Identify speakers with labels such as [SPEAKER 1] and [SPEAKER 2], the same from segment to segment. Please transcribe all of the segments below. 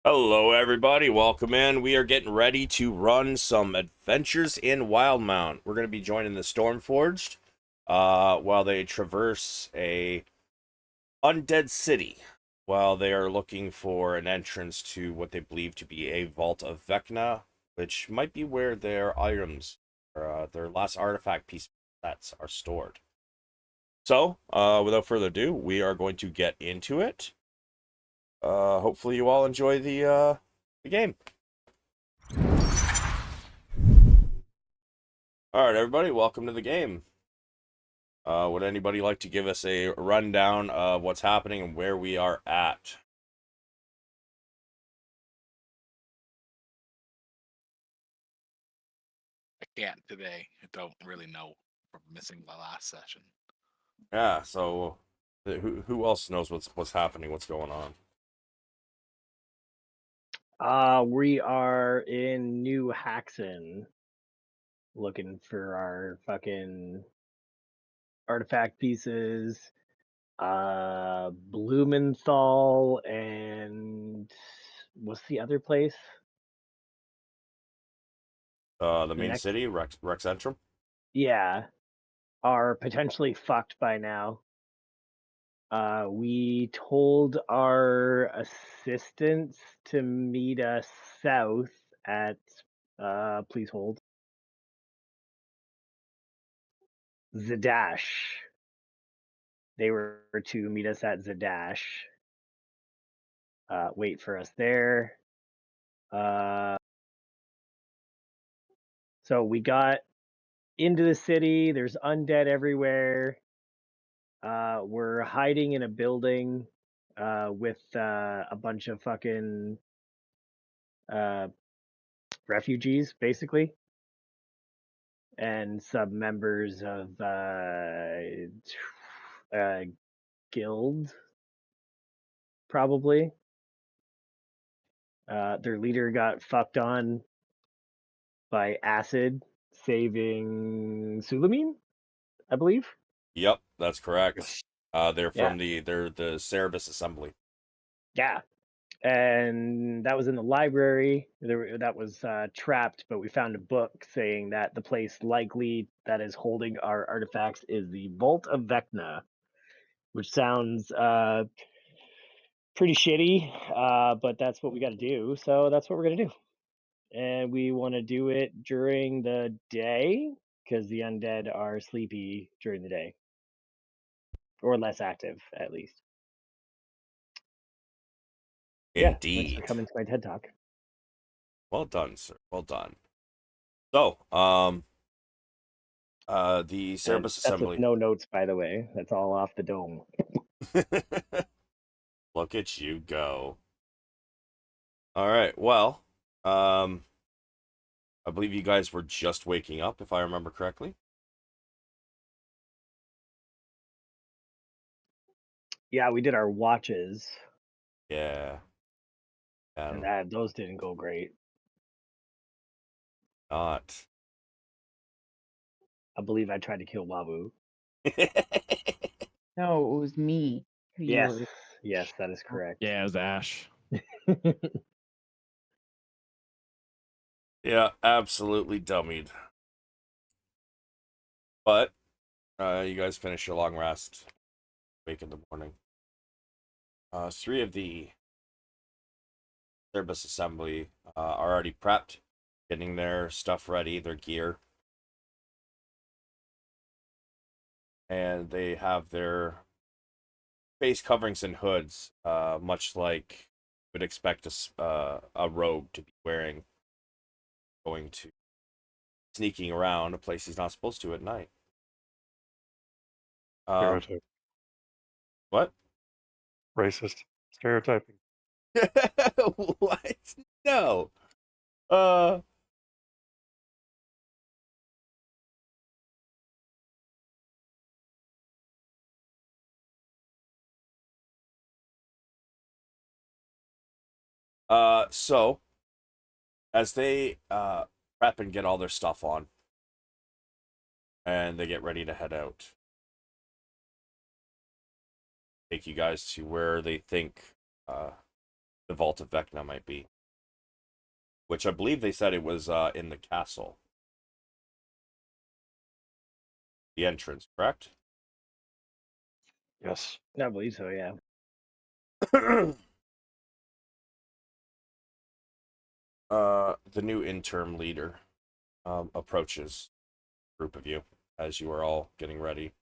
[SPEAKER 1] Hello, everybody. Welcome in. We are getting ready to run some adventures in Wildemount. We're going to be joining the Stormforged while they traverse a undead city while they are looking for an entrance to what they believe to be a vault of Vecna, which might be where their items or their last artifact piece sets are stored. So, without further ado, we are going to get into it. Hopefully, you all enjoy the game. All right, everybody, welcome to the game. Would anybody like to give us a rundown of what's happening and where we are at?
[SPEAKER 2] I can't today. I don't really know from missing the last session.
[SPEAKER 1] Yeah, so who else knows what's happening, what's going on?
[SPEAKER 3] We are in New Haxon looking for our fucking artifact pieces. Blumenthal and what's the other place?
[SPEAKER 1] The
[SPEAKER 3] The
[SPEAKER 1] main
[SPEAKER 3] next,
[SPEAKER 1] city, Rex Entrum.
[SPEAKER 3] yeah, are potentially fucked by now. We told our assistants to meet us south at, please hold, Zadash. They were to meet us at Zadash. Wait for us there. So we got into the city. There's undead everywhere. We're hiding in a building with a bunch of fucking uh, refugees, basically, and some members of guild, probably. Their leader got fucked on by acid, saving Sulameen, I believe.
[SPEAKER 1] Yep, that's correct.
[SPEAKER 4] Yes.
[SPEAKER 3] Yeah,
[SPEAKER 1] They're the Cerebus Assembly.
[SPEAKER 3] yeah. And that was in the library. That was trapped, but we found a book saying that the place likely that is holding our artifacts is the Vault of Vecna, which sounds pretty shitty, but that's what we got to do. So that's what we're gonna do, and we want to do it during the day because the undead are sleepy during the day, or less active at least. Yeah, thanks for
[SPEAKER 1] Indeed.
[SPEAKER 3] coming to my TED Talk.
[SPEAKER 1] Well done, sir. Well done. So, the
[SPEAKER 3] And
[SPEAKER 1] Cerebus
[SPEAKER 3] that's with
[SPEAKER 1] Assembly.
[SPEAKER 3] no notes, by the way. That's all off the dome.
[SPEAKER 1] Look at you go. All right. Well, um, I believe you guys were just waking up, if I remember correctly.
[SPEAKER 3] Yeah, we did our watches,
[SPEAKER 1] Yeah.
[SPEAKER 3] and
[SPEAKER 1] And
[SPEAKER 3] those didn't go great.
[SPEAKER 1] not.
[SPEAKER 3] I believe I tried to kill Wabu.
[SPEAKER 4] No, it was me.
[SPEAKER 3] Yes, yes, that is correct.
[SPEAKER 2] Yeah, it was Ash.
[SPEAKER 1] Yeah, absolutely dummied. But you guys finish your long rest. Wake in the morning. Three of the Cerebus Assembly are already prepped, getting their stuff ready, their gear. And they have their face coverings and hoods, much like you would expect a rogue to be wearing, going to sneaking around a place he's not supposed to at night.
[SPEAKER 4] Stereotype.
[SPEAKER 1] What?
[SPEAKER 4] Racist. Stereotyping.
[SPEAKER 1] What? No. Uh, so as they prep and get all their stuff on, and they get ready to head out, take you guys to where they think the Vault of Vecna might be. Which I believe they said it was in the castle. The entrance, correct?
[SPEAKER 4] Yes.
[SPEAKER 3] I believe so, yeah.
[SPEAKER 1] The new interim leader approaches a group of you as you are all getting ready.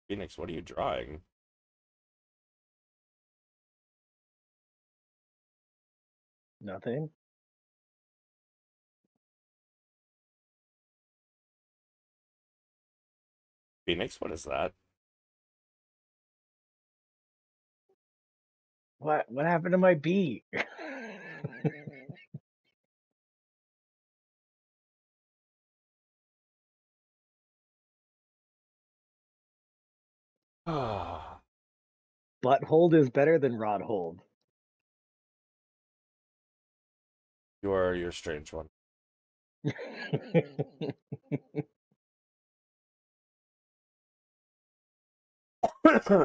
[SPEAKER 1] Pheonix, what are you drawing?
[SPEAKER 3] Nothing.
[SPEAKER 1] Pheonix, what is that?
[SPEAKER 3] What happened to my bee?
[SPEAKER 1] Ah,
[SPEAKER 3] Butthold is better than Rodhold.
[SPEAKER 1] you're a strange one.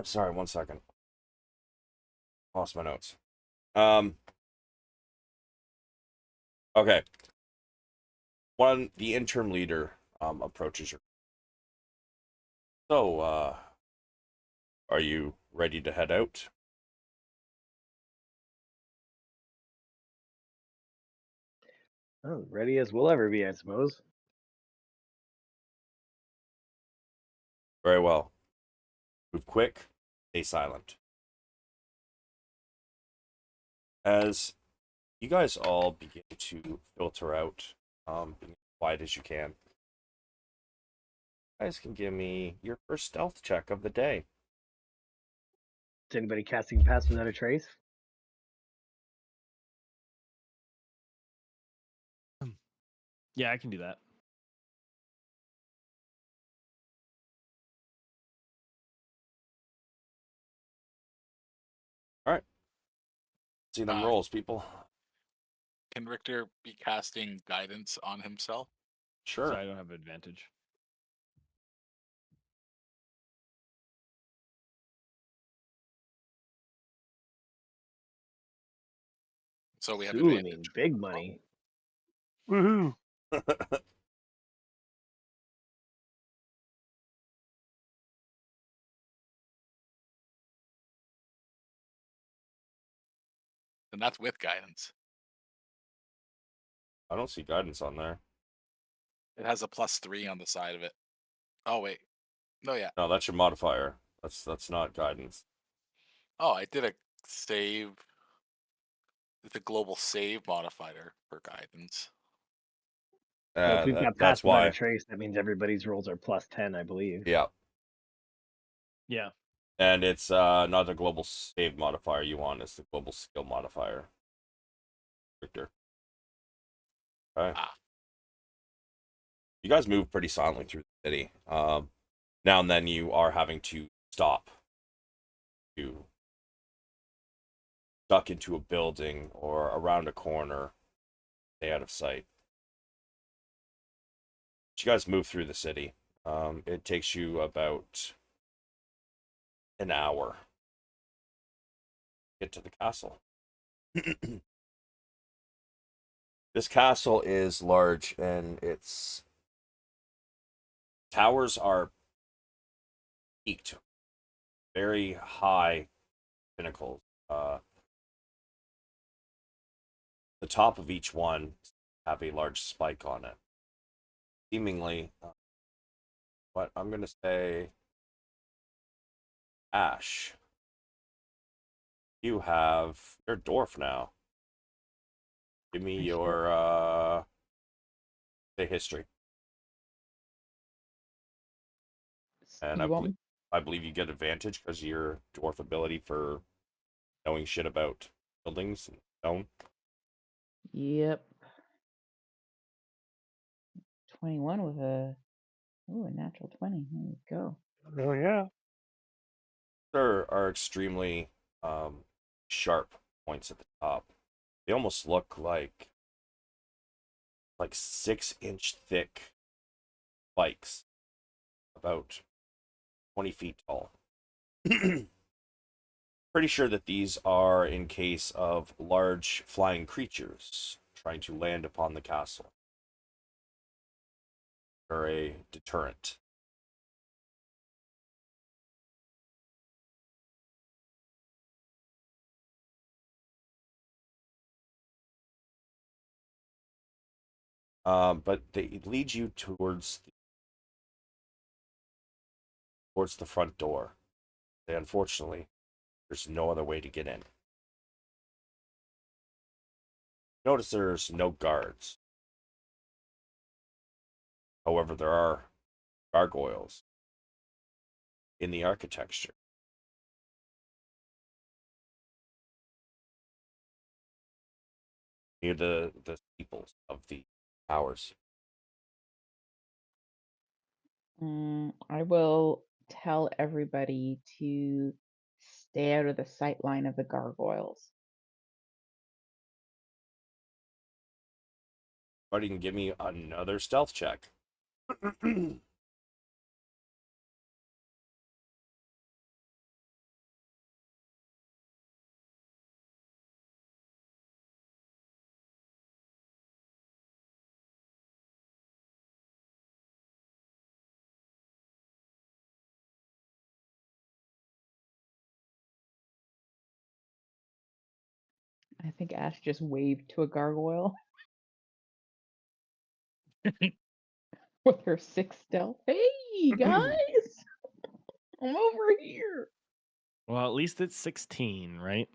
[SPEAKER 1] Sorry, 1 second. Lost my notes. Okay. The interim leader approaches you. So, are you ready to head out?
[SPEAKER 3] Oh, ready as we'll ever be, I suppose.
[SPEAKER 1] Very well. Move quick, stay silent. As you guys all begin to filter out, being as quiet as you can, you guys can give me your first stealth check of the day.
[SPEAKER 3] Is anybody casting Pass Without a Trace?
[SPEAKER 5] Yeah, I can do that.
[SPEAKER 1] All right. See them rolls, people.
[SPEAKER 2] Can Richter be casting guidance on himself?
[SPEAKER 1] Sure.
[SPEAKER 5] So I don't have advantage.
[SPEAKER 2] So we have
[SPEAKER 3] Sulameen,
[SPEAKER 2] advantage.
[SPEAKER 3] big money.
[SPEAKER 4] Woohoo!
[SPEAKER 2] And that's with guidance.
[SPEAKER 1] I don't see guidance on there.
[SPEAKER 2] It has a +3 on the side of it. Oh wait. No, yeah.
[SPEAKER 1] No, that's your modifier. That's not guidance.
[SPEAKER 2] Oh, I did a save. The global save modifier for guidance.
[SPEAKER 3] Well, if we've got Pass
[SPEAKER 1] That's
[SPEAKER 3] Without a
[SPEAKER 1] why.
[SPEAKER 3] Trace, that means everybody's rolls are +10, I believe.
[SPEAKER 1] Yeah.
[SPEAKER 5] Yeah.
[SPEAKER 1] And it's not the global save modifier you want, it's the global skill modifier. Richter. Okay.
[SPEAKER 2] Ah.
[SPEAKER 1] You guys move pretty silently through the city. Now and then you are having to stop to duck into a building or around a corner, stay out of sight. But you guys move through the city. It takes you about an hour to get to the castle. This castle is large and its towers are peaked, very high pinnacles. The top of each one have a large spike on it. Seemingly, what I'm going to say, Ash, you're a dwarf now. Give me your say history. And I believe you get advantage because of your dwarf ability for knowing shit about buildings and stone.
[SPEAKER 6] Yep. 21 with a natural 20. There you go.
[SPEAKER 4] Oh yeah.
[SPEAKER 1] There are extremely sharp points at the top. They almost look like 6-inch thick spikes, about 20 feet tall. Pretty sure that these are in case of large flying creatures trying to land upon the castle. Or a deterrent. But they lead you towards the front door. And unfortunately, there's no other way to get in. Notice there's no guards. However, there are gargoyles in the architecture. Near the steeples of the towers.
[SPEAKER 6] I will tell everybody to stay out of the sight line of the gargoyles.
[SPEAKER 1] But you can give me another stealth check.
[SPEAKER 6] I think Ash just waved to a gargoyle with her 6 stealth. Hey guys, I'm over here.
[SPEAKER 5] Well, at least it's 16, right?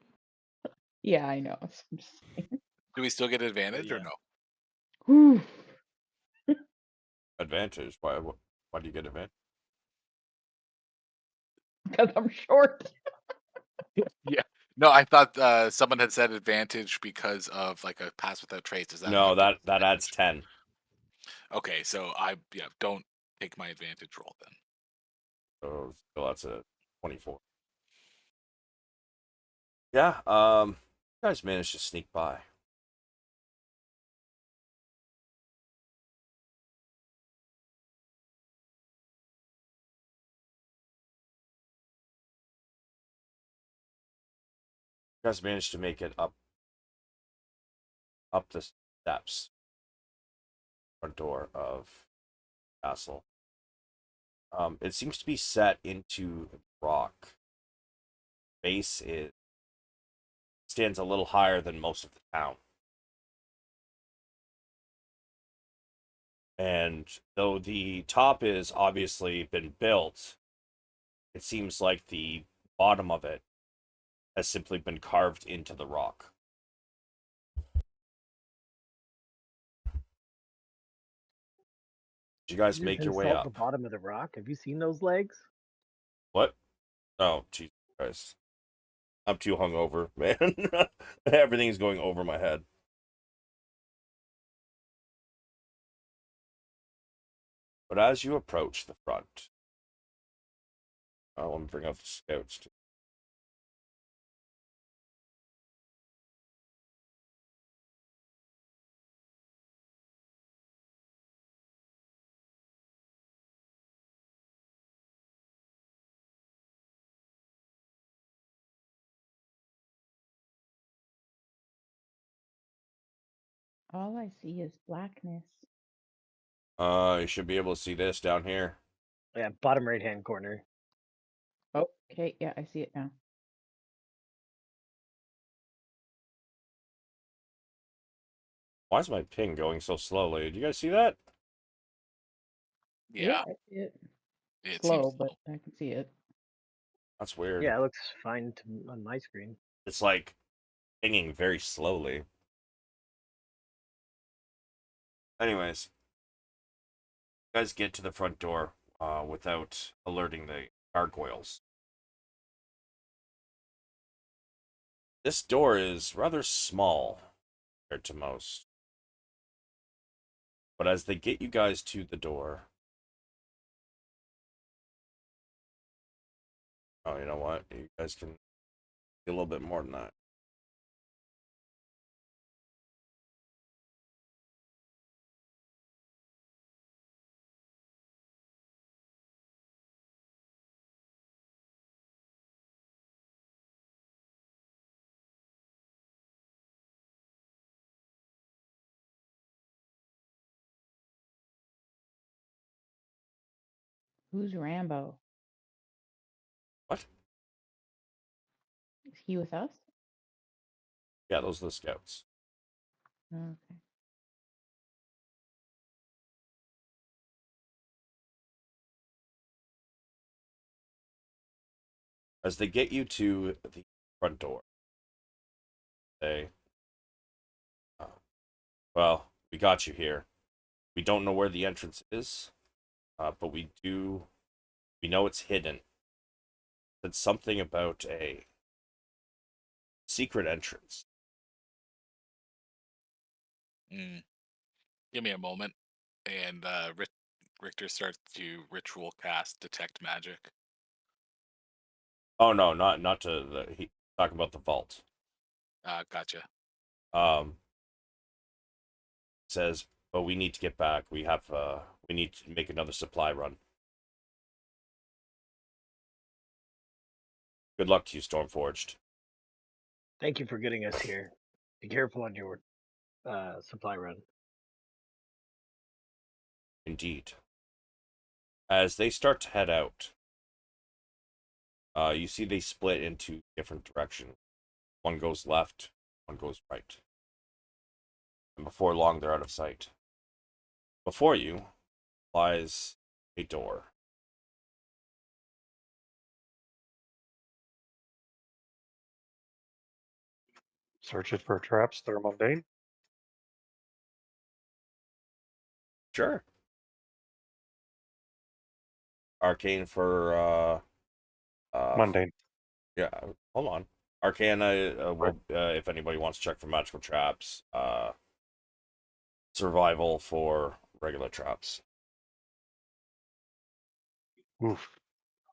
[SPEAKER 6] Yeah, I know. I'm just saying.
[SPEAKER 2] Do we still get advantage or
[SPEAKER 5] yeah.
[SPEAKER 2] no?
[SPEAKER 6] Whew.
[SPEAKER 1] Advantage? Why do you get advantage?
[SPEAKER 6] Because I'm short.
[SPEAKER 2] Yeah. No, I thought someone had said advantage because of like a pass without trace. Does that
[SPEAKER 1] No,
[SPEAKER 2] not give
[SPEAKER 1] that
[SPEAKER 2] us
[SPEAKER 1] adds
[SPEAKER 2] advantage?
[SPEAKER 1] 10.
[SPEAKER 2] Okay, so don't take my advantage roll then.
[SPEAKER 1] So still that's a 24. Yeah, you guys managed to sneak by. You guys managed to make it up the steps, front door of the castle. It seems to be set into rock. Base stands a little higher than most of the town. And though the top is obviously been built, it seems like the bottom of it has simply been carved into the rock. Did you guys
[SPEAKER 3] You just
[SPEAKER 1] make your way
[SPEAKER 3] insult the
[SPEAKER 1] up?
[SPEAKER 3] bottom of the rock. Have you seen those legs?
[SPEAKER 1] What? Oh, Jesus Christ. I'm too hungover, man. Everything's going over my head. But as you approach the front, I want to bring up the scouts too.
[SPEAKER 6] All I see is blackness.
[SPEAKER 1] You should be able to see this down here.
[SPEAKER 3] Yeah, bottom right hand corner.
[SPEAKER 6] Oh, okay. Yeah, I see it now.
[SPEAKER 1] Why is my ping going so slowly? Did you guys see that?
[SPEAKER 2] Yeah,
[SPEAKER 6] I see it.
[SPEAKER 2] it
[SPEAKER 6] Slow,
[SPEAKER 2] seems
[SPEAKER 6] but I can see it.
[SPEAKER 1] That's weird.
[SPEAKER 3] Yeah, it looks fine on my screen.
[SPEAKER 1] It's like pinging very slowly. Anyways, you guys get to the front door without alerting the gargoyles. This door is rather small compared to most. But as they get you guys to the door... Oh, you know what? You guys can do a little bit more than that.
[SPEAKER 6] Who's Rambo?
[SPEAKER 1] What?
[SPEAKER 6] Is he with us?
[SPEAKER 1] Yeah, those are the scouts.
[SPEAKER 6] Okay.
[SPEAKER 1] As they get you to the front door, they, well, we got you here. We don't know where the entrance is, but we know it's hidden. It's something about a secret entrance.
[SPEAKER 2] Give me a moment, and Richter starts to ritual cast detect magic.
[SPEAKER 1] Oh no, not to the he talking about the vault.
[SPEAKER 2] Gotcha.
[SPEAKER 1] Says, but we need to get back. We need to make another supply run. Good luck to you, Stormforged.
[SPEAKER 3] Thank you for getting us here. Be careful on your supply run.
[SPEAKER 1] Indeed. As they start to head out, you see they split into different directions. One goes left, one goes right. And before long, they're out of sight. Before you lies a door.
[SPEAKER 4] Search it for traps that are mundane.
[SPEAKER 1] Sure. Arcane for
[SPEAKER 4] Mundane.
[SPEAKER 1] yeah, hold on. Arcana will if anybody wants to check for magical traps, survival for regular traps.
[SPEAKER 4] Oof.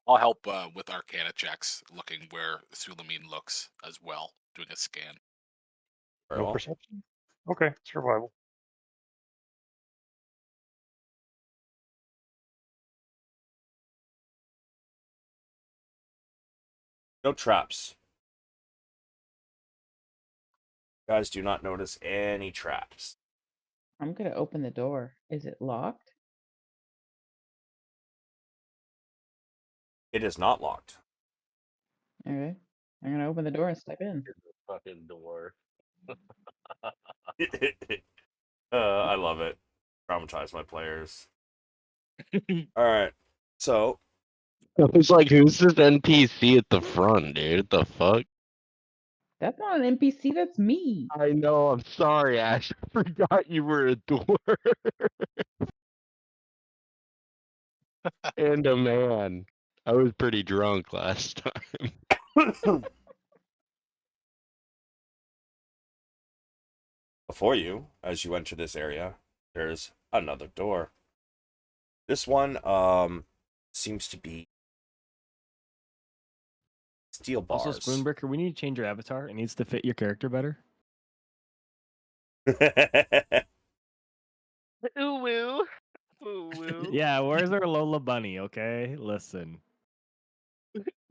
[SPEAKER 2] I'll help with Arcana checks, looking where Sulameen looks as well, doing a scan.
[SPEAKER 1] Very
[SPEAKER 4] No
[SPEAKER 1] well.
[SPEAKER 4] perception? Okay, survival.
[SPEAKER 1] No traps. Guys do not notice any traps.
[SPEAKER 6] I'm gonna open the door. Is it locked?
[SPEAKER 1] It is not locked.
[SPEAKER 6] Okay. I'm gonna open the door and step in.
[SPEAKER 5] Fucking door.
[SPEAKER 1] I love it. Traumatize my players. All right. So,
[SPEAKER 7] I was like, who's this NPC at the front, dude? The fuck?
[SPEAKER 6] That's not an NPC, that's me.
[SPEAKER 7] I know, I'm sorry, Ash. I forgot you were a door. And a man. I was pretty drunk last time.
[SPEAKER 1] before you, as you enter this area, there's another door. This one seems to be steel
[SPEAKER 5] Also,
[SPEAKER 1] bars.
[SPEAKER 5] Spoonbreaker, we need to change your avatar. It needs to fit your character better.
[SPEAKER 7] Ooh woo. Ooh woo.
[SPEAKER 5] Yeah, where's our Lola Bunny? Okay, listen.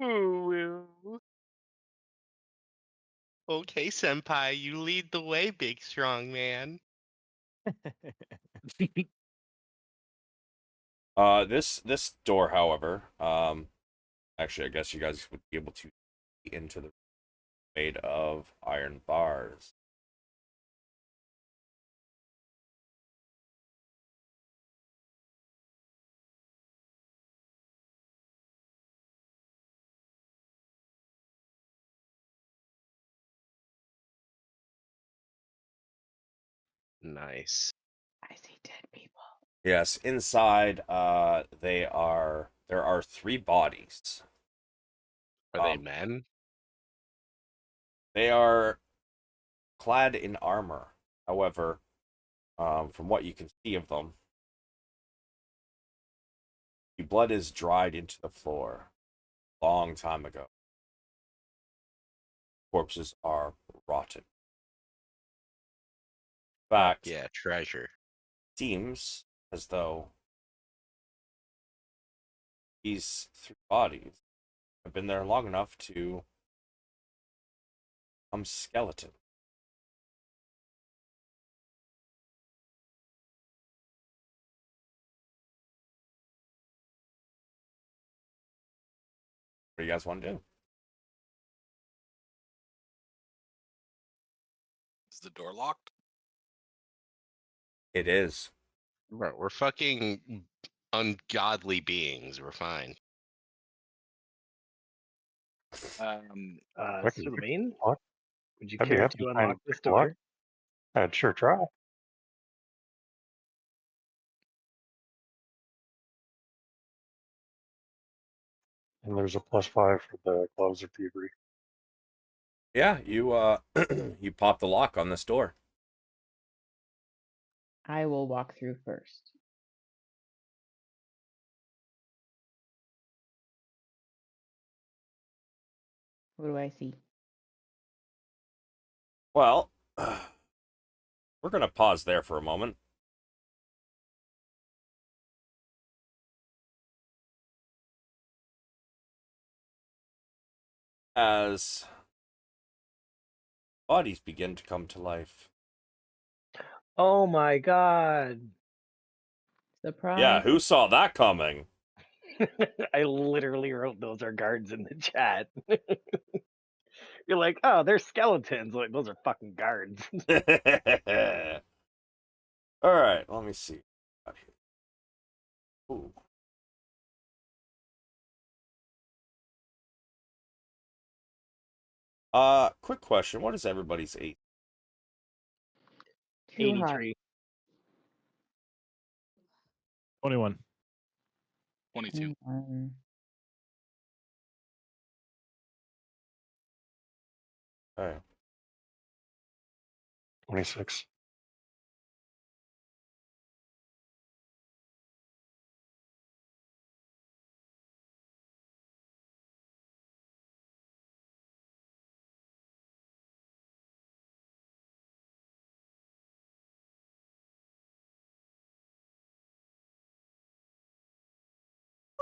[SPEAKER 7] Ooh woo. Okay, senpai, you lead the way, big strong man.
[SPEAKER 1] This door, however, actually, I guess you guys would be able to see into the made of iron bars.
[SPEAKER 7] Nice.
[SPEAKER 6] I see dead people.
[SPEAKER 1] Yes, inside, there are three bodies.
[SPEAKER 7] Are they
[SPEAKER 1] Um,
[SPEAKER 7] men?
[SPEAKER 1] They are clad in armor. However, from what you can see of them, the blood is dried into the floor long time ago. Corpses are rotten. In
[SPEAKER 7] Fuck
[SPEAKER 1] fact,
[SPEAKER 7] yeah, treasure.
[SPEAKER 1] seems as though these three bodies have been there long enough to become skeleton. do you guys want to do?
[SPEAKER 2] Is the door locked?
[SPEAKER 1] It is.
[SPEAKER 7] Bro, we're fucking ungodly beings. We're fine.
[SPEAKER 4] I can pick
[SPEAKER 3] Sulameen,
[SPEAKER 4] the lock.
[SPEAKER 3] would you
[SPEAKER 4] I'd be
[SPEAKER 3] care
[SPEAKER 4] happy
[SPEAKER 3] to
[SPEAKER 4] to try and
[SPEAKER 3] unlock this
[SPEAKER 4] pick the lock.
[SPEAKER 3] door?
[SPEAKER 4] I'd sure try. And there's a +5 for the gloves of thievery.
[SPEAKER 1] Yeah, you you pop the lock on this door.
[SPEAKER 6] I will walk through first. What do I see?
[SPEAKER 1] Well, we're gonna pause there for a moment. As bodies begin to come to life.
[SPEAKER 3] Oh my god.
[SPEAKER 6] Surprise.
[SPEAKER 1] Yeah, who saw that coming?
[SPEAKER 3] I literally wrote those are guards in the chat. You're like, oh, they're skeletons. Like, those are fucking guards.
[SPEAKER 1] All right, let me see. Ooh. Quick question. What is everybody's AC?
[SPEAKER 6] Too high.
[SPEAKER 3] 83.
[SPEAKER 5] 21.
[SPEAKER 2] 22.
[SPEAKER 1] Okay.
[SPEAKER 4] 26.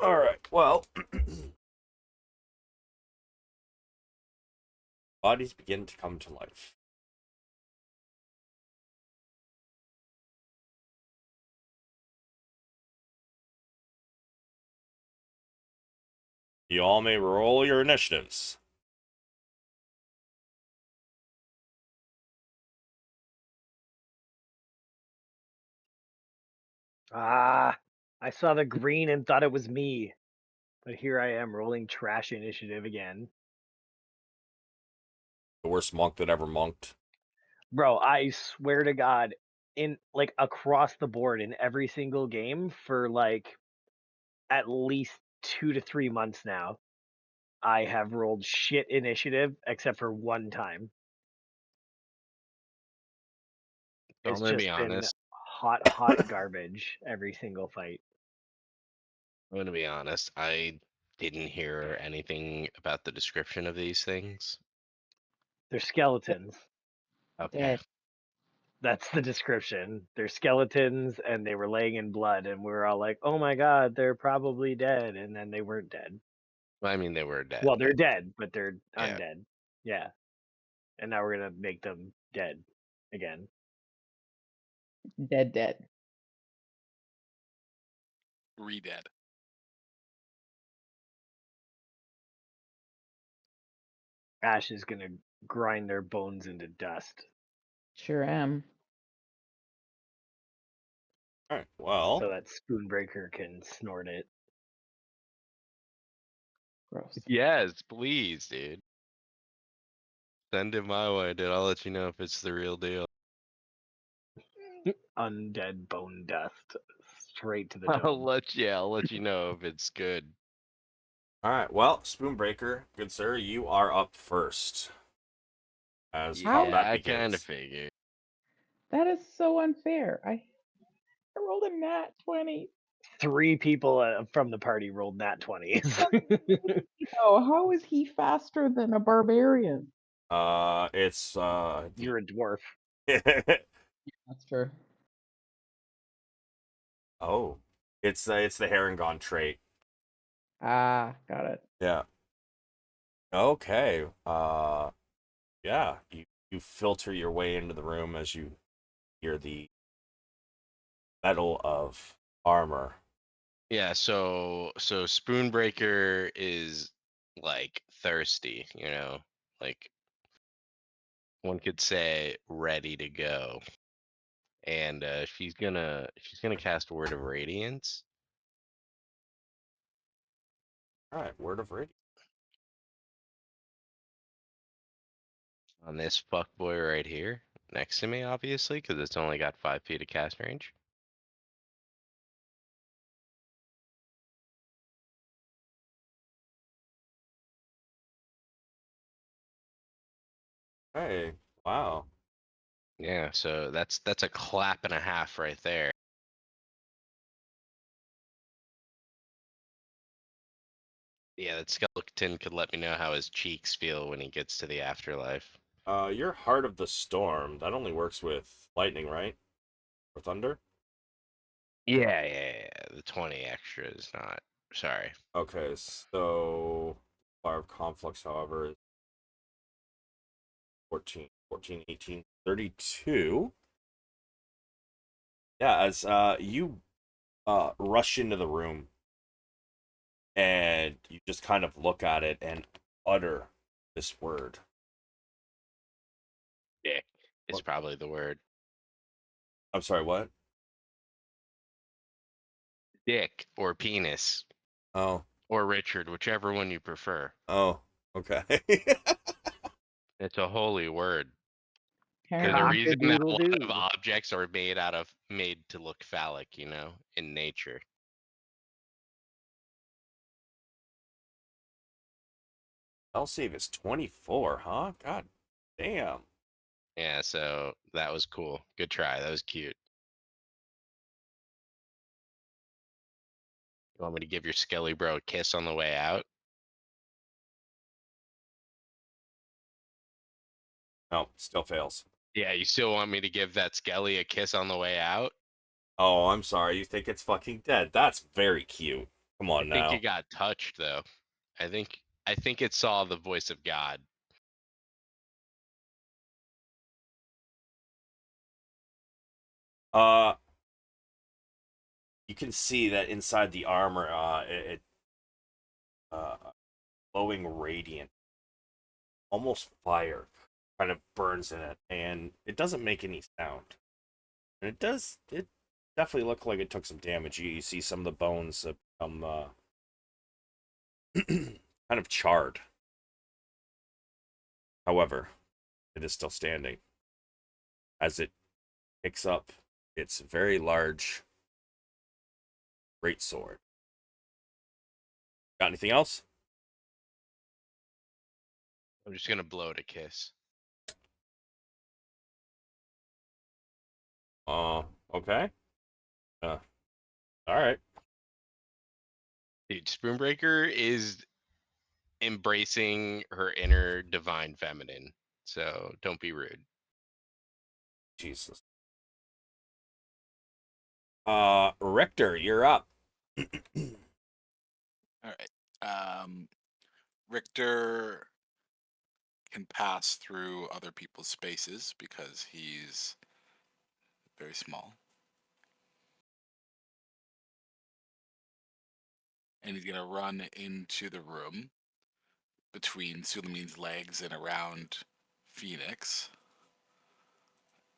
[SPEAKER 1] All right. Well, bodies begin to come to life. You all may roll your initiatives.
[SPEAKER 3] Ah, I saw the green and thought it was me. But here I am rolling trash initiative again.
[SPEAKER 1] The worst monk that ever monked.
[SPEAKER 3] Bro, I swear to God, in like across the board in every single game for like at least 2 to 3 months now, I have rolled shit initiative except for one time.
[SPEAKER 7] So I'm
[SPEAKER 3] It's
[SPEAKER 7] gonna be
[SPEAKER 3] just been
[SPEAKER 7] honest.
[SPEAKER 3] hot garbage every single fight.
[SPEAKER 7] I'm gonna be honest. I didn't hear anything about the description of these things.
[SPEAKER 3] They're skeletons.
[SPEAKER 7] Okay.
[SPEAKER 6] Dead.
[SPEAKER 3] That's the description. They're skeletons and they were laying in blood, and we were all like, oh my god, they're probably dead. And then they weren't dead.
[SPEAKER 7] Well, I mean, they were dead.
[SPEAKER 3] Well, they're dead, but they're
[SPEAKER 7] Yeah.
[SPEAKER 3] undead. Yeah. And now we're going to make them dead again.
[SPEAKER 6] Dead.
[SPEAKER 2] Re-dead.
[SPEAKER 3] Ash is going to grind their bones into dust.
[SPEAKER 6] Sure am.
[SPEAKER 1] All right. Well,
[SPEAKER 3] So that Spoonbreaker can snort it.
[SPEAKER 6] Gross.
[SPEAKER 7] Yes, please, dude. Send it my way, dude. I'll let you know if it's the real deal.
[SPEAKER 3] Undead bone dust. Straight to the
[SPEAKER 7] I'll
[SPEAKER 3] dome.
[SPEAKER 7] let you know if it's good.
[SPEAKER 1] all right. Well, Spoonbreaker, good sir, you are up first. As
[SPEAKER 6] How?
[SPEAKER 1] combat
[SPEAKER 7] I kind of
[SPEAKER 1] begins.
[SPEAKER 7] figured.
[SPEAKER 6] That is so unfair. I rolled a nat 20.
[SPEAKER 3] 3 people from the party rolled nat 20s.
[SPEAKER 6] Oh, how is he faster than a barbarian?
[SPEAKER 1] It's
[SPEAKER 3] You're a dwarf.
[SPEAKER 6] That's true.
[SPEAKER 1] oh, it's the Harangon trait.
[SPEAKER 6] Ah, got it.
[SPEAKER 1] Yeah. Okay. Yeah. You filter your way into the room as you hear the metal of armor.
[SPEAKER 7] Yeah, so Spoonbreaker is like thirsty, you know, like one could say ready to go. And she's gonna cast Word of Radiance.
[SPEAKER 1] All right, word of radiance.
[SPEAKER 7] On this fuckboy right here, next to me, obviously, because it's only got 5 feet of cast range.
[SPEAKER 1] Hey, wow.
[SPEAKER 7] Yeah, so that's a clap and a half right there. Yeah, that skeleton could let me know how his cheeks feel when he gets to the afterlife.
[SPEAKER 1] You're Heart of the Storm. That only works with lightning, right? Or thunder?
[SPEAKER 7] Yeah. The 20 extra is not. Sorry.
[SPEAKER 1] Okay, so Fire of Conflux, however, is 14, 18, 32. Yeah, as you rush into the room and you just kind of look at it and utter this word.
[SPEAKER 7] Dick is
[SPEAKER 1] What?
[SPEAKER 7] probably the word.
[SPEAKER 1] I'm sorry, what?
[SPEAKER 7] Dick or penis
[SPEAKER 1] Oh,
[SPEAKER 7] or Richard, whichever one you prefer.
[SPEAKER 1] oh, okay.
[SPEAKER 7] It's a holy word. There's a
[SPEAKER 6] Apparently.
[SPEAKER 7] reason that a lot of
[SPEAKER 3] Cock-a-doodle-doo.
[SPEAKER 7] objects are made to look phallic, you know, in nature.
[SPEAKER 1] I'll save is 24, huh? God damn.
[SPEAKER 7] Yeah, so that was cool. Good try. That was cute. You want me to give your Skelly bro a kiss on the way out?
[SPEAKER 1] No, still fails.
[SPEAKER 7] Yeah, you still want me to give that Skelly a kiss on the way out?
[SPEAKER 1] Oh, I'm sorry. You think it's fucking dead. That's very cute. Come
[SPEAKER 7] I
[SPEAKER 1] on
[SPEAKER 7] think
[SPEAKER 1] now.
[SPEAKER 7] it got touched though. I think it saw the voice of God.
[SPEAKER 1] Uh, you can see that inside the armor, glowing radiant, almost fire, kind of burns in it, and it doesn't make any sound. And it definitely looked like it took some damage. You see some of the bones have become kind of charred. However, it is still standing as it picks up its very large greatsword. Got anything else?
[SPEAKER 7] I'm just gonna blow it a kiss.
[SPEAKER 1] Okay. Uh, all right.
[SPEAKER 7] Dude, Spoonbreaker is embracing her inner divine feminine. So don't be rude.
[SPEAKER 1] Jesus. Richter, you're up.
[SPEAKER 2] All right. Richter can pass through other people's spaces because he's very small. And he's gonna run into the room between Sulameen's legs and around Pheonix.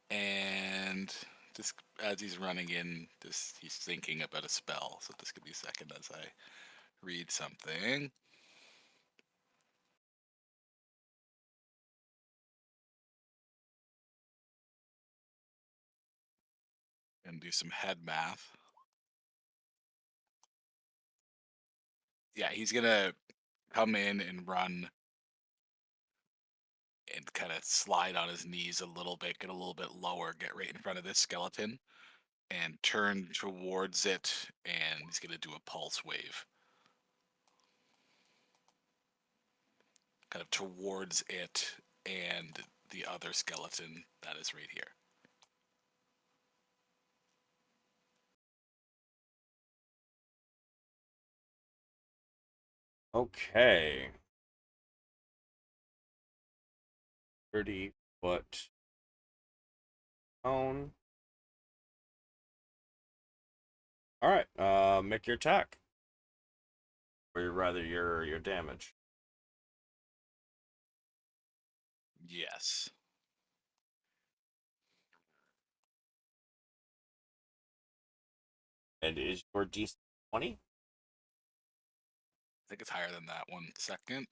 [SPEAKER 2] And just as he's running in, he's thinking about a spell. So just give me a second as I read something. And do some head math. Yeah, he's gonna come in and run and kind of slide on his knees a little bit, get a little bit lower, get right in front of this skeleton, and turn towards it. And he's gonna do a pulse wave, kind of towards it and the other skeleton that is right here.
[SPEAKER 1] Okay. 30-foot cone. All right. Make your attack. Or rather, your damage.
[SPEAKER 2] Yes.
[SPEAKER 1] And is your DC 20?
[SPEAKER 2] I think it's higher than that. 1 second.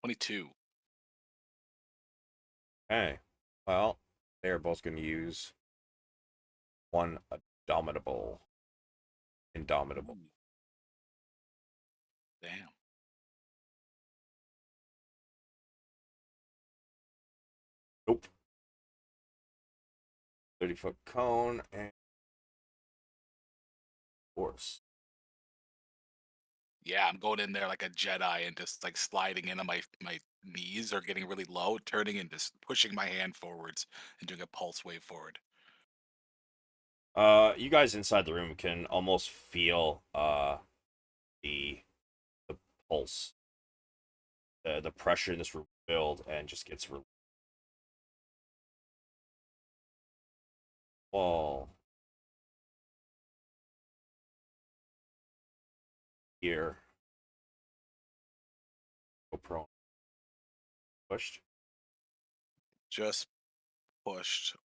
[SPEAKER 2] 22.
[SPEAKER 1] Okay. Well, they are both going to use one Indomitable.
[SPEAKER 2] Ooh, damn.
[SPEAKER 1] Nope. 30-foot cone and force.
[SPEAKER 2] Yeah, I'm going in there like a Jedi and just like sliding in on my knees or getting really low, turning and just pushing my hand forwards and doing a pulse wave forward.
[SPEAKER 1] You guys inside the room can almost feel the pulse, the pressure in this room build and just gets released. Wall here. Go prone. Pushed.
[SPEAKER 2] Just pushed.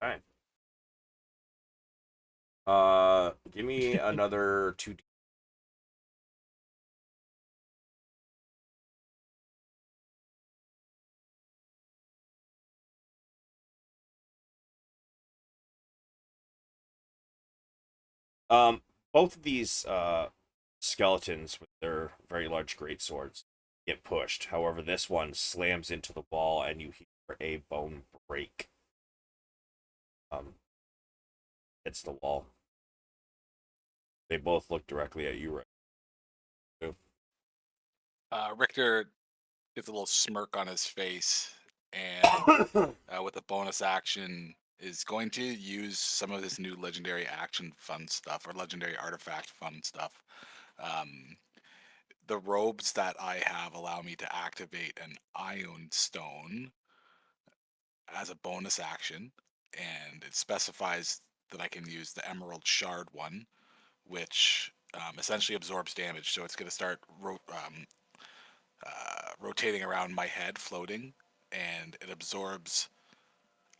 [SPEAKER 1] All right. Give me another 2. Both of these skeletons with their very large great swords get pushed. However, this one slams into the wall, and you hear a bone break. Hits the wall. They both look directly at you, right?
[SPEAKER 2] Richter gets a little smirk on his face and with a bonus action is going to use some of this new legendary action fun stuff or legendary artifact fun stuff. The robes that I have allow me to activate an ion stone as a bonus action, and it specifies that I can use the emerald shard one, which essentially absorbs damage. So it's going to start rotating around my head, floating, and it absorbs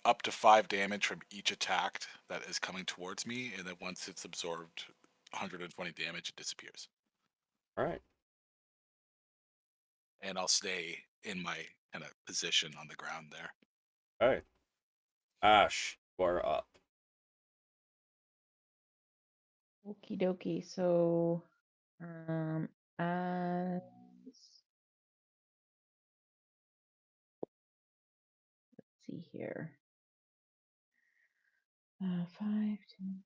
[SPEAKER 2] up to 5 damage from each attack that is coming towards me, and then once it's absorbed 120 damage, it disappears.
[SPEAKER 1] All right.
[SPEAKER 2] And I'll stay in my kind of position on the ground there.
[SPEAKER 1] All right. Ash, you are up.
[SPEAKER 6] Okie dokie. So, as let's see here. 5, 10,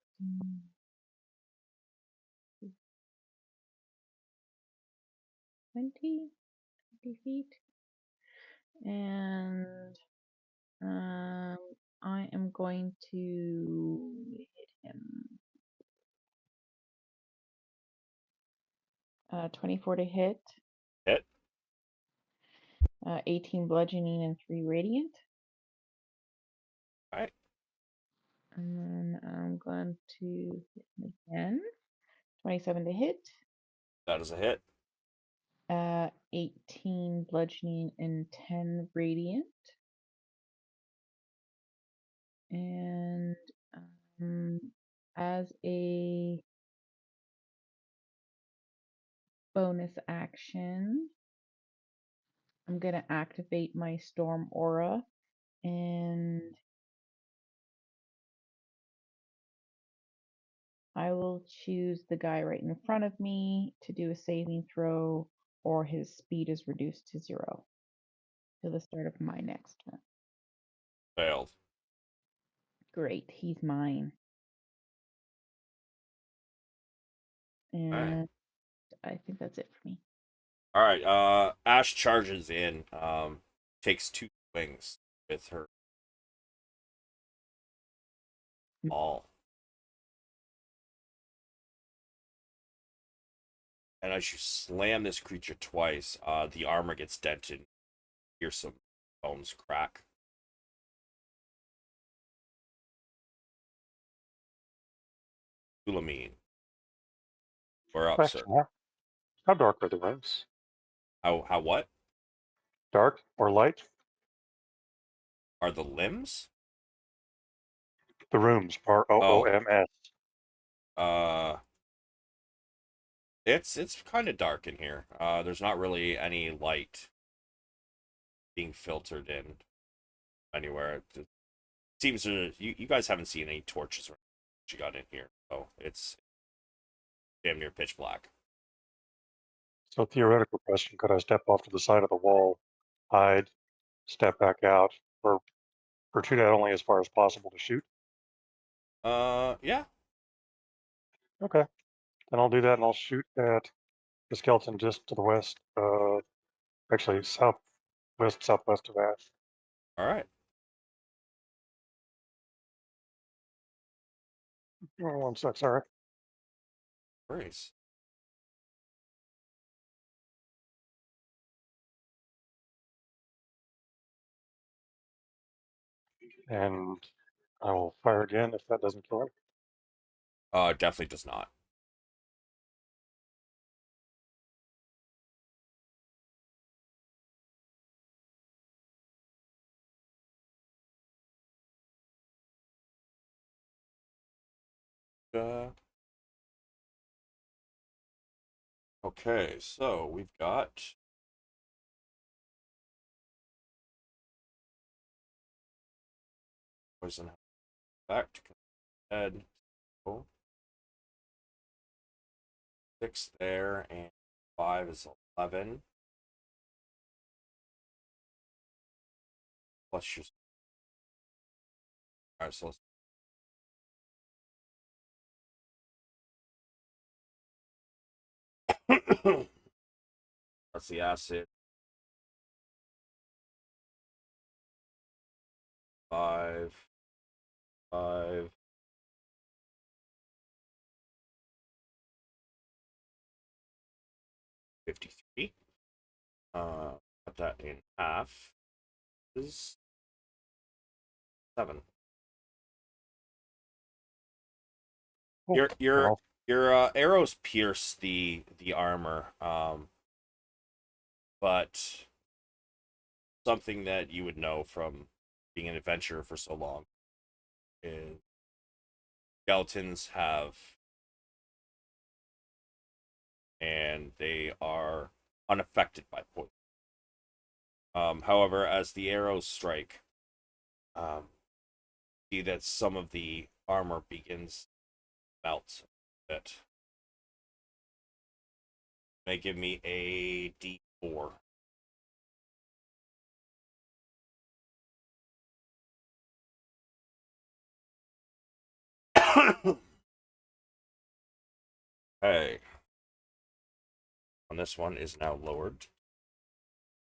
[SPEAKER 6] 20 feet. And I am going to hit him. 24 to hit.
[SPEAKER 1] Hit.
[SPEAKER 6] 18 bludgeoning and 3 radiant.
[SPEAKER 1] All right.
[SPEAKER 6] And then I'm going to hit him again. 27 to hit.
[SPEAKER 1] That is a hit.
[SPEAKER 6] 18 bludgeoning and 10 radiant. And as a bonus action, I'm going to activate my storm aura, and I will choose the guy right in front of me to do a saving throw, or his speed is reduced to 0 till the start of my next turn.
[SPEAKER 1] Failed.
[SPEAKER 6] Great, he's mine.
[SPEAKER 1] All right.
[SPEAKER 6] And I think that's it for me.
[SPEAKER 1] All right. Ash charges in. Takes 2 swings with her ball. And as you slam this creature twice, the armor gets dented. You hear some bones crack. Sulameen. We're up, sir.
[SPEAKER 4] Question, how dark are the rooms?
[SPEAKER 1] How what?
[SPEAKER 4] Dark or light?
[SPEAKER 1] Are the limbs?
[SPEAKER 4] The rooms. ROOMS.
[SPEAKER 1] Uh, it's kind of dark in here. There's not really any light being filtered in anywhere. It seems you guys haven't seen any torches or anything you got in here, so it's damn near pitch black.
[SPEAKER 4] So theoretical question, could I step off to the side of the wall, hide, step back out, or retreat out only as far as possible to shoot?
[SPEAKER 1] Yeah.
[SPEAKER 4] Okay. Then I'll do that and I'll shoot at the skeleton just to the west, actually southwest of that.
[SPEAKER 1] All right.
[SPEAKER 4] Oh, 1 sec, sorry.
[SPEAKER 1] Nice.
[SPEAKER 4] And I will fire again if that doesn't kill him.
[SPEAKER 1] Definitely does not. Okay, so we've got poison effect. Head. Oh, 6 there, and 5 is 11. Plus your. All right, so that's the acid. 5, 5. 53. Cut that in half. Is 7.
[SPEAKER 4] Oh,
[SPEAKER 1] Your your
[SPEAKER 4] well,
[SPEAKER 1] your arrows pierce the armor, but something that you would know from being an adventurer for so long is skeletons have, and they are unaffected by poison. However, as the arrows strike, see that some of the armor begins to melt a bit. May give me a D4. Hey, on this one is now lowered.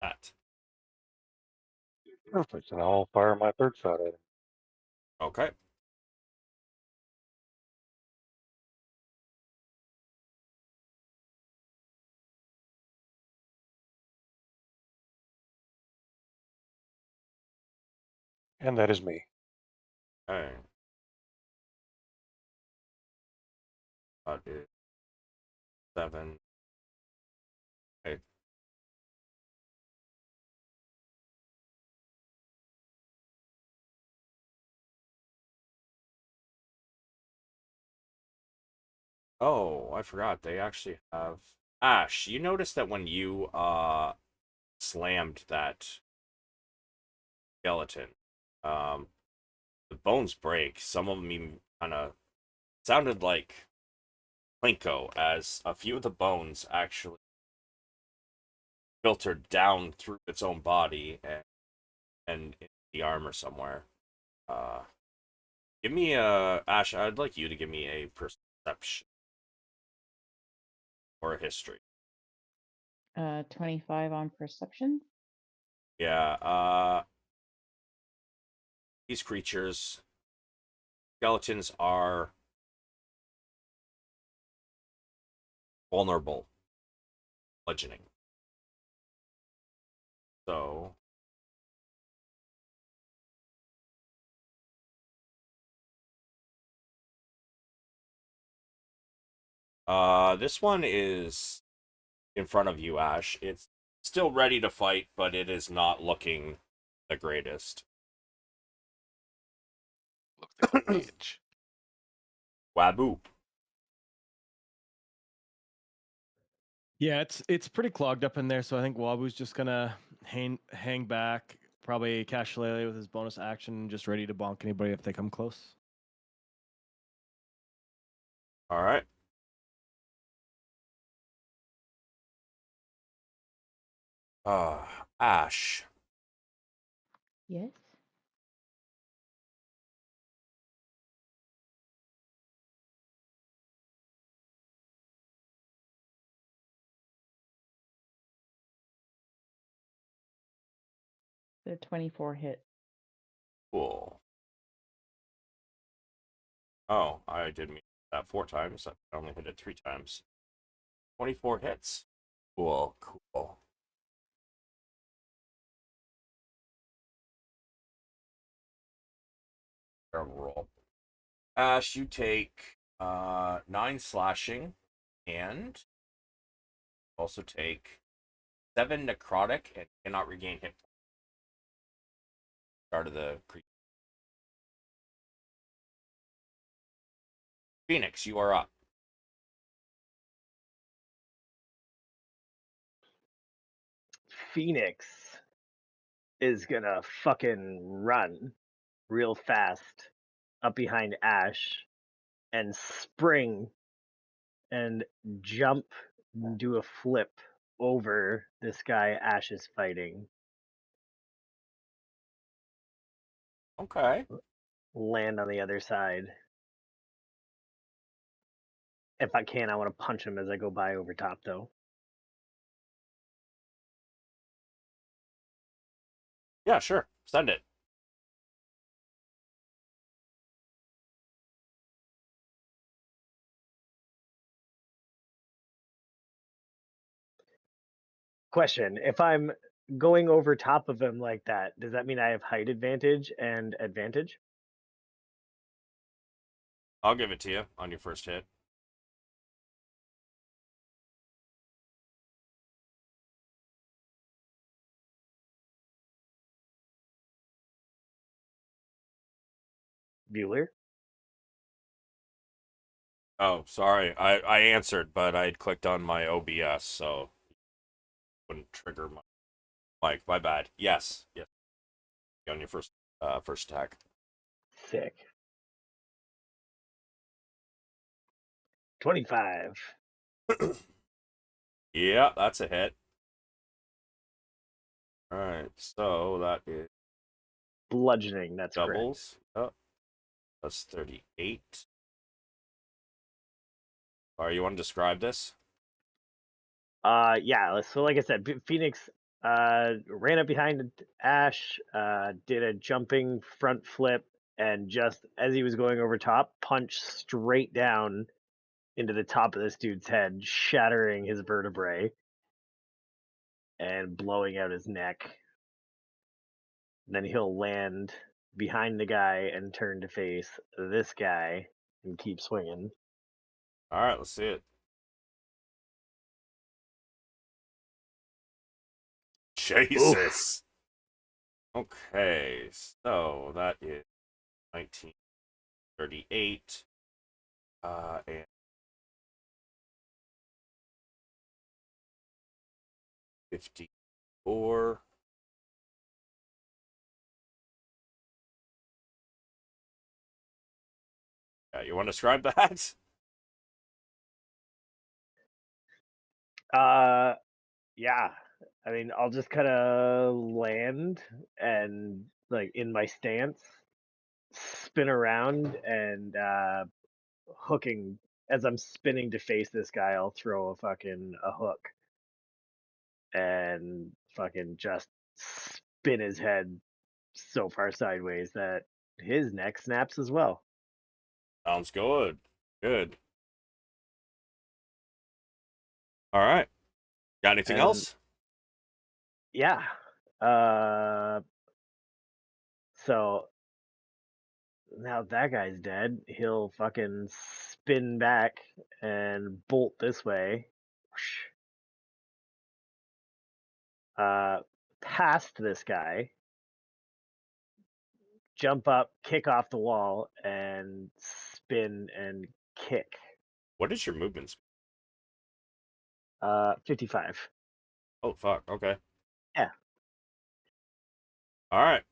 [SPEAKER 1] That.
[SPEAKER 4] perfect. And I'll fire my third shot at him.
[SPEAKER 1] Okay.
[SPEAKER 4] And that is me.
[SPEAKER 1] Okay. That is 7. Okay. Oh, I forgot. They actually have Ash. You noticed that when you slammed that skeleton, um the bones break. Some of them even kind of sounded like plinko, as a few of the bones actually filtered down through its own body and in the armor somewhere. Uh, give me a Ash. I'd like you to give me a perception or a history.
[SPEAKER 6] 25 on perception.
[SPEAKER 1] Yeah. These creatures, skeletons, are vulnerable, bludgeoning. So this one is in front of you, Ash. It's still ready to fight, but it is not looking the greatest.
[SPEAKER 2] Look like a bitch.
[SPEAKER 1] Wabu.
[SPEAKER 5] Yeah, it's pretty clogged up in there, so I think Wabu's just gonna hang back, probably cast Shillelagh with his bonus action, just ready to bonk anybody if they come close.
[SPEAKER 1] All right. Ash.
[SPEAKER 6] Yes. The 24 hit.
[SPEAKER 1] Cool. Oh, I did mean that 4 times. I only hit it 3 times. 24 hits. Cool, cool. Roll. Ash, you take 9 slashing, and also take 7 necrotic and cannot regain hit points. Start of the creature. Pheonix, you are up.
[SPEAKER 3] Pheonix is gonna fucking run real fast up behind Ash and spring and jump and do a flip over this guy Ash is fighting.
[SPEAKER 1] Okay.
[SPEAKER 3] Land on the other side. If I can, I want to punch him as I go by over top, though.
[SPEAKER 1] Yeah, sure. Send it.
[SPEAKER 3] Question: if I'm going over top of him like that, does that mean I have height advantage and advantage?
[SPEAKER 1] I'll give it to you on your first hit.
[SPEAKER 3] Bueller?
[SPEAKER 1] Oh, sorry. I answered, but I clicked on my OBS, so wouldn't trigger my mic. My bad. Yes. Yes. On your first attack.
[SPEAKER 3] Sick. 25.
[SPEAKER 1] Yeah, that's a hit. All right, so that is
[SPEAKER 3] Bludgeoning, that's correct.
[SPEAKER 1] doubles. Oh, that's 38. All right, you want to describe this?
[SPEAKER 3] Yeah, so like I said, Pheonix ran up behind Ash, did a jumping front flip, and just as he was going over top, punched straight down into the top of this dude's head, shattering his vertebrae and blowing out his neck. And then he'll land behind the guy and turn to face this guy and keep swinging.
[SPEAKER 1] All right, let's see it. Jesus. Okay, so that is 1938. And 54. Yeah, you want to describe that?
[SPEAKER 3] Yeah. I mean, I'll just kind of land and like in my stance, spin around and hooking as I'm spinning to face this guy. I'll throw a hook and fucking just spin his head so far sideways that his neck snaps as well.
[SPEAKER 1] Sounds good. Good. All right. Got anything
[SPEAKER 3] And
[SPEAKER 1] else?
[SPEAKER 3] yeah. So now that guy's dead, he'll fucking spin back and bolt this way. past this guy, jump up, kick off the wall, and spin and kick.
[SPEAKER 1] What is your movement speed?
[SPEAKER 3] 55.
[SPEAKER 1] Oh, fuck. Okay.
[SPEAKER 3] Yeah.
[SPEAKER 1] All right.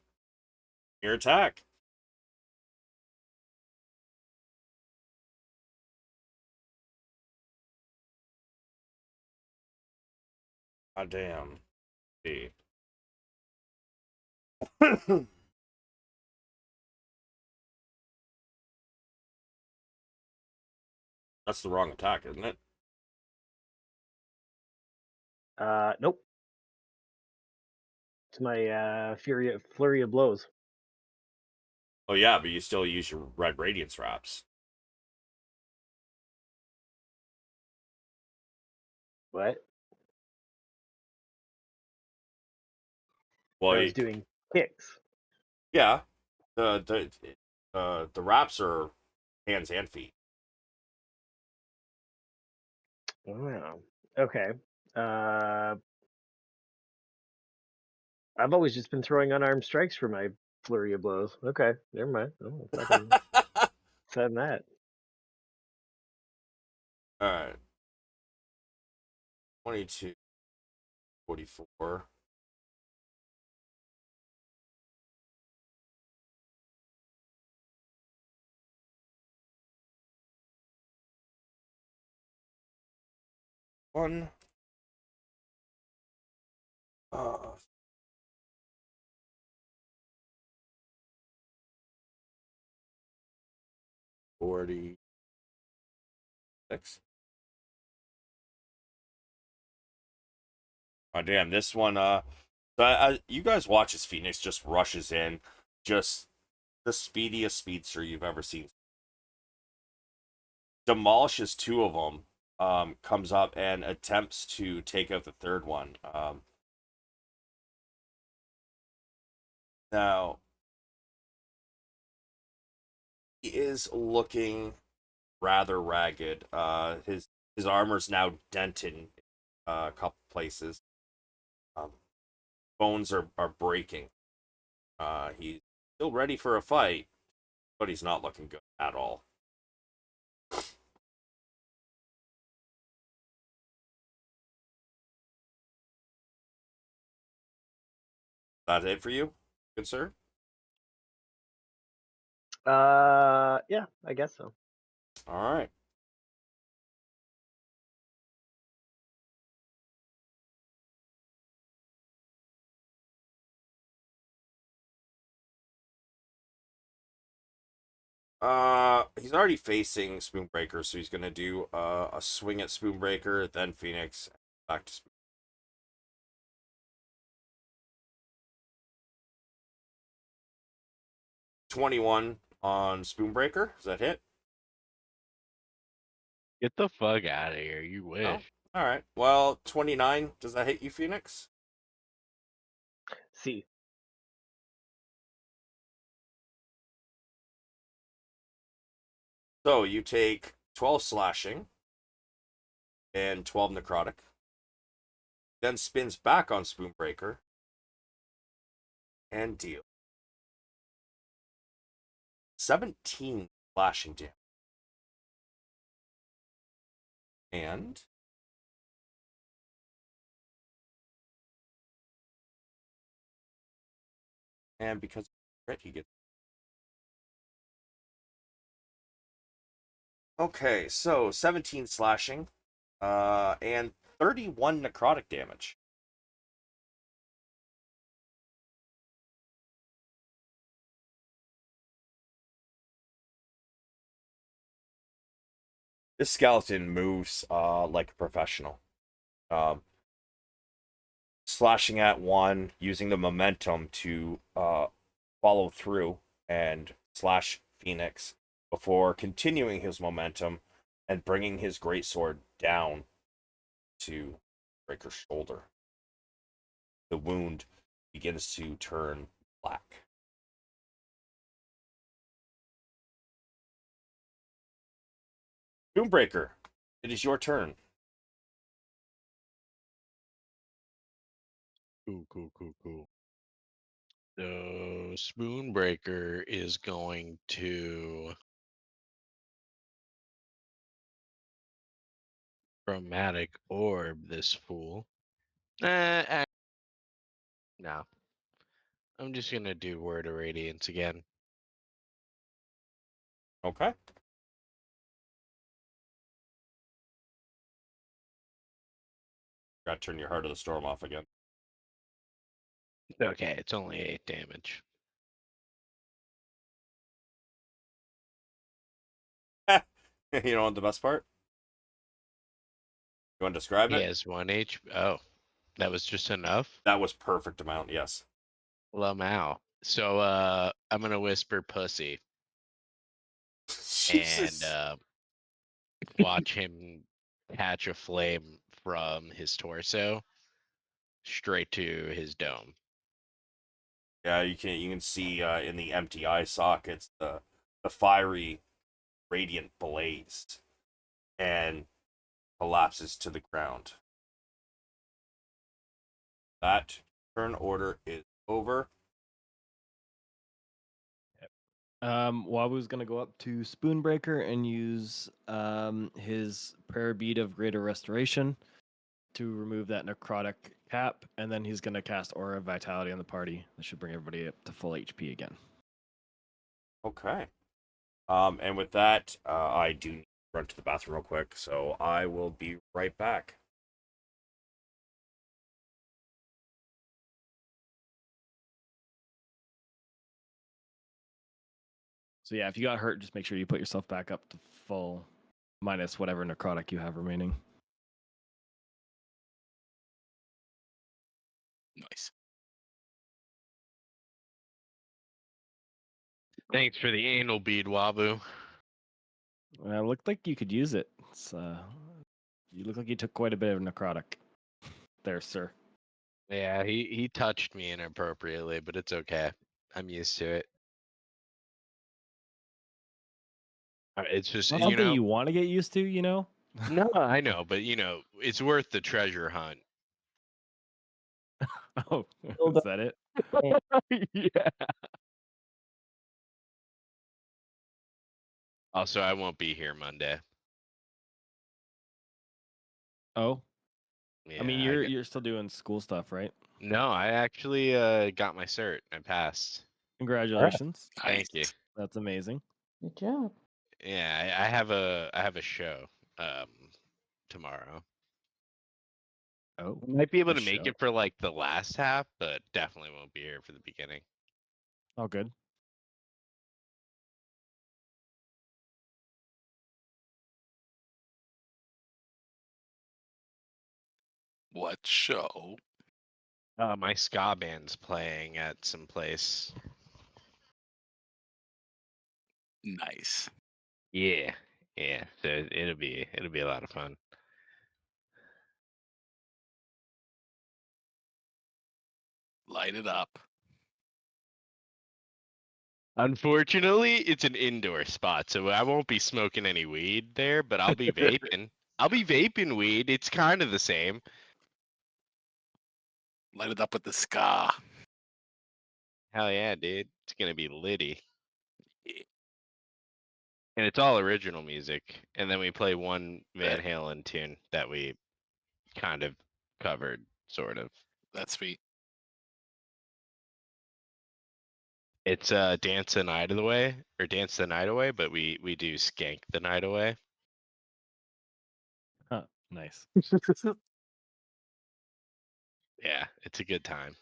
[SPEAKER 1] Your attack. God damn. See. That's the wrong attack, isn't it?
[SPEAKER 3] Nope. It's my flurry of blows.
[SPEAKER 1] Oh, yeah, but you still use your red radiance wraps.
[SPEAKER 3] What?
[SPEAKER 1] Well,
[SPEAKER 3] I was doing kicks.
[SPEAKER 1] yeah. The wraps are hands and feet.
[SPEAKER 3] Wow. Okay. Uh, I've always just been throwing unarmed strikes for my flurry of blows. Okay, never mind. Oh, fucking said that.
[SPEAKER 1] All right. 22, 44. One. 46. Oh, damn, this one, you guys watch as Pheonix just rushes in, just the speediest speedster you've ever seen. Demolishes two of them, comes up and attempts to take out the third one. Now, he is looking rather ragged. His armor's now dented in a couple places. Um, bones are breaking. He's still ready for a fight, but he's not looking good at all. That it for you, good sir?
[SPEAKER 3] Yeah, I guess so.
[SPEAKER 1] All right. He's already facing Spoonbreaker, so he's gonna do a swing at Spoonbreaker, then Pheonix, back to 21 on Spoonbreaker. Does that hit?
[SPEAKER 7] Get the fuck out of here. You
[SPEAKER 1] No.
[SPEAKER 7] wish.
[SPEAKER 1] All right. Well, 29. Does that hit you, Pheonix?
[SPEAKER 3] See.
[SPEAKER 1] So you take 12 slashing and 12 necrotic. Then spins back on Spoonbreaker and deal 17 slashing damage. And because of crit, he gets. Okay, so 17 slashing, and 31 necrotic damage. This skeleton moves like a professional. Um, slashing at one, using the momentum to follow through and slash Pheonix before continuing his momentum and bringing his greatsword down to Breaker's shoulder. The wound begins to turn black. Doombreaker, it is your turn.
[SPEAKER 7] Cool. So Spoonbreaker is going to chromatic orb this fool. No. I'm just gonna do Word of Radiance again.
[SPEAKER 1] Okay. Got to turn your Heart of the Storm off again.
[SPEAKER 7] Okay, it's only 8 damage.
[SPEAKER 1] You know what the best part? You want to describe
[SPEAKER 7] He
[SPEAKER 1] it?
[SPEAKER 7] has 1 HP. Oh, that was just enough?
[SPEAKER 1] That was perfect amount, yes.
[SPEAKER 7] Lamau. So I'm gonna whisper pussy and
[SPEAKER 1] Jesus.
[SPEAKER 7] watch him catch a flame from his torso straight to his dome.
[SPEAKER 1] Yeah, you can see in the empty eye sockets the fiery radiant blaze and collapses to the ground. That turn order is over.
[SPEAKER 5] Wabu's gonna go up to Spoonbreaker and use his prayer bead of greater restoration to remove that necrotic cap, and then he's gonna cast Aura of Vitality on the party. That should bring everybody up to full HP again.
[SPEAKER 1] Okay. And with that, I do need to run to the bathroom real quick, so I will be right back.
[SPEAKER 5] So yeah, if you got hurt, just make sure you put yourself back up to full, minus whatever necrotic you have remaining.
[SPEAKER 2] Nice.
[SPEAKER 7] Thanks for the anal bead, Wabu.
[SPEAKER 5] It looked like you could use it. It's, you look like you took quite a bit of necrotic there, sir.
[SPEAKER 7] Yeah, he touched me inappropriately, but it's okay. I'm used to it. It's just,
[SPEAKER 5] Not
[SPEAKER 7] you
[SPEAKER 5] something
[SPEAKER 7] know.
[SPEAKER 5] you want to get used to, you know?
[SPEAKER 7] No, I know, but it's worth the treasure hunt.
[SPEAKER 5] Oh,
[SPEAKER 3] Build
[SPEAKER 5] is
[SPEAKER 3] up
[SPEAKER 5] that it?
[SPEAKER 7] Yeah. Also, I won't be here Monday.
[SPEAKER 5] Oh,
[SPEAKER 7] Yeah,
[SPEAKER 5] I mean, you're still doing school stuff, right?
[SPEAKER 7] No, I actually got my cert. I passed.
[SPEAKER 5] Congratulations.
[SPEAKER 7] Thank you.
[SPEAKER 2] Nice.
[SPEAKER 5] That's amazing.
[SPEAKER 6] Good job.
[SPEAKER 7] Yeah, I have a show tomorrow.
[SPEAKER 5] Oh,
[SPEAKER 7] I might be able
[SPEAKER 5] a
[SPEAKER 7] to make
[SPEAKER 5] show.
[SPEAKER 7] it for like the last half, but definitely won't be here for the beginning.
[SPEAKER 5] Oh, good.
[SPEAKER 2] What show?
[SPEAKER 7] My ska band's playing at some place.
[SPEAKER 2] Nice.
[SPEAKER 7] Yeah, So it'll be a lot of fun.
[SPEAKER 2] Light it up.
[SPEAKER 7] Unfortunately, it's an indoor spot, so I won't be smoking any weed there, but I'll be vaping. I'll be vaping weed. It's kind of the same.
[SPEAKER 2] Light it up with the ska.
[SPEAKER 7] Hell yeah, dude. It's gonna be litty. And it's all original music. And then we play one Van Halen tune that we kind of covered, sort of.
[SPEAKER 2] That's sweet.
[SPEAKER 7] It's Dance the Night Away, or Dance the Night Away, but we do Skank the Night Away.
[SPEAKER 5] Huh, nice.
[SPEAKER 7] Yeah, it's a good time.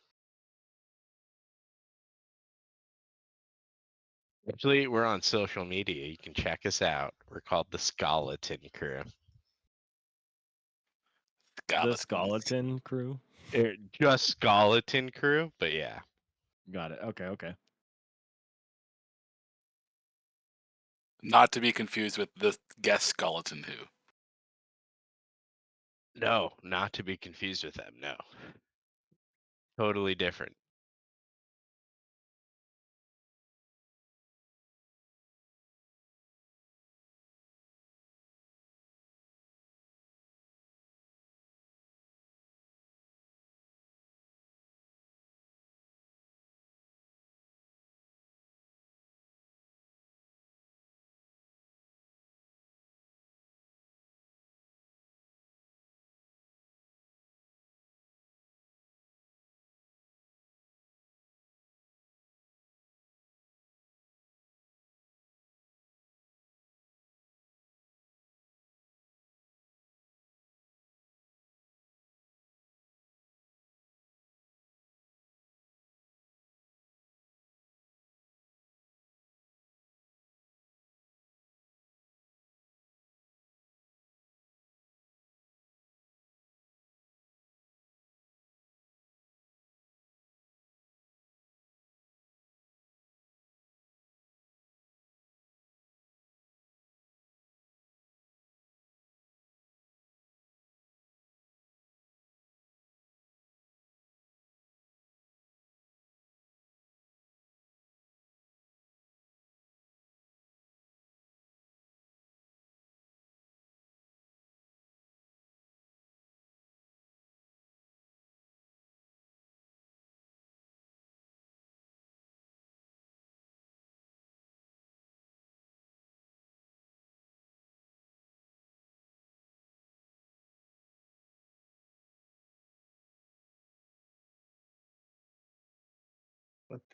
[SPEAKER 7] Actually, we're on social media. You can check us out. We're called the Skeleton Crew.
[SPEAKER 5] The
[SPEAKER 2] Skeletons.
[SPEAKER 5] Skeleton Crew.
[SPEAKER 7] Just Skeleton Crew, but yeah.
[SPEAKER 5] Got it. Okay.
[SPEAKER 2] Not to be confused with the guest skeleton who.
[SPEAKER 7] No, not to be confused with them. No. Totally different.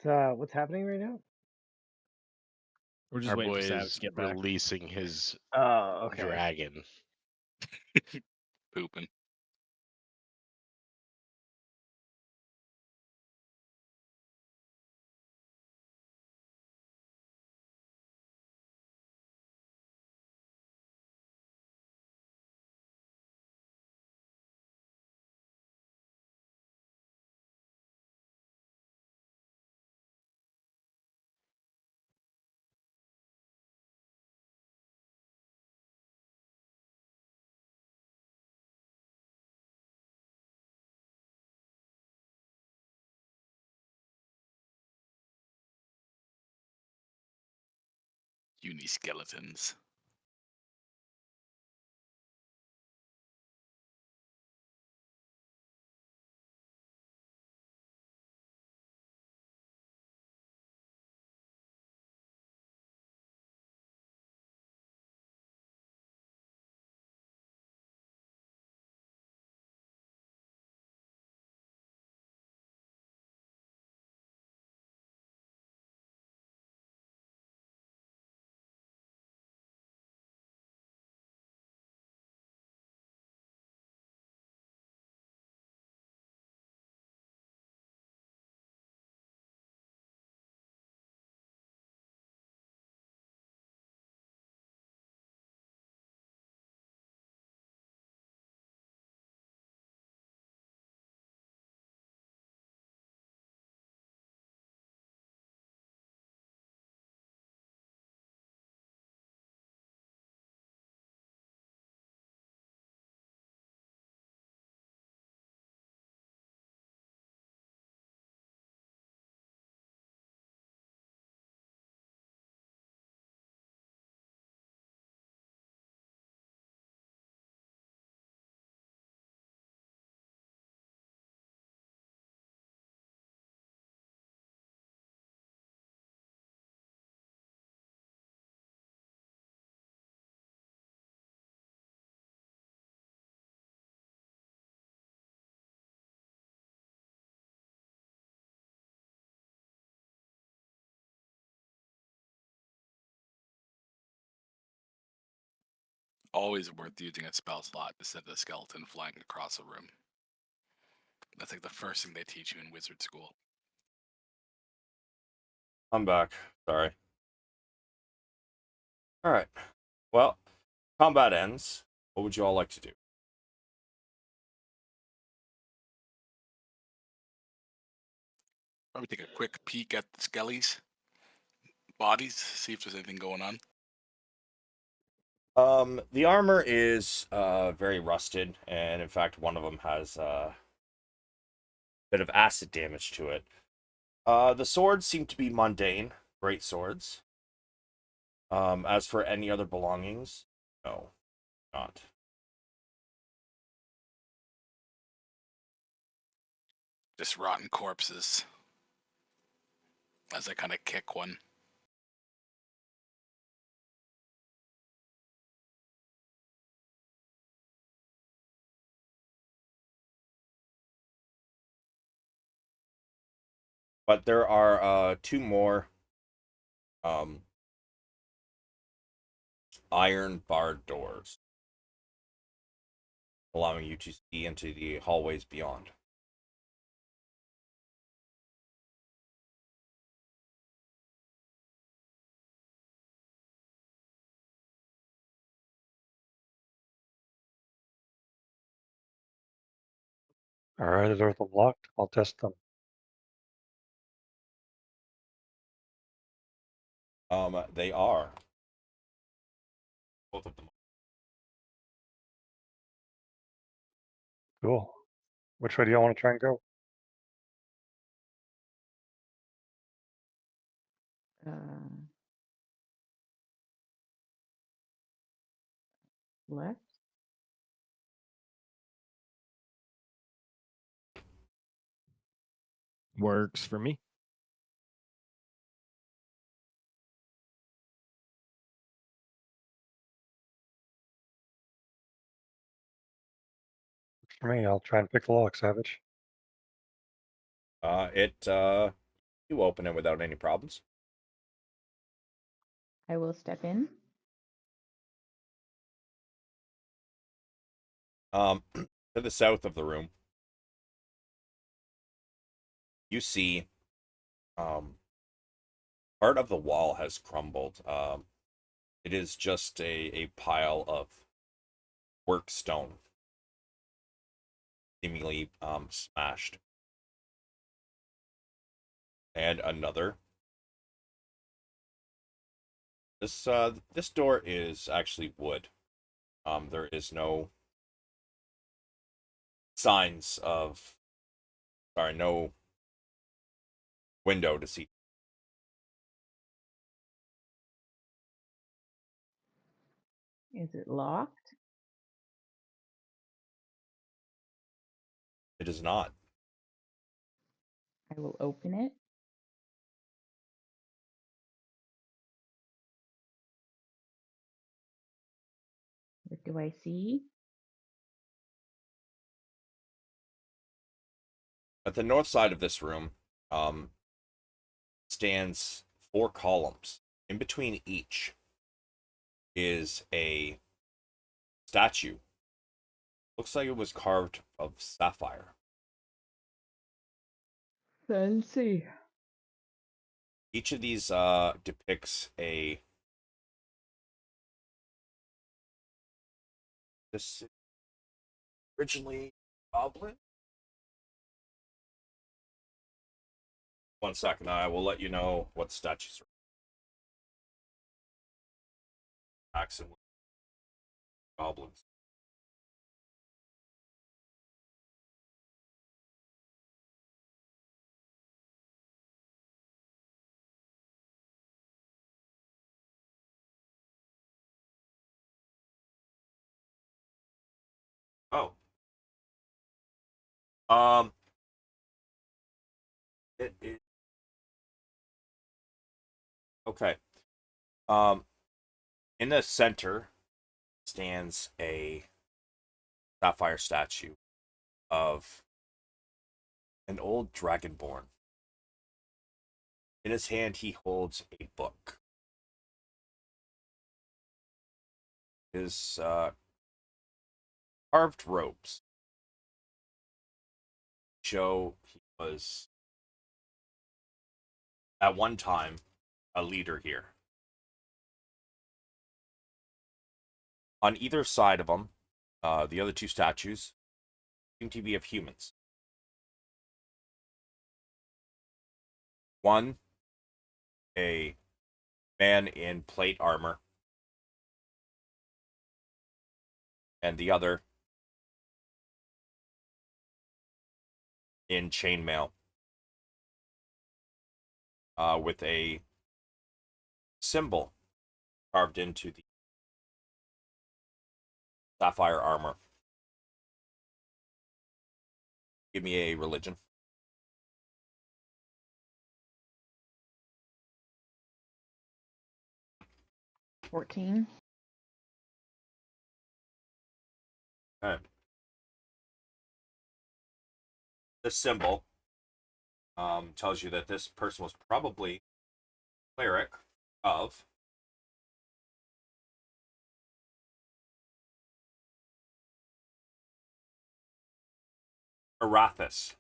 [SPEAKER 3] What's happening right now?
[SPEAKER 5] We're just
[SPEAKER 7] Our
[SPEAKER 5] waiting
[SPEAKER 7] boy
[SPEAKER 5] for Savage
[SPEAKER 7] is
[SPEAKER 5] to get back.
[SPEAKER 7] releasing his
[SPEAKER 3] Oh, okay.
[SPEAKER 7] dragon.
[SPEAKER 2] Pooping. Uniskeletons. Always worth using a spell slot instead of a skeleton flying across a room. That's like the first thing they teach you in wizard school.
[SPEAKER 1] I'm back. Sorry. All right. Well, combat ends. What would you all like to do?
[SPEAKER 2] Probably take a quick peek at the skellies bodies, see if there's anything going on.
[SPEAKER 1] The armor is very rusted, and in fact, one of them has a bit of acid damage to it. The swords seem to be mundane, great swords. As for any other belongings, no, not.
[SPEAKER 2] Just rotten corpses. As I kind of kick one.
[SPEAKER 1] But there are two more um iron barred doors, allowing you to see into the hallways beyond.
[SPEAKER 4] All right, is everything locked? I'll test them.
[SPEAKER 1] They are both of them.
[SPEAKER 4] Cool. Which way do you want to try and go?
[SPEAKER 6] Left.
[SPEAKER 5] Works for me.
[SPEAKER 4] For me, I'll try and pick the lock, Savage.
[SPEAKER 1] It You open it without any problems.
[SPEAKER 6] I will step in.
[SPEAKER 1] To the south of the room, you see part of the wall has crumbled. It is just a pile of work stone, seemingly smashed. And another. This door is actually wood. There is no signs of, sorry, no window to see.
[SPEAKER 6] Is it locked?
[SPEAKER 1] It is not.
[SPEAKER 6] I will open it. What do I see?
[SPEAKER 1] At the north side of this room, stands 4 columns. In between each is a statue. Looks like it was carved of sapphire.
[SPEAKER 6] Fancy.
[SPEAKER 1] Each of these depicts a this originally goblin. 1 second, I will let you know what statues are accent goblins. Oh. Um it okay. Um in the center stands a sapphire statue of an old dragonborn. In his hand he holds a book. His carved robes show he was at one time a leader here. On either side of him, the other 2 statues seem to be of humans. One, a man in plate armor, and the other in chainmail, with a symbol carved into the sapphire armor. Give me a religion.
[SPEAKER 6] $14.
[SPEAKER 1] Okay. This symbol tells you that this person was probably a cleric of Arathis.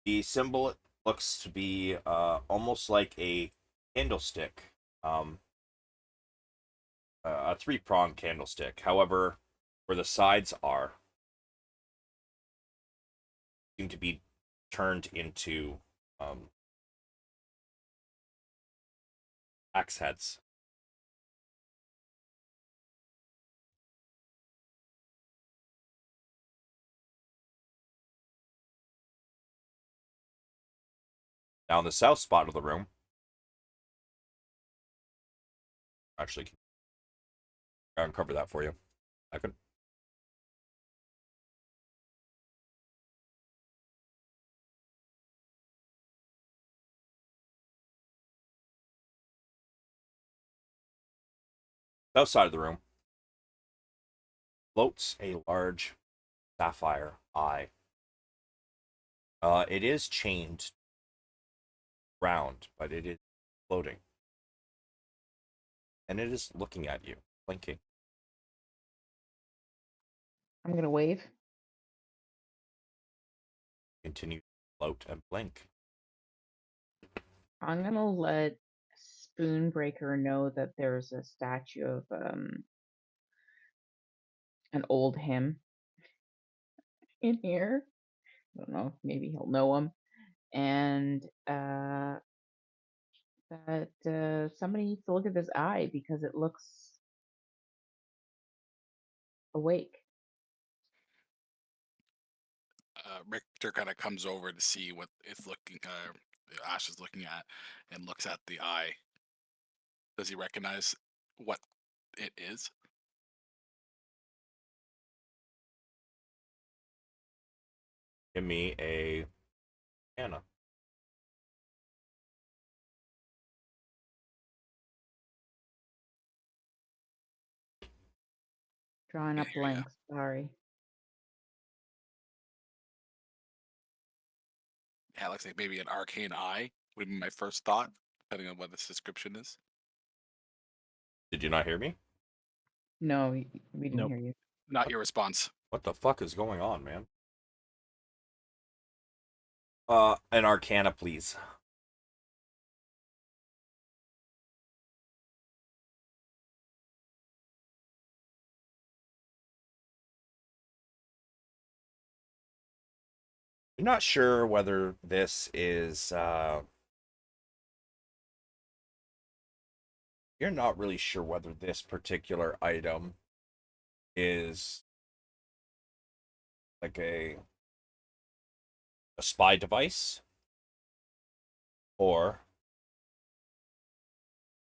[SPEAKER 1] The symbol looks to be almost like a candlestick, a 3-pronged candlestick. However, where the sides are, seem to be turned into axe heads. Now, in the south spot of the room, actually, I'll uncover that for you. I could. South side of the room floats a large sapphire eye. It is chained round, but it is floating. And it is looking at you, blinking.
[SPEAKER 6] I'm gonna wave.
[SPEAKER 1] Continue to float and blink.
[SPEAKER 6] I'm gonna let Spoonbreaker know that there's a statue of an old him in here. I don't know, maybe he'll know him. And that somebody needs to look at this eye because it looks awake.
[SPEAKER 2] Richter kind of comes over to see what it's looking. Ash is looking at, and looks at the eye. Does he recognize what it is?
[SPEAKER 1] Give me a Anna.
[SPEAKER 6] Drawing up
[SPEAKER 2] Here ya.
[SPEAKER 6] blanks. Sorry.
[SPEAKER 2] Yeah, it looks like maybe an arcane eye would be my first thought, depending on what this description is.
[SPEAKER 1] Did you not hear me?
[SPEAKER 6] No, we didn't
[SPEAKER 5] Nope.
[SPEAKER 6] hear you.
[SPEAKER 2] Not your response.
[SPEAKER 1] What the fuck is going on, man? An Arcana, please. You're not sure whether this is, you're not really sure whether this particular item is like a spy device, or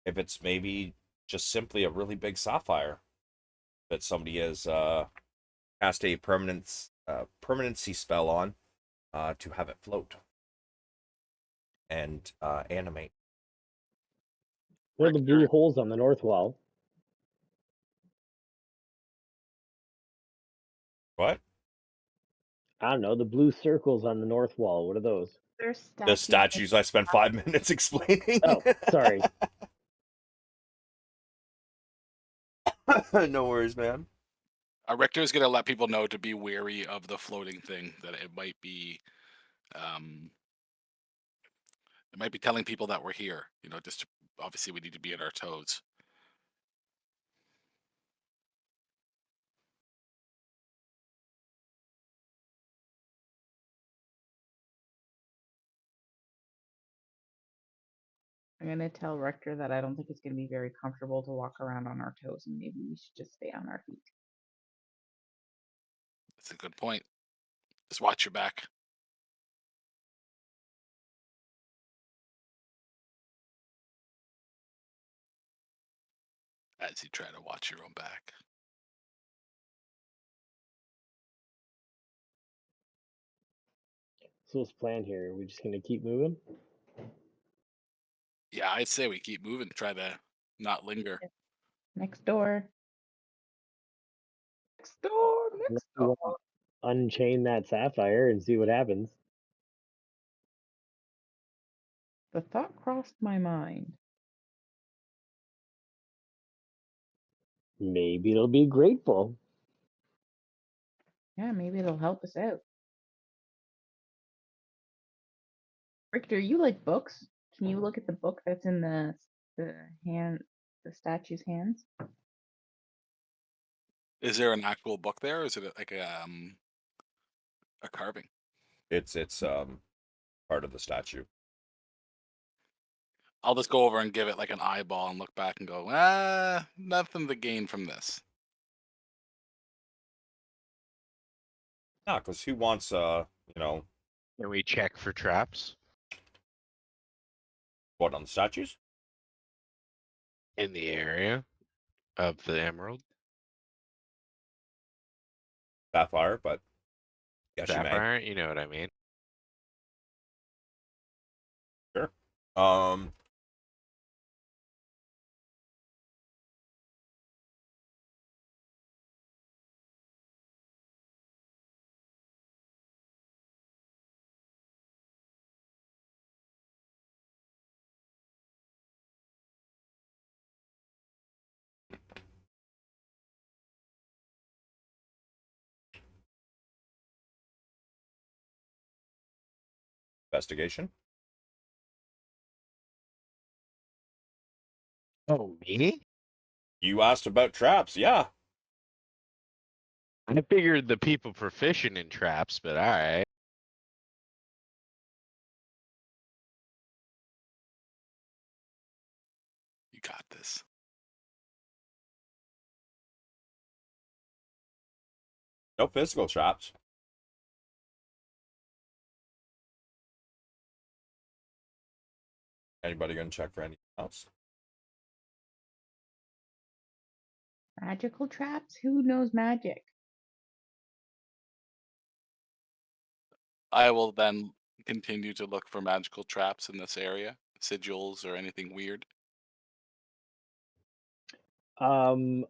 [SPEAKER 1] if it's maybe just simply a really big sapphire that somebody has cast a permanency spell on to have it float and animate.
[SPEAKER 3] What are the blue
[SPEAKER 2] Richter,
[SPEAKER 3] holes on the north wall?
[SPEAKER 1] What?
[SPEAKER 3] I don't know. The blue circles on the north wall. What are those?
[SPEAKER 6] There's
[SPEAKER 1] The
[SPEAKER 6] statues.
[SPEAKER 1] statues I spent 5 minutes explaining.
[SPEAKER 3] Oh, sorry.
[SPEAKER 1] No worries, man.
[SPEAKER 2] Richter is going to let people know to be wary of the floating thing. That it might be, telling people that we're here. Just obviously we need to be at our toes.
[SPEAKER 6] I'm gonna tell Richter that I don't think it's gonna be very comfortable to walk around on our toes, and maybe we should just stay on our feet.
[SPEAKER 2] That's a good point. Just watch your back. As you try to watch your own back.
[SPEAKER 3] So what's the plan here? Are we just gonna keep moving?
[SPEAKER 2] Yeah, I'd say we keep moving. Try to not linger.
[SPEAKER 6] Next door. Next door.
[SPEAKER 3] Unless
[SPEAKER 6] Next
[SPEAKER 3] we
[SPEAKER 6] door.
[SPEAKER 3] want to unchain that sapphire and see what happens.
[SPEAKER 6] The thought crossed my mind.
[SPEAKER 3] Maybe it'll be grateful.
[SPEAKER 6] Yeah, maybe it'll help us out. Richter, you like books? Can you look at the book that's in the statue's hands?
[SPEAKER 2] Is there an actual book there, or is it like a carving?
[SPEAKER 1] It's part of the statue.
[SPEAKER 2] I'll just go over and give it like an eyeball and look back and go, nothing to gain from this.
[SPEAKER 1] Nah, because who wants
[SPEAKER 7] Can we check for traps
[SPEAKER 1] what on the statues?
[SPEAKER 7] in the area of the emerald?
[SPEAKER 1] Sapphire, but yes, you may.
[SPEAKER 7] Sapphire, you know what I mean.
[SPEAKER 1] Sure. Um, Investigation.
[SPEAKER 7] Oh, me?
[SPEAKER 1] You asked about traps, yeah.
[SPEAKER 7] I figured the people proficient in traps, but all right.
[SPEAKER 2] You got this.
[SPEAKER 1] No physical traps. Anybody gonna check for anything else?
[SPEAKER 6] Magical traps? Who knows magic?
[SPEAKER 2] I will then continue to look for magical traps in this area, sigils or anything weird.
[SPEAKER 3] Um,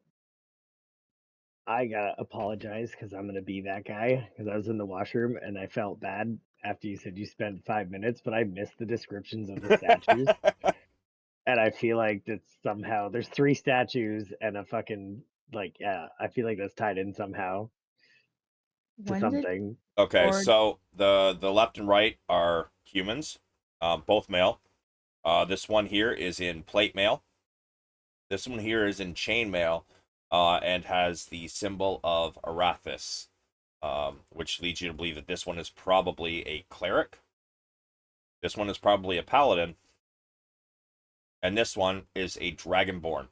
[SPEAKER 3] I gotta apologize because I'm gonna be that guy because I was in the washroom and I felt bad after you said you spent 5 minutes, but I missed the descriptions of the statues. And I feel like that's somehow there's 3 statues and a fucking like yeah, I feel like that's tied in somehow to
[SPEAKER 6] One's a
[SPEAKER 3] something.
[SPEAKER 1] Okay,
[SPEAKER 6] or
[SPEAKER 1] so the left and right are humans, both male. This one here is in plate mail. This one here is in chain mail, and has the symbol of Arathis, which leads you to believe that this one is probably a cleric. This one is probably a paladin, and this one is a dragonborn.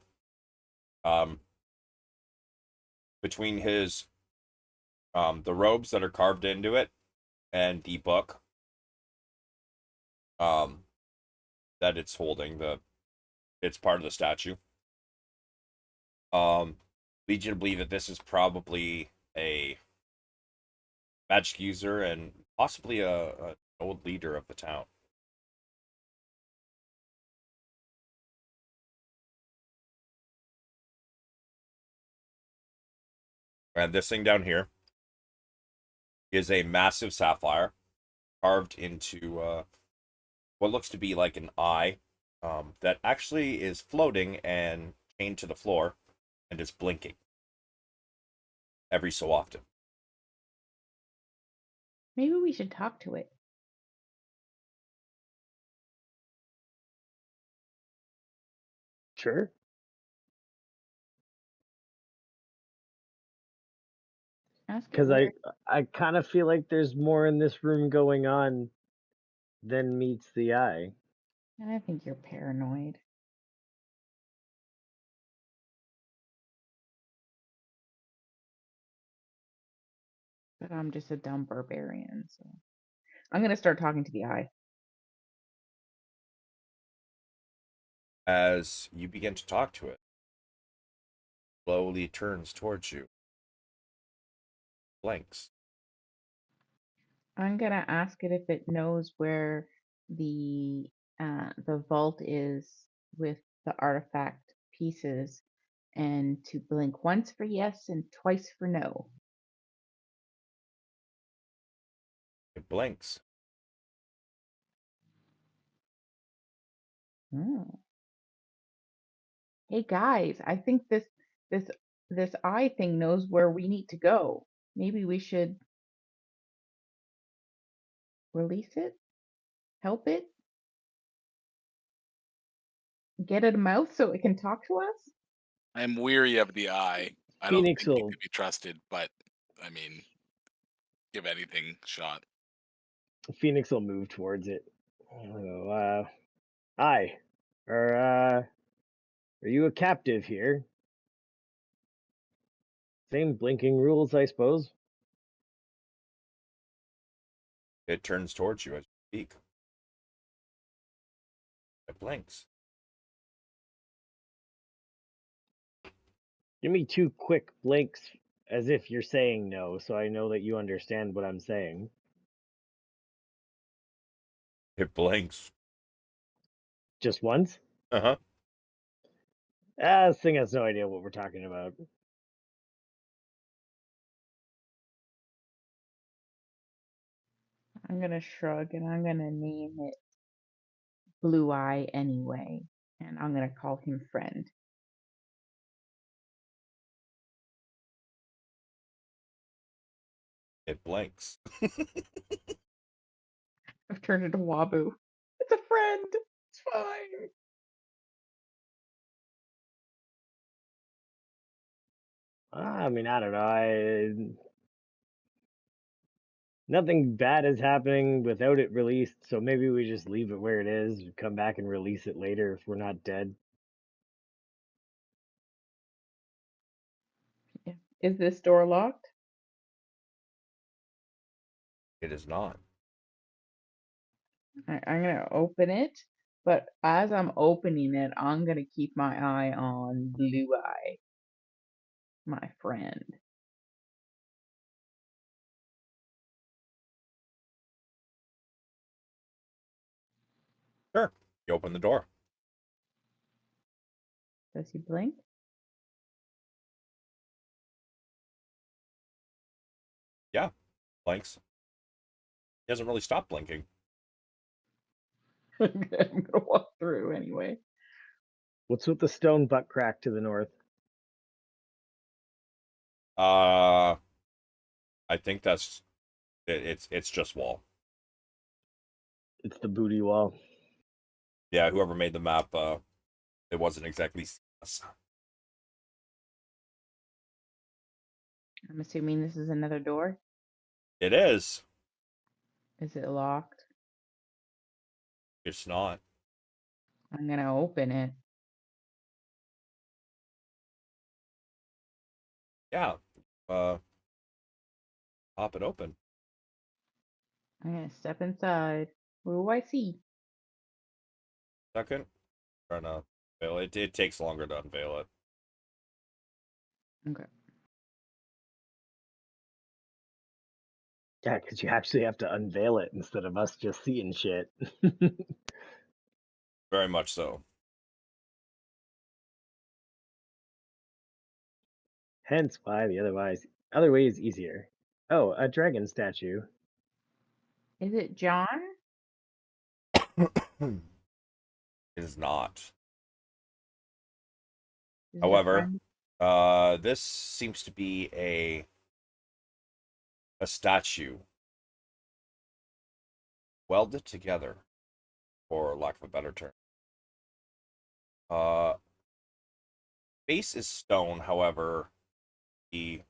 [SPEAKER 1] Um, between his the robes that are carved into it and the book um, that it's holding, it's part of the statue. Leads you to believe that this is probably a magic user and possibly a old leader of the town. And this thing down here is a massive sapphire carved into what looks to be like an eye, that actually is floating and chained to the floor and is blinking every so often.
[SPEAKER 6] maybe we should talk to it.
[SPEAKER 3] Sure.
[SPEAKER 6] Ask it
[SPEAKER 3] Because
[SPEAKER 6] where.
[SPEAKER 3] I kind of feel like there's more in this room going on than meets the eye.
[SPEAKER 6] I think you're paranoid. But I'm just a dumb barbarian, so I'm gonna start talking to the eye.
[SPEAKER 1] As you begin to talk to it, slowly turns towards you, blinks.
[SPEAKER 6] I'm gonna ask it if it knows where the vault is with the artifact pieces, and to blink once for yes and twice for no.
[SPEAKER 1] It blinks.
[SPEAKER 6] Oh. Hey guys, I think this this eye thing knows where we need to go. Maybe we should release it, help it, get it a mouth so it can talk to us.
[SPEAKER 2] I am weary of the eye. I don't
[SPEAKER 3] Phoenix
[SPEAKER 2] think it
[SPEAKER 3] will
[SPEAKER 2] can be trusted, but I mean, give anything a shot.
[SPEAKER 3] Phoenix will move towards it. Oh, eye, are you a captive here? Same blinking rules, I suppose.
[SPEAKER 1] It turns towards you as you speak. It blinks.
[SPEAKER 3] Give me 2 quick blinks as if you're saying no, so I know that you understand what I'm saying.
[SPEAKER 1] It blinks.
[SPEAKER 3] Just once?
[SPEAKER 1] Uh-huh.
[SPEAKER 3] This thing has no idea what we're talking about.
[SPEAKER 6] I'm gonna shrug and I'm gonna name it Blue Eye anyway, and I'm gonna call him friend.
[SPEAKER 1] It blinks.
[SPEAKER 6] I've turned into Wabu. It's a friend. It's fine.
[SPEAKER 3] I mean, I don't know. Nothing bad is happening without it released, so maybe we just leave it where it is, come back and release it later if we're not dead.
[SPEAKER 6] Yeah. Is this door locked?
[SPEAKER 1] It is not.
[SPEAKER 6] I'm gonna open it, but as I'm opening it, I'm gonna keep my eye on Blue Eye, my friend.
[SPEAKER 1] Sure. You open the door.
[SPEAKER 6] Does he blink?
[SPEAKER 1] Yeah. Blinks. He hasn't really stopped blinking.
[SPEAKER 6] I'm gonna walk through anyway.
[SPEAKER 3] What's with the stone butt crack to the north?
[SPEAKER 1] I think that's it's just wall.
[SPEAKER 3] It's the booty wall.
[SPEAKER 1] Yeah, whoever made the map, it wasn't exactly seamless.
[SPEAKER 6] I'm assuming this is another door.
[SPEAKER 1] It is.
[SPEAKER 6] Is it locked?
[SPEAKER 1] It's not.
[SPEAKER 6] I'm gonna open it.
[SPEAKER 1] Yeah. Pop it open.
[SPEAKER 6] I'm gonna step inside. What do I see?
[SPEAKER 1] Second. Trying to unveil it. It takes longer to unveil it.
[SPEAKER 6] Okay.
[SPEAKER 3] Yeah, because you actually have to unveil it instead of us just seeing shit.
[SPEAKER 1] Very much so.
[SPEAKER 3] Hence why the other way is easier. Oh, a dragon statue.
[SPEAKER 6] Is it John?
[SPEAKER 1] It is not.
[SPEAKER 6] Is it a
[SPEAKER 1] However,
[SPEAKER 6] friend?
[SPEAKER 1] this seems to be a statue welded together, for lack of a better term. Uh, base is stone, however, the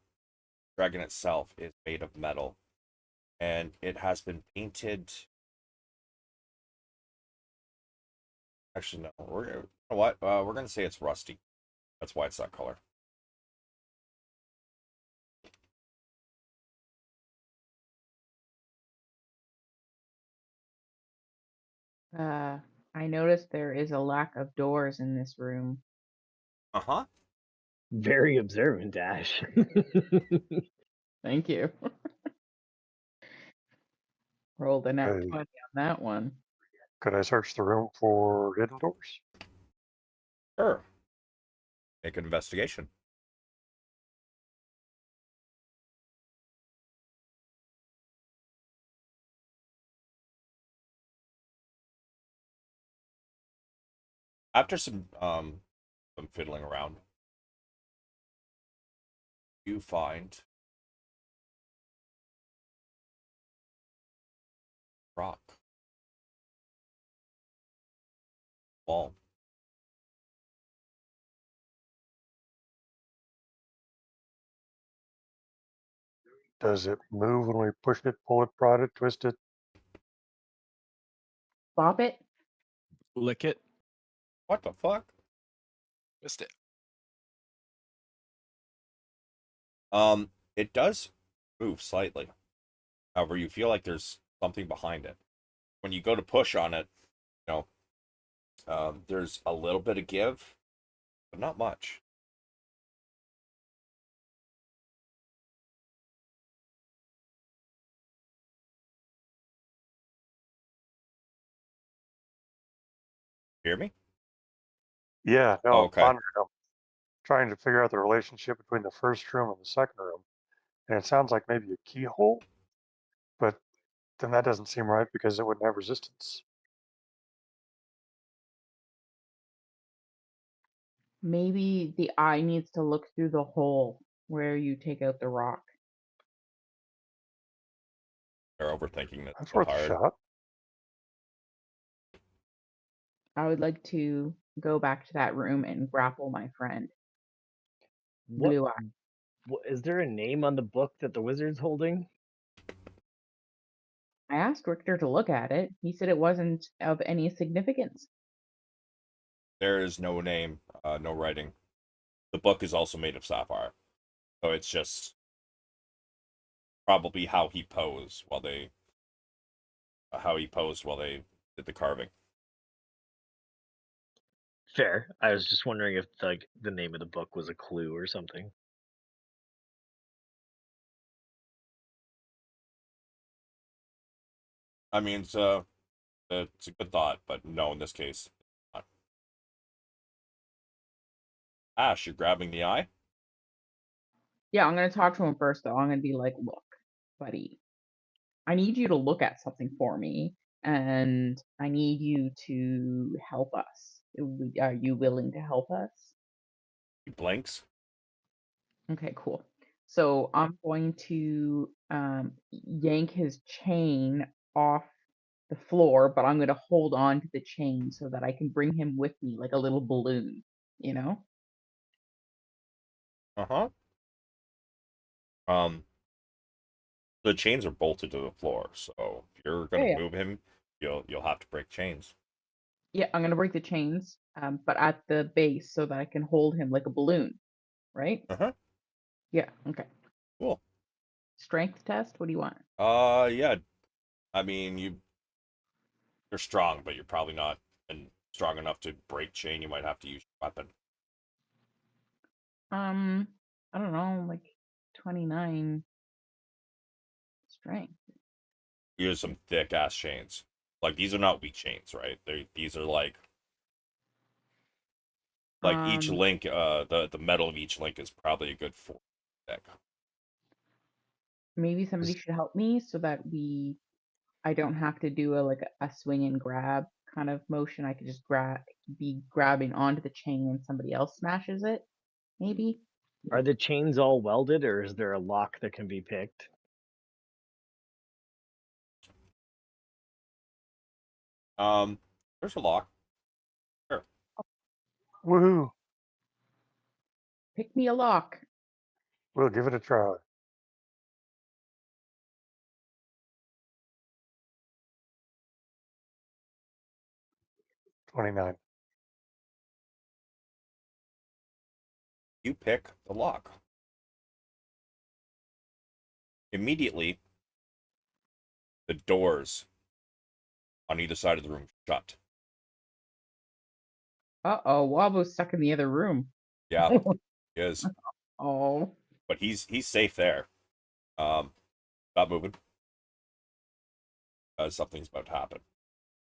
[SPEAKER 1] dragon itself is made of metal, and it has been painted. Actually, no. You know what? We're gonna say it's rusty. That's why it's that color.
[SPEAKER 6] I noticed there is a lack of doors in this room.
[SPEAKER 1] Uh-huh.
[SPEAKER 3] Very observant, Ash.
[SPEAKER 6] Thank you. Rolled a nat
[SPEAKER 4] Hey,
[SPEAKER 6] 20 on that one.
[SPEAKER 4] could I search the room for hidden doors?
[SPEAKER 1] Sure. Make an investigation. After some fiddling around, you find rock wall.
[SPEAKER 4] Does it move when we push it, pull it, prod it, twist it?
[SPEAKER 6] Bop it?
[SPEAKER 5] Lick it.
[SPEAKER 1] What the fuck?
[SPEAKER 2] Missed it.
[SPEAKER 1] It does move slightly. However, you feel like there's something behind it. When you go to push on it, you know, there's a little bit of give, but not much. Hear me?
[SPEAKER 4] Yeah, no,
[SPEAKER 1] Oh,
[SPEAKER 4] I'm
[SPEAKER 1] okay.
[SPEAKER 4] pondering. I'm trying to figure out the relationship between the first room and the second room. And it sounds like maybe a keyhole, but then that doesn't seem right because it wouldn't have resistance.
[SPEAKER 6] Maybe the eye needs to look through the hole where you take out the rock.
[SPEAKER 1] They're overthinking this
[SPEAKER 4] That's
[SPEAKER 1] so
[SPEAKER 4] worth a
[SPEAKER 1] hard.
[SPEAKER 4] shot.
[SPEAKER 6] I would like to go back to that room and grapple my friend.
[SPEAKER 3] What,
[SPEAKER 6] Blue eye.
[SPEAKER 3] is there a name on the book that the wizard's holding?
[SPEAKER 6] I asked Richter to look at it. He said it wasn't of any significance.
[SPEAKER 1] There is no name, no writing. The book is also made of sapphire, so it's just probably how he posed while they did the carving.
[SPEAKER 3] Fair. I was just wondering if like the name of the book was a clue or something.
[SPEAKER 1] I mean, it's a good thought, but no, in this case, not. Ash, you're grabbing the eye.
[SPEAKER 6] Yeah, I'm gonna talk to him first though. I'm gonna be like, look, buddy, I need you to look at something for me, and I need you to help us. Are you willing to help us?
[SPEAKER 1] He blinks.
[SPEAKER 6] Okay, cool. So I'm going to yank his chain off the floor, but I'm going to hold on to the chain so that I can bring him with me like a little balloon, you know?
[SPEAKER 1] Uh-huh. Um, the chains are bolted to the floor, so if you're
[SPEAKER 6] Yeah,
[SPEAKER 1] gonna
[SPEAKER 6] yeah.
[SPEAKER 1] move him, you'll have to break chains.
[SPEAKER 6] Yeah, I'm going to break the chains, but at the base so that I can hold him like a balloon, right?
[SPEAKER 1] Uh-huh.
[SPEAKER 6] Yeah, okay.
[SPEAKER 1] Cool.
[SPEAKER 6] Strength test? What do you want?
[SPEAKER 1] Yeah. I mean, you're strong, but you're probably not and strong enough to break chain. You might have to use your weapon.
[SPEAKER 6] I don't know, like 29 strength.
[SPEAKER 1] Use some thick ass chains. Like these are not weak chains, right? These are like each
[SPEAKER 6] Um,
[SPEAKER 1] link. The metal of each link is probably a good 4 thick.
[SPEAKER 6] maybe somebody should help me so that I don't have to do a swing and grab kind of motion. I could just be grabbing onto the chain and somebody else smashes it, maybe.
[SPEAKER 3] Are the chains all welded, or is there a lock that can be picked?
[SPEAKER 1] There's a lock. Sure.
[SPEAKER 4] Woohoo!
[SPEAKER 6] Pick me a lock.
[SPEAKER 4] We'll give it a try. $29.
[SPEAKER 1] You pick the lock. Immediately, the doors on either side of the room shut.
[SPEAKER 6] Uh-oh, Wabo's stuck in the other room.
[SPEAKER 1] Yeah, he is.
[SPEAKER 6] Oh.
[SPEAKER 1] But he's safe there. Stop moving. Something's about to happen.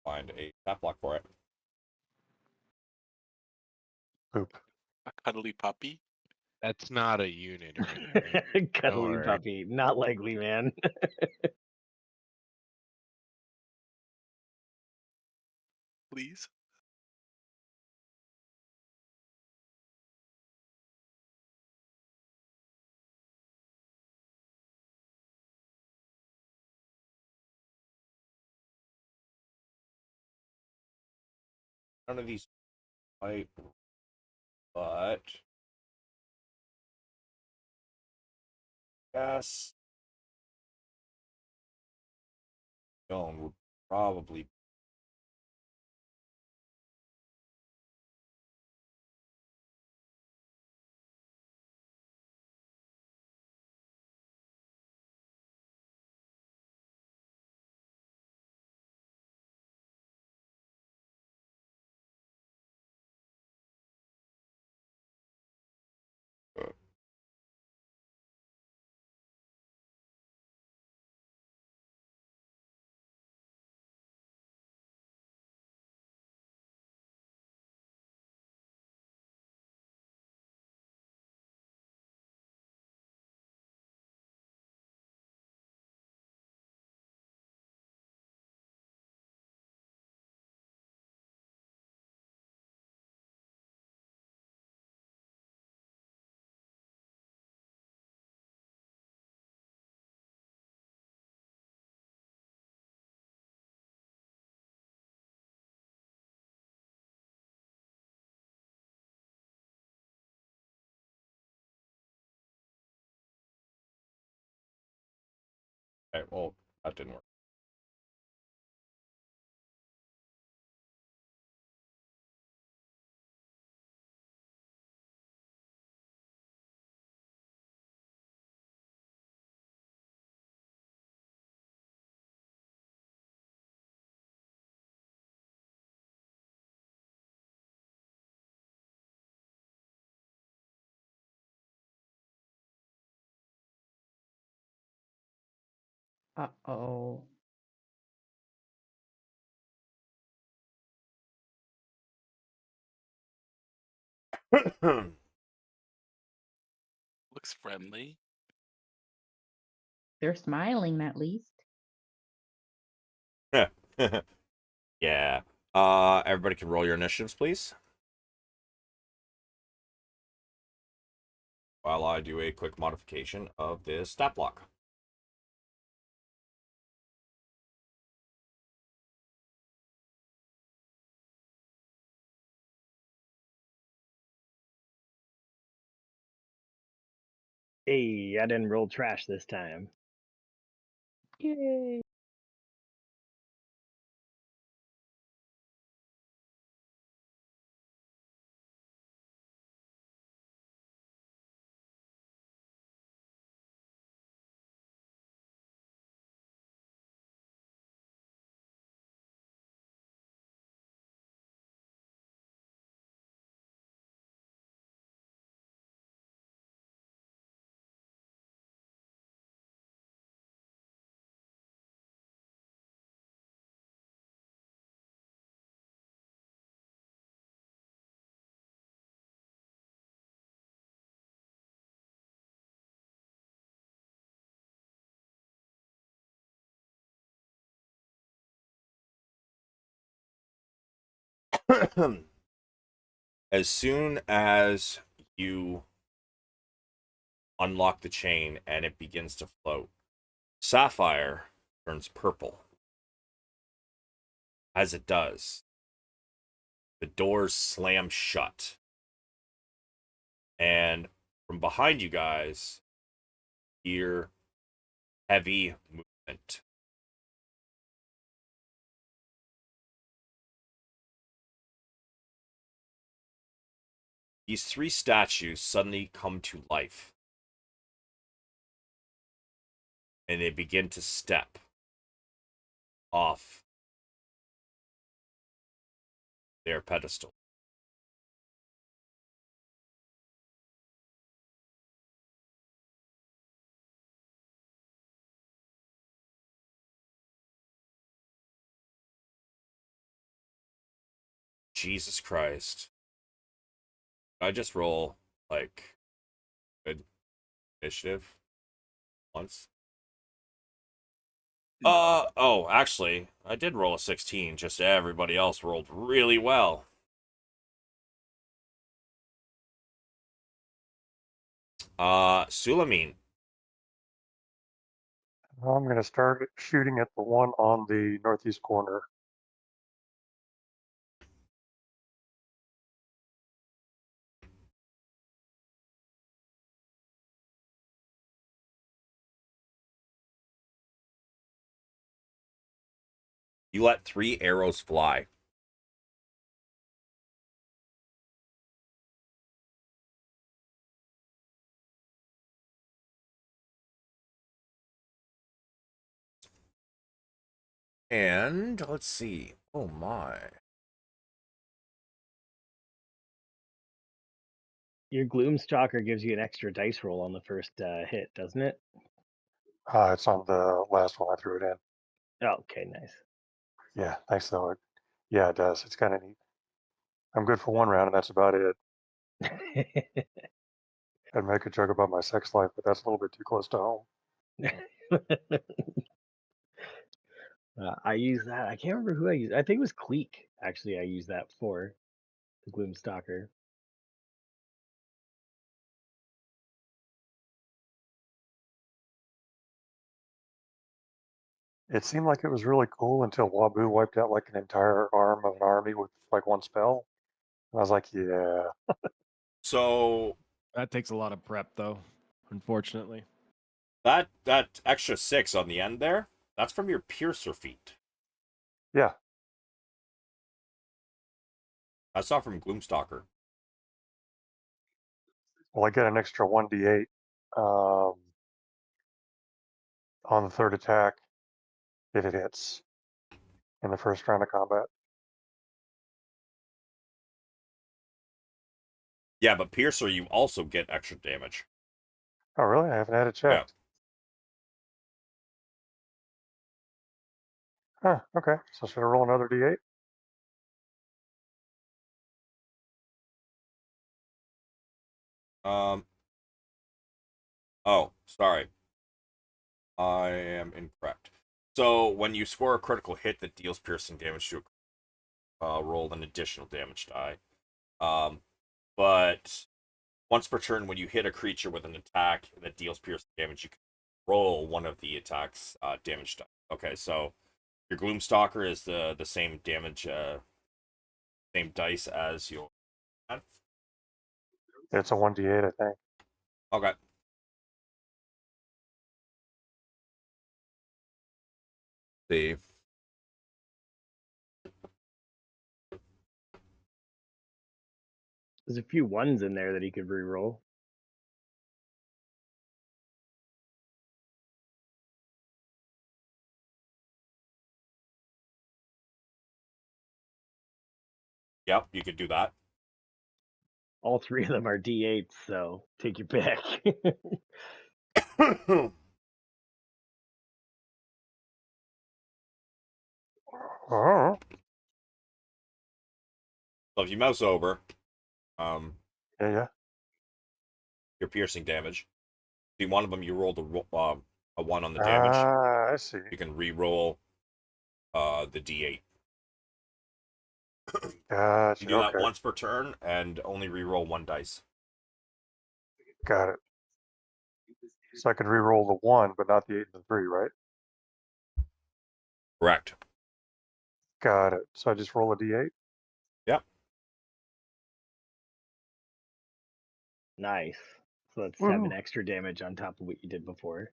[SPEAKER 1] Find a tap block for it.
[SPEAKER 4] Poop.
[SPEAKER 2] A cuddly puppy.
[SPEAKER 7] That's not a unit or anything. Don't
[SPEAKER 3] Cuddly
[SPEAKER 7] worry.
[SPEAKER 3] puppy. Not likely, man.
[SPEAKER 2] Please.
[SPEAKER 1] None of these fight, but yes, stone would probably. Okay, well, that didn't work.
[SPEAKER 6] Uh-oh.
[SPEAKER 2] Looks friendly.
[SPEAKER 6] They're smiling at least.
[SPEAKER 1] Yeah. Everybody can roll your initiatives, please. While I do a quick modification of this stat block.
[SPEAKER 3] Hey, I didn't roll trash this time.
[SPEAKER 6] Yay.
[SPEAKER 1] As soon as you unlock the chain and it begins to float, Sapphire turns purple. As it does, the doors slam shut. And from behind you guys, hear heavy movement. These three statues suddenly come to life. And they begin to step off their pedestal. Jesus Christ. I just roll, like, good initiative once. Oh, actually, I did roll a 16, just everybody else rolled really well. Sulameen.
[SPEAKER 4] I'm going to start shooting at the one on the northeast corner.
[SPEAKER 1] You let 3 arrows fly. And let's see. Oh my.
[SPEAKER 3] Your Gloomstalker gives you an extra dice roll on the first hit, doesn't it?
[SPEAKER 4] It's on the last one I threw it in.
[SPEAKER 3] Oh, okay, nice.
[SPEAKER 4] Yeah, thanks though. Yeah, it does. It's kind of neat. I'm good for one round, and that's about it. I'd make a joke about my sex life, but that's a little bit too close to home.
[SPEAKER 3] I use that. I can't remember who I used. I think it was Cleek. Actually, I used that for the Gloomstalker.
[SPEAKER 4] It seemed like it was really cool until Wabu wiped out like an entire arm of an army with like one spell. And I was like, yeah.
[SPEAKER 1] So,
[SPEAKER 5] That takes a lot of prep, though, unfortunately.
[SPEAKER 1] That extra 6 on the end there, that's from your piercer feat.
[SPEAKER 4] Yeah.
[SPEAKER 1] That's not from Gloomstalker.
[SPEAKER 4] Well, I get an extra 1d8 on the third attack if it hits in the first round of combat.
[SPEAKER 1] Yeah, but piercer you also get extra damage.
[SPEAKER 4] Oh, really? I haven't had it
[SPEAKER 1] Yeah.
[SPEAKER 4] checked. Huh, okay. So should I roll another d8?
[SPEAKER 1] Oh, sorry. I am incorrect. So when you score a critical hit that deals piercing damage to roll an additional damage die. But once per turn, when you hit a creature with an attack that deals piercing damage, you can roll one of the attack's damage die. Okay, so your Gloomstalker is the same damage, same dice as your.
[SPEAKER 4] It's a 1d8, I think.
[SPEAKER 1] Okay. See.
[SPEAKER 3] There's a few ones in there that he could re-roll.
[SPEAKER 1] Yep, you could do that.
[SPEAKER 3] All three of them are D8s, so take your pick.
[SPEAKER 4] Oh,
[SPEAKER 1] So if you mouse over,
[SPEAKER 4] yeah.
[SPEAKER 1] your piercing damage. See one of them, you rolled a 1 on the damage.
[SPEAKER 4] Ah, I see.
[SPEAKER 1] You can re-roll the D8. You
[SPEAKER 4] Gotcha.
[SPEAKER 1] do that
[SPEAKER 4] Okay.
[SPEAKER 1] once per turn and only re-roll 1 dice.
[SPEAKER 4] Got it. So I could re-roll the 1, but not the 8 and the 3, right?
[SPEAKER 1] Correct.
[SPEAKER 4] Got it. So I just roll a d8?
[SPEAKER 1] Yep.
[SPEAKER 3] Nice. So that's
[SPEAKER 4] Woohoo.
[SPEAKER 3] 7 extra damage on top of what you did before.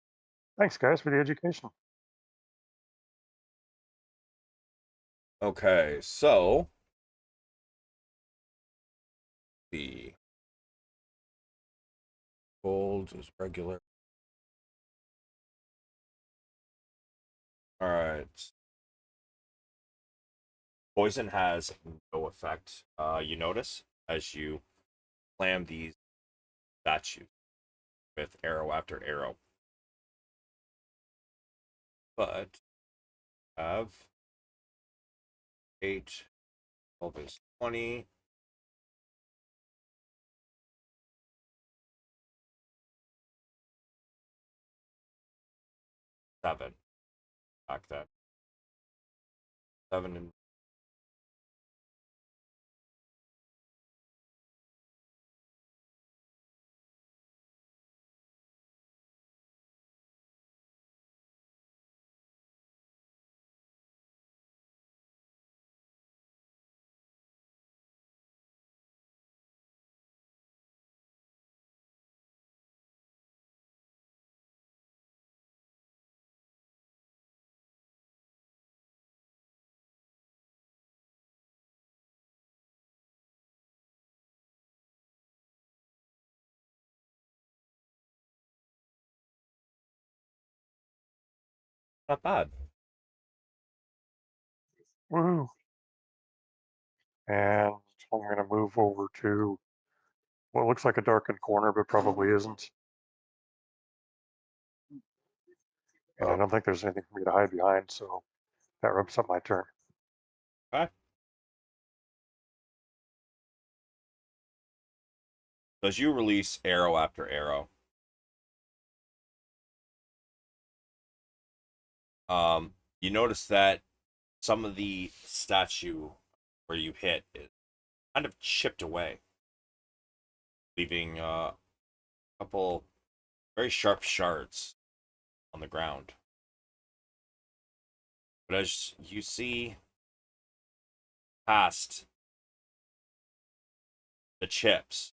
[SPEAKER 4] Thanks, guys, for the education.
[SPEAKER 1] Okay, so the gold is regular. All right. Poison has no effect. You notice as you slam these statues with arrow after arrow. But have 8, 12 is 20. Seven. Back that. 7 and not bad.
[SPEAKER 4] Woohoo. And I'm going to move over to what looks like a darkened corner, but probably isn't. And I
[SPEAKER 1] Oh,
[SPEAKER 4] don't think there's anything for me to hide behind, so that wraps up my turn.
[SPEAKER 1] okay. As you release arrow after arrow, you notice that some of the statue where you hit is kind of chipped away, leaving a couple very sharp shards on the ground. But as you see past the chips,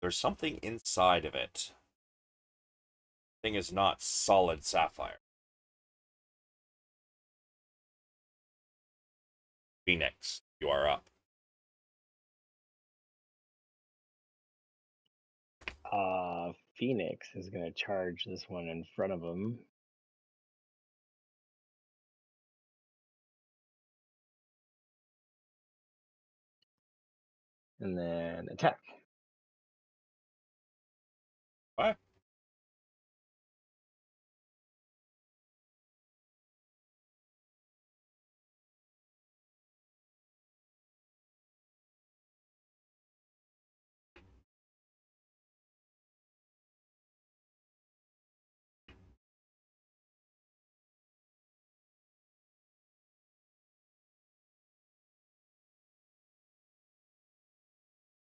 [SPEAKER 1] there's something inside of it Thing is not solid sapphire. Pheonix, you are up.
[SPEAKER 3] Pheonix is going to charge this one in front of him. And then attack.
[SPEAKER 1] What?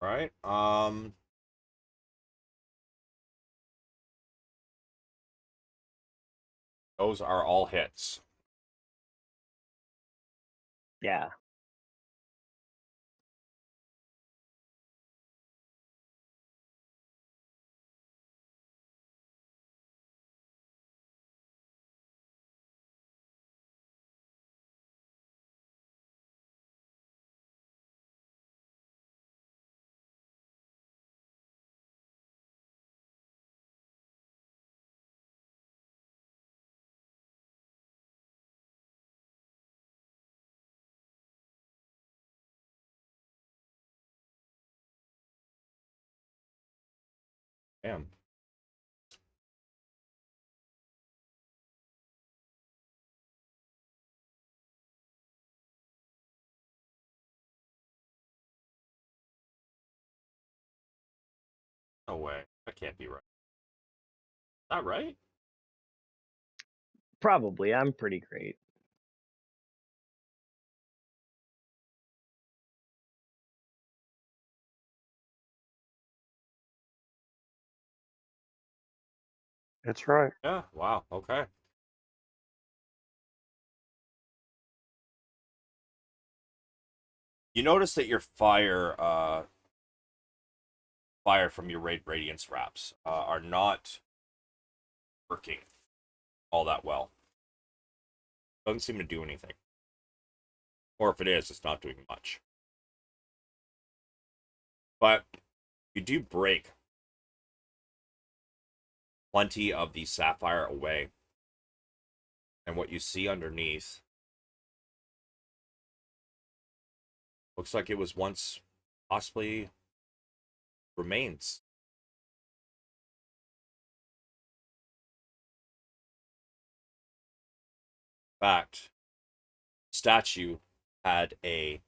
[SPEAKER 1] All right. Those are all hits.
[SPEAKER 3] Yeah.
[SPEAKER 1] Damn. No way. That can't be right. Not right?
[SPEAKER 3] Probably. I'm pretty great.
[SPEAKER 4] It's right.
[SPEAKER 1] Yeah. Wow. Okay. You notice that your fire from your radiance wraps are not working all that well. Doesn't seem to do anything. Or if it is, it's not doing much. But you do break plenty of the sapphire away. And what you see underneath looks like it was once possibly remains. In fact, statue had a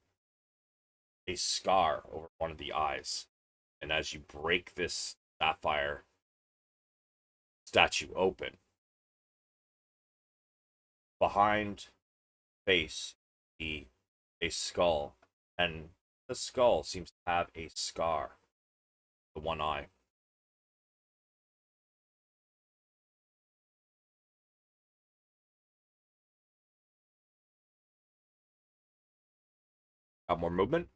[SPEAKER 1] scar over one of the eyes. And as you break this sapphire statue open, behind face a skull, and the skull seems to have a scar, the one eye. Got more movement?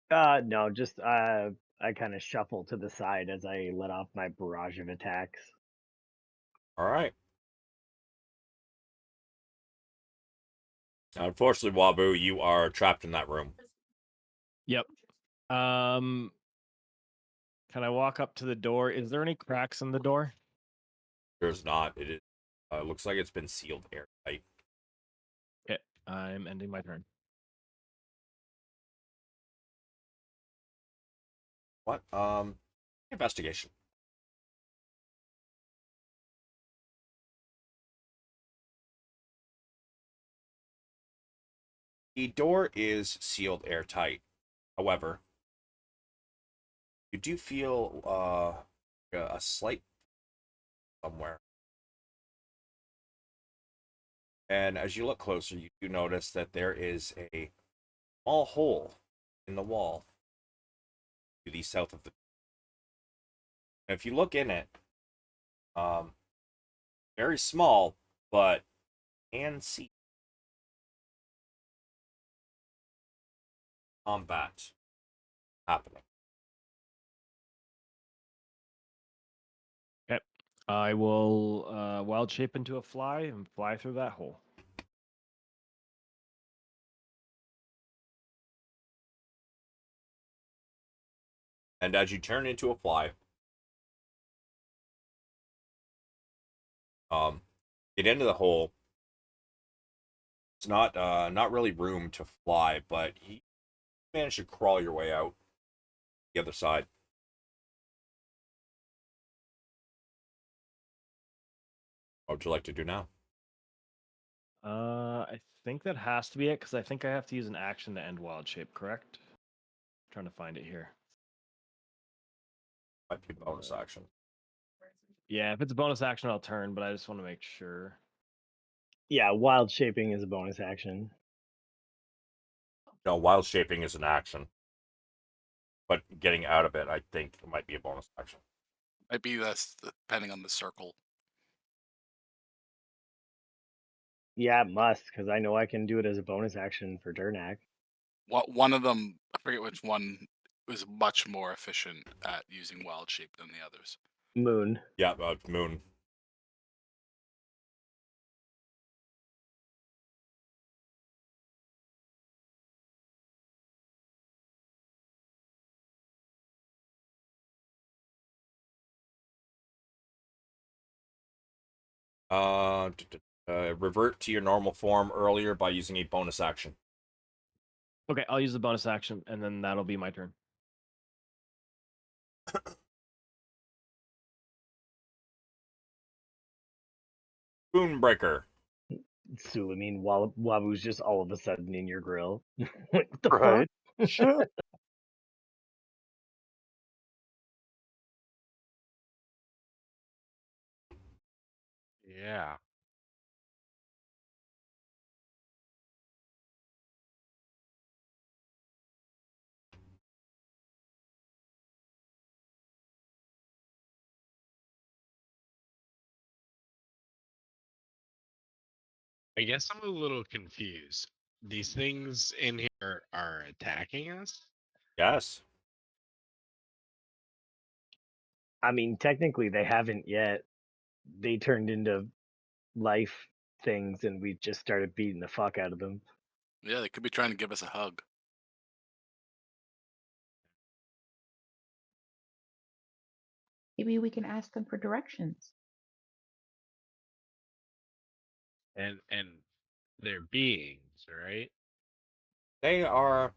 [SPEAKER 3] No, just I kind of shuffle to the side as I let off my barrage of attacks.
[SPEAKER 1] All right. Unfortunately, Wabu, you are trapped in that room.
[SPEAKER 5] Yep. Can I walk up to the door? Is there any cracks in the door?
[SPEAKER 1] There's not. It is. Looks like it's been sealed airtight.
[SPEAKER 5] Okay, I'm ending my turn.
[SPEAKER 1] What? Investigation. The door is sealed airtight. However, you do feel a slight somewhere. And as you look closer, you do notice that there is a small hole in the wall to the south of the. And if you look in it, very small, but can see combat happening.
[SPEAKER 5] Okay. I will wild shape into a fly and fly through that hole.
[SPEAKER 1] And as you turn into a fly, get into the hole. It's not really room to fly, but you managed to crawl your way out the other side. What would you like to do now?
[SPEAKER 5] I think that has to be it because I think I have to use an action to end wild shape. Correct? Trying to find it here.
[SPEAKER 1] Might be bonus action.
[SPEAKER 5] Yeah, if it's a bonus action, I'll turn, but I just want to make sure.
[SPEAKER 3] Yeah, wild shaping is a bonus action.
[SPEAKER 1] No, wild shaping is an action. But getting out of it, I think, might be a bonus action.
[SPEAKER 2] Might be that's depending on the circle.
[SPEAKER 3] Yeah, it must, because I know I can do it as a bonus action for Durnak.
[SPEAKER 2] One of them, I forget which one, was much more efficient at using wild shape than the others.
[SPEAKER 3] Moon.
[SPEAKER 1] Yeah, moon. Revert to your normal form earlier by using a bonus action.
[SPEAKER 5] Okay, I'll use the bonus action, and then that'll be my turn.
[SPEAKER 1] Spoonbreaker.
[SPEAKER 3] Sulameen, Wabu's just all of a sudden in your grill. What the
[SPEAKER 4] Right.
[SPEAKER 3] fuck?
[SPEAKER 4] Shit.
[SPEAKER 7] Yeah. I guess I'm a little confused. These things in here are attacking us?
[SPEAKER 1] Yes.
[SPEAKER 3] I mean, technically they haven't yet. They turned into life things and we just started beating the fuck out of them.
[SPEAKER 2] Yeah, they could be trying to give us a hug.
[SPEAKER 6] Maybe we can ask them for directions.
[SPEAKER 7] And they're beings, right?
[SPEAKER 1] They are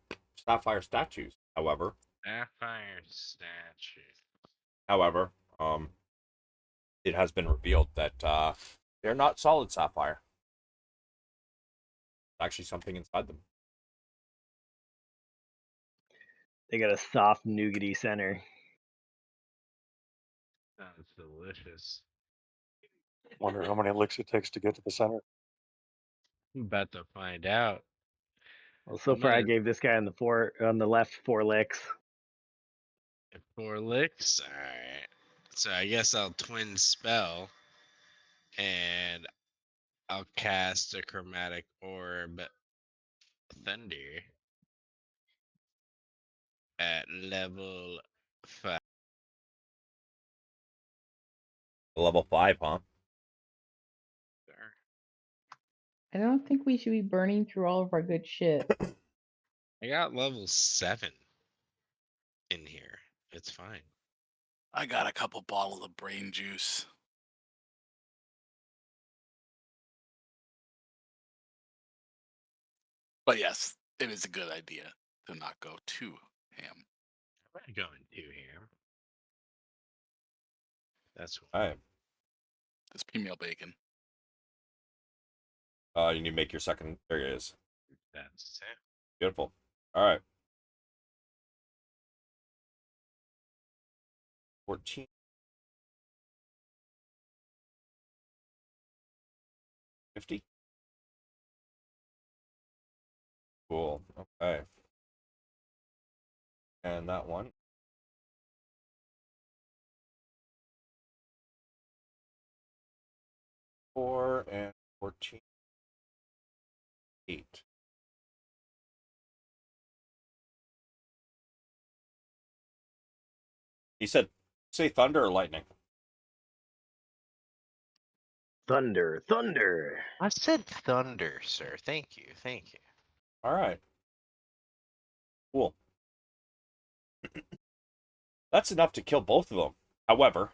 [SPEAKER 1] sapphire statues, however.
[SPEAKER 7] Sapphire statue.
[SPEAKER 1] However, it has been revealed that they're not solid sapphire. Actually, something inside them.
[SPEAKER 3] They got a soft nougaty center.
[SPEAKER 7] Sounds delicious.
[SPEAKER 4] Wonder how many licks it takes to get to the center.
[SPEAKER 7] I'm about to find out.
[SPEAKER 3] Well, so
[SPEAKER 7] I'm
[SPEAKER 3] far I
[SPEAKER 7] gonna
[SPEAKER 3] gave this guy on the left 4 licks.
[SPEAKER 7] 4 licks. Alright. So I guess I'll twin spell and I'll cast a chromatic orb thunder at level 5.
[SPEAKER 1] Level 5, huh?
[SPEAKER 6] I don't think we should be burning through all of our good shit.
[SPEAKER 7] I got level 7 in here. It's fine.
[SPEAKER 2] I got a couple bottles of brain juice. But yes, it is a good idea to not go too ham.
[SPEAKER 7] I'm not going to here. That's what.
[SPEAKER 1] All right.
[SPEAKER 2] This female bacon.
[SPEAKER 1] You need to make your second. There it is.
[SPEAKER 7] That's it.
[SPEAKER 1] Beautiful. All right. 14. 50. Cool. Okay. And that one. 4 and 14. 8. He said, say thunder or lightning.
[SPEAKER 3] Thunder, thunder.
[SPEAKER 7] I said thunder, sir. Thank you. Thank you.
[SPEAKER 1] All right. Cool. That's enough to kill both of them. However,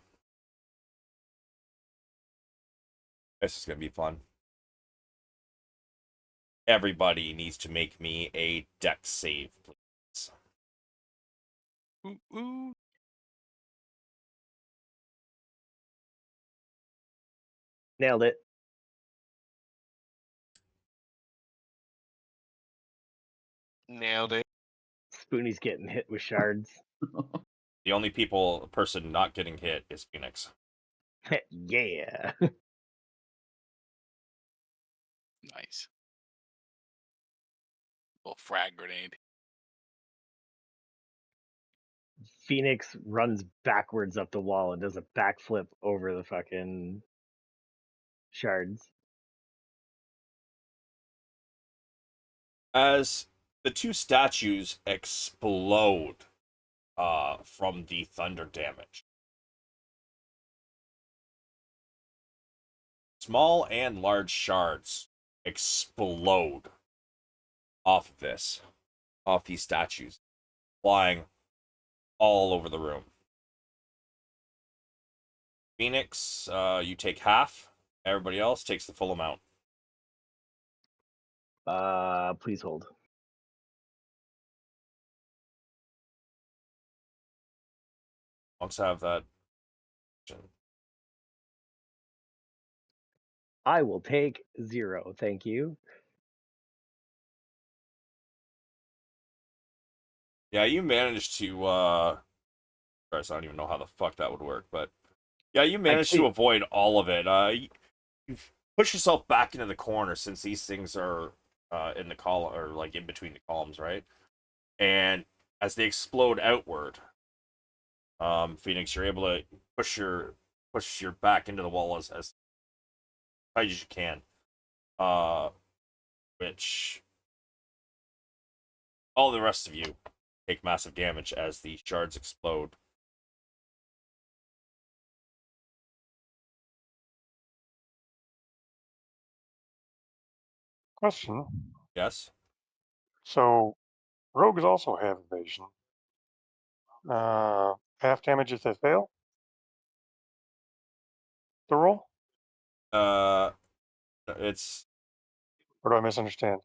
[SPEAKER 1] this is going to be fun. Everybody needs to make me a dex save, please.
[SPEAKER 2] Ooh, ooh.
[SPEAKER 3] Nailed it.
[SPEAKER 7] Nailed it.
[SPEAKER 3] Spoonie's getting hit with shards.
[SPEAKER 1] The only person not getting hit is Pheonix.
[SPEAKER 3] Yeah.
[SPEAKER 2] Nice. Little frag grenade.
[SPEAKER 3] Pheonix runs backwards up the wall and does a backflip over the fucking shards.
[SPEAKER 1] As the two statues explode from the thunder damage, small and large shards explode off these statues, flying all over the room. Pheonix, you take half. Everybody else takes the full amount.
[SPEAKER 3] Please hold.
[SPEAKER 1] Once I have that.
[SPEAKER 3] I will take 0, thank you.
[SPEAKER 1] Yeah, you managed to Christ, I don't even know how the fuck that would work, but yeah, you managed to avoid all of it. You push yourself back into the corner since these things are in the column, or like in between the columns, right? And as they explode outward, Pheonix, you're able to push your back into the wall as tight as you can. Which all the rest of you take massive damage as the shards explode.
[SPEAKER 4] Question.
[SPEAKER 1] Yes.
[SPEAKER 4] So, rogues also have evasion. Half damage if they fail the roll?
[SPEAKER 1] It's
[SPEAKER 4] Or do I misunderstand?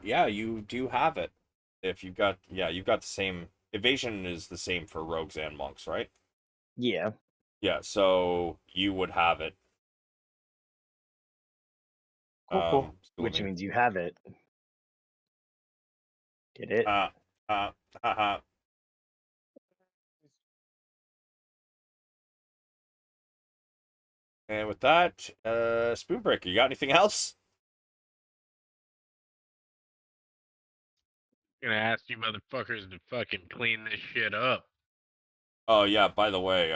[SPEAKER 1] yeah, you do have it. If you've got you've got the same evasion is the same for rogues and monks, right?
[SPEAKER 3] Yeah.
[SPEAKER 1] Yeah, so you would have it.
[SPEAKER 4] Cool.
[SPEAKER 3] Which
[SPEAKER 1] Sulameen.
[SPEAKER 3] means you have it. Get it?
[SPEAKER 1] Haha. And with that, Spoonbreaker, you got anything else?
[SPEAKER 7] Gonna ask you motherfuckers to fucking clean this shit up.
[SPEAKER 1] Oh yeah, by the way,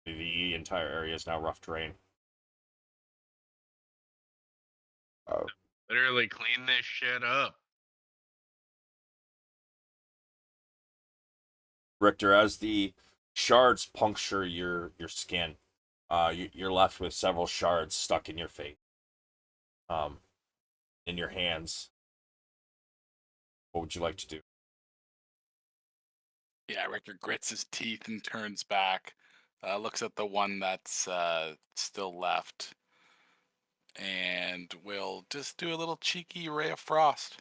[SPEAKER 1] the entire area is now rough terrain.
[SPEAKER 7] Literally clean this shit up.
[SPEAKER 1] Richter, as the shards puncture your skin, you're left with several shards stuck in your face, in your hands. What would you like to do?
[SPEAKER 2] Yeah, Richter grits his teeth and turns back. Looks at the one that's still left. And will just do a little cheeky ray of frost.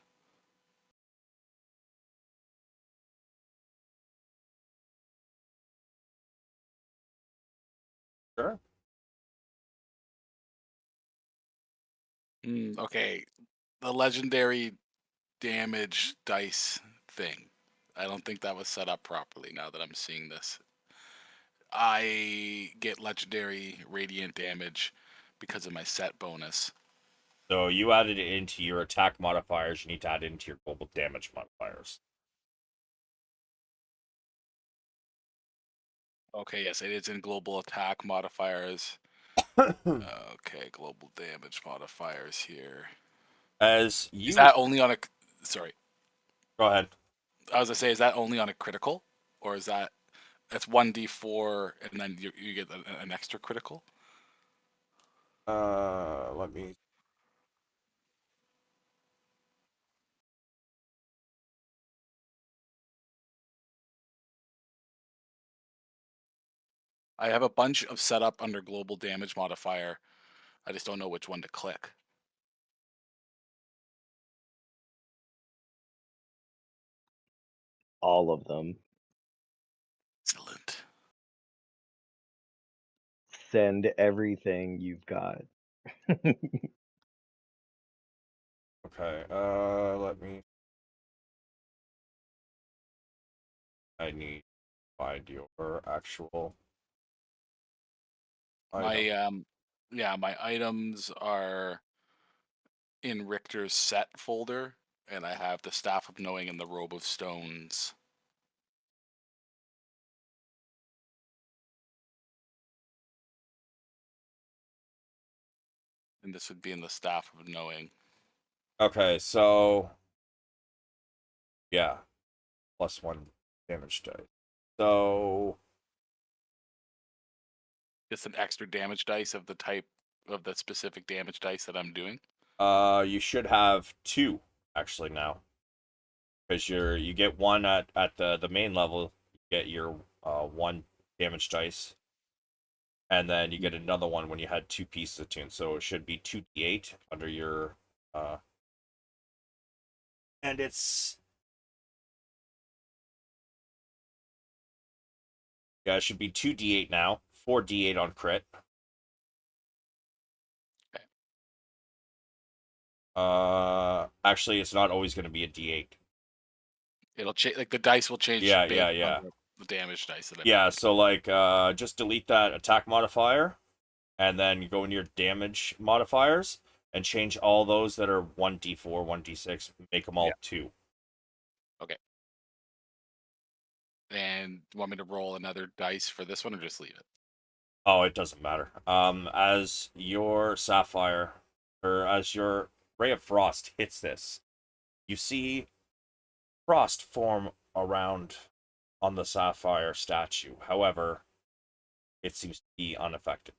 [SPEAKER 1] Sure.
[SPEAKER 2] Okay, the legendary damage dice thing. I don't think that was set up properly now that I'm seeing this. I get legendary radiant damage because of my set bonus.
[SPEAKER 1] So you added it into your attack modifiers. You need to add it into your global damage modifiers.
[SPEAKER 2] Okay, yes, it is in global attack modifiers. Okay, global damage modifiers here.
[SPEAKER 1] As you
[SPEAKER 2] Is that only on a? Sorry,
[SPEAKER 1] go ahead.
[SPEAKER 2] I was gonna say, is that only on a critical, or is that It's 1d4, and then you get an extra critical.
[SPEAKER 1] Let me.
[SPEAKER 2] I have a bunch of setup under global damage modifier. I just don't know which one to click.
[SPEAKER 3] All of them.
[SPEAKER 2] Excellent.
[SPEAKER 3] Send everything you've got.
[SPEAKER 1] Okay. Let me. I need to find your actual item.
[SPEAKER 2] My items are in Richter's set folder, and I have the Staff of Knowing and the Robe of Stones. And this would be in the Staff of Knowing.
[SPEAKER 1] Okay, so yeah, +1 damage dice. So
[SPEAKER 2] It's an extra damage dice of the type of the specific damage dice that I'm doing.
[SPEAKER 1] you should have 2 actually now, because you get 1 at the main level. You get your 1 damage dice, and then you get another one when you had 2 pieces of tune. So it should be 2d8 under your and it's yeah, it should be 2d8 now, 4d8 on crit.
[SPEAKER 2] Okay.
[SPEAKER 1] Actually, it's not always going to be a d8.
[SPEAKER 2] It'll change, like the dice will change
[SPEAKER 1] Yeah,
[SPEAKER 2] based
[SPEAKER 1] yeah.
[SPEAKER 2] on the damage dice that I
[SPEAKER 1] Yeah,
[SPEAKER 2] pick.
[SPEAKER 1] so like just delete that attack modifier, and then you go into your damage modifiers and change all those that are 1d4, 1d6, make them all 2.
[SPEAKER 2] Okay. And you want me to roll another dice for this one, or just leave it?
[SPEAKER 1] Oh, it doesn't matter. As your sapphire, or as your ray of frost hits this, you see frost form around on the sapphire statue. However, it seems to be unaffected.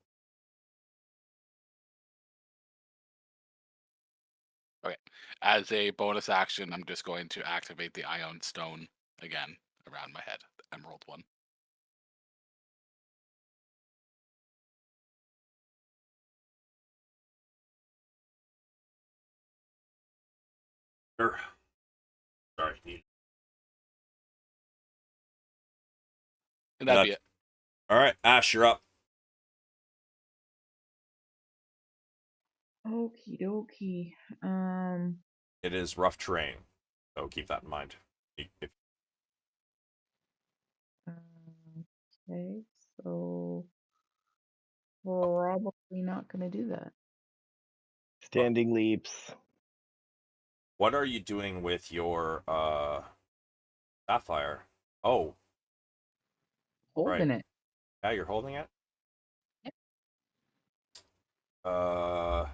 [SPEAKER 2] Okay. As a bonus action, I'm just going to activate the Ion Stone again around my head, the Emerald one.
[SPEAKER 1] Sure. Sorry.
[SPEAKER 2] And that'd be it.
[SPEAKER 1] All right, Ash, you're up.
[SPEAKER 6] Okie dokie.
[SPEAKER 1] It is rough terrain, so keep that in mind. If
[SPEAKER 6] Okay, so probably not gonna do that.
[SPEAKER 3] Standing leaps.
[SPEAKER 1] what are you doing with your sapphire? Oh,
[SPEAKER 6] Holding
[SPEAKER 1] right.
[SPEAKER 6] it.
[SPEAKER 1] Yeah, you're holding it.
[SPEAKER 6] Yep.
[SPEAKER 1] Uh,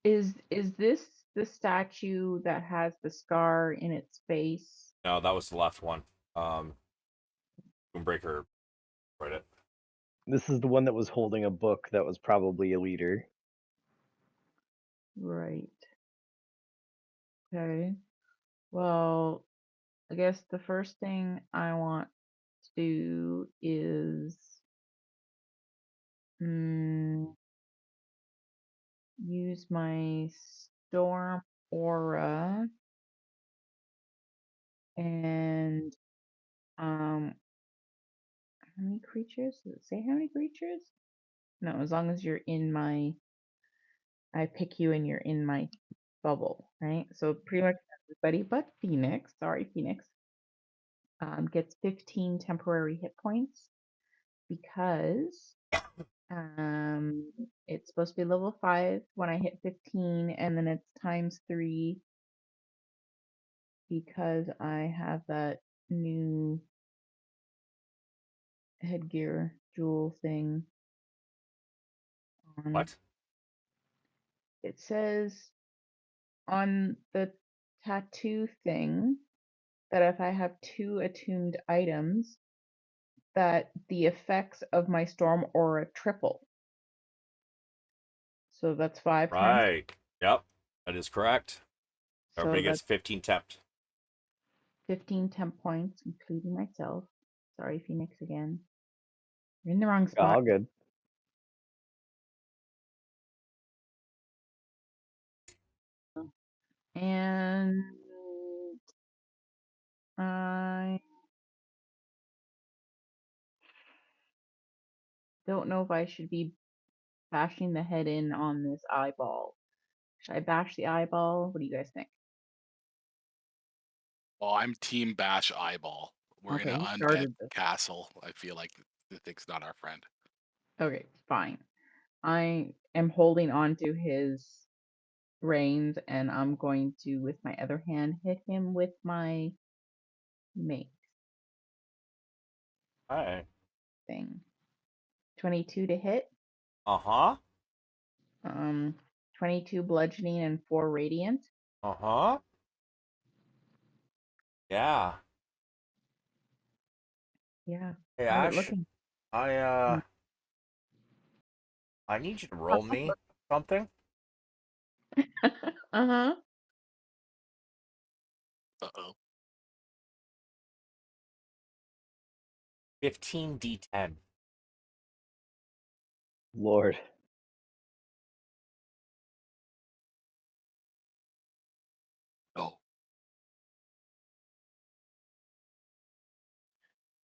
[SPEAKER 6] Is this the statue that has the scar in its face?
[SPEAKER 1] no, that was the left one. Spoonbreaker, right it.
[SPEAKER 3] This is the one that was holding a book that was probably a leader.
[SPEAKER 6] Right. Okay. Well, I guess the first thing I want to do is use my storm aura and how many creatures? Does it say how many creatures? No, as long as you're in my I pick you and you're in my bubble, right? So pretty much everybody but Pheonix, sorry Pheonix, gets 15 temporary hit points because it's supposed to be level 5 when I hit 15, and then it's times 3 because I have that new headgear jewel thing on.
[SPEAKER 1] What?
[SPEAKER 6] It says on the tattoo thing that if I have 2 attuned items, that the effects of my storm aura triple. So that's 5 times.
[SPEAKER 1] Right. Yep. That is correct.
[SPEAKER 6] So
[SPEAKER 1] Everybody
[SPEAKER 6] that's
[SPEAKER 1] gets 15 temp.
[SPEAKER 6] 15 temp points, including myself. Sorry, Pheonix again. You're in the wrong
[SPEAKER 3] Yeah,
[SPEAKER 6] spot.
[SPEAKER 3] all good.
[SPEAKER 6] And I don't know if I should be bashing the head in on this eyeball. Should I bash the eyeball? What do you guys think?
[SPEAKER 2] Well, I'm Team Bash Eyeball. We're
[SPEAKER 6] Okay,
[SPEAKER 2] in
[SPEAKER 6] you
[SPEAKER 2] an undead
[SPEAKER 6] started this.
[SPEAKER 2] castle. I feel like the thing's not our friend.
[SPEAKER 6] Okay, fine. I am holding on to his reins, and I'm going to, with my other hand, hit him with my mate
[SPEAKER 1] All right.
[SPEAKER 6] thing. 22 to hit.
[SPEAKER 1] Uh-huh.
[SPEAKER 6] 22 bludgeoning and 4 radiant.
[SPEAKER 1] Uh-huh. Yeah.
[SPEAKER 6] Yeah.
[SPEAKER 1] Hey,
[SPEAKER 6] How's it
[SPEAKER 1] Ash,
[SPEAKER 6] looking?
[SPEAKER 1] I I need you to roll me something.
[SPEAKER 6] Uh-huh.
[SPEAKER 2] Uh-oh.
[SPEAKER 1] 15d10.
[SPEAKER 3] Lord.
[SPEAKER 2] Oh.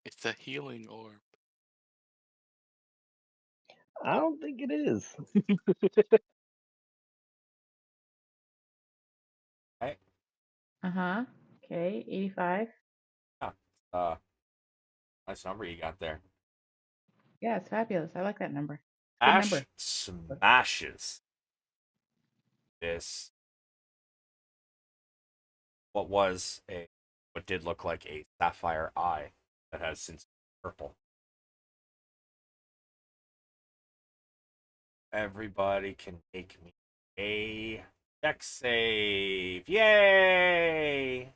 [SPEAKER 2] It's a healing orb.
[SPEAKER 3] I don't think it is.
[SPEAKER 1] Right?
[SPEAKER 6] Uh-huh. Okay, 85.
[SPEAKER 1] Yeah. Uh, nice number you got there.
[SPEAKER 6] Yeah, it's fabulous. I like that number. Good
[SPEAKER 1] Ash
[SPEAKER 6] number.
[SPEAKER 1] smashes this. What did look like a sapphire eye that has since purple. Everybody can make me a dex save. Yay!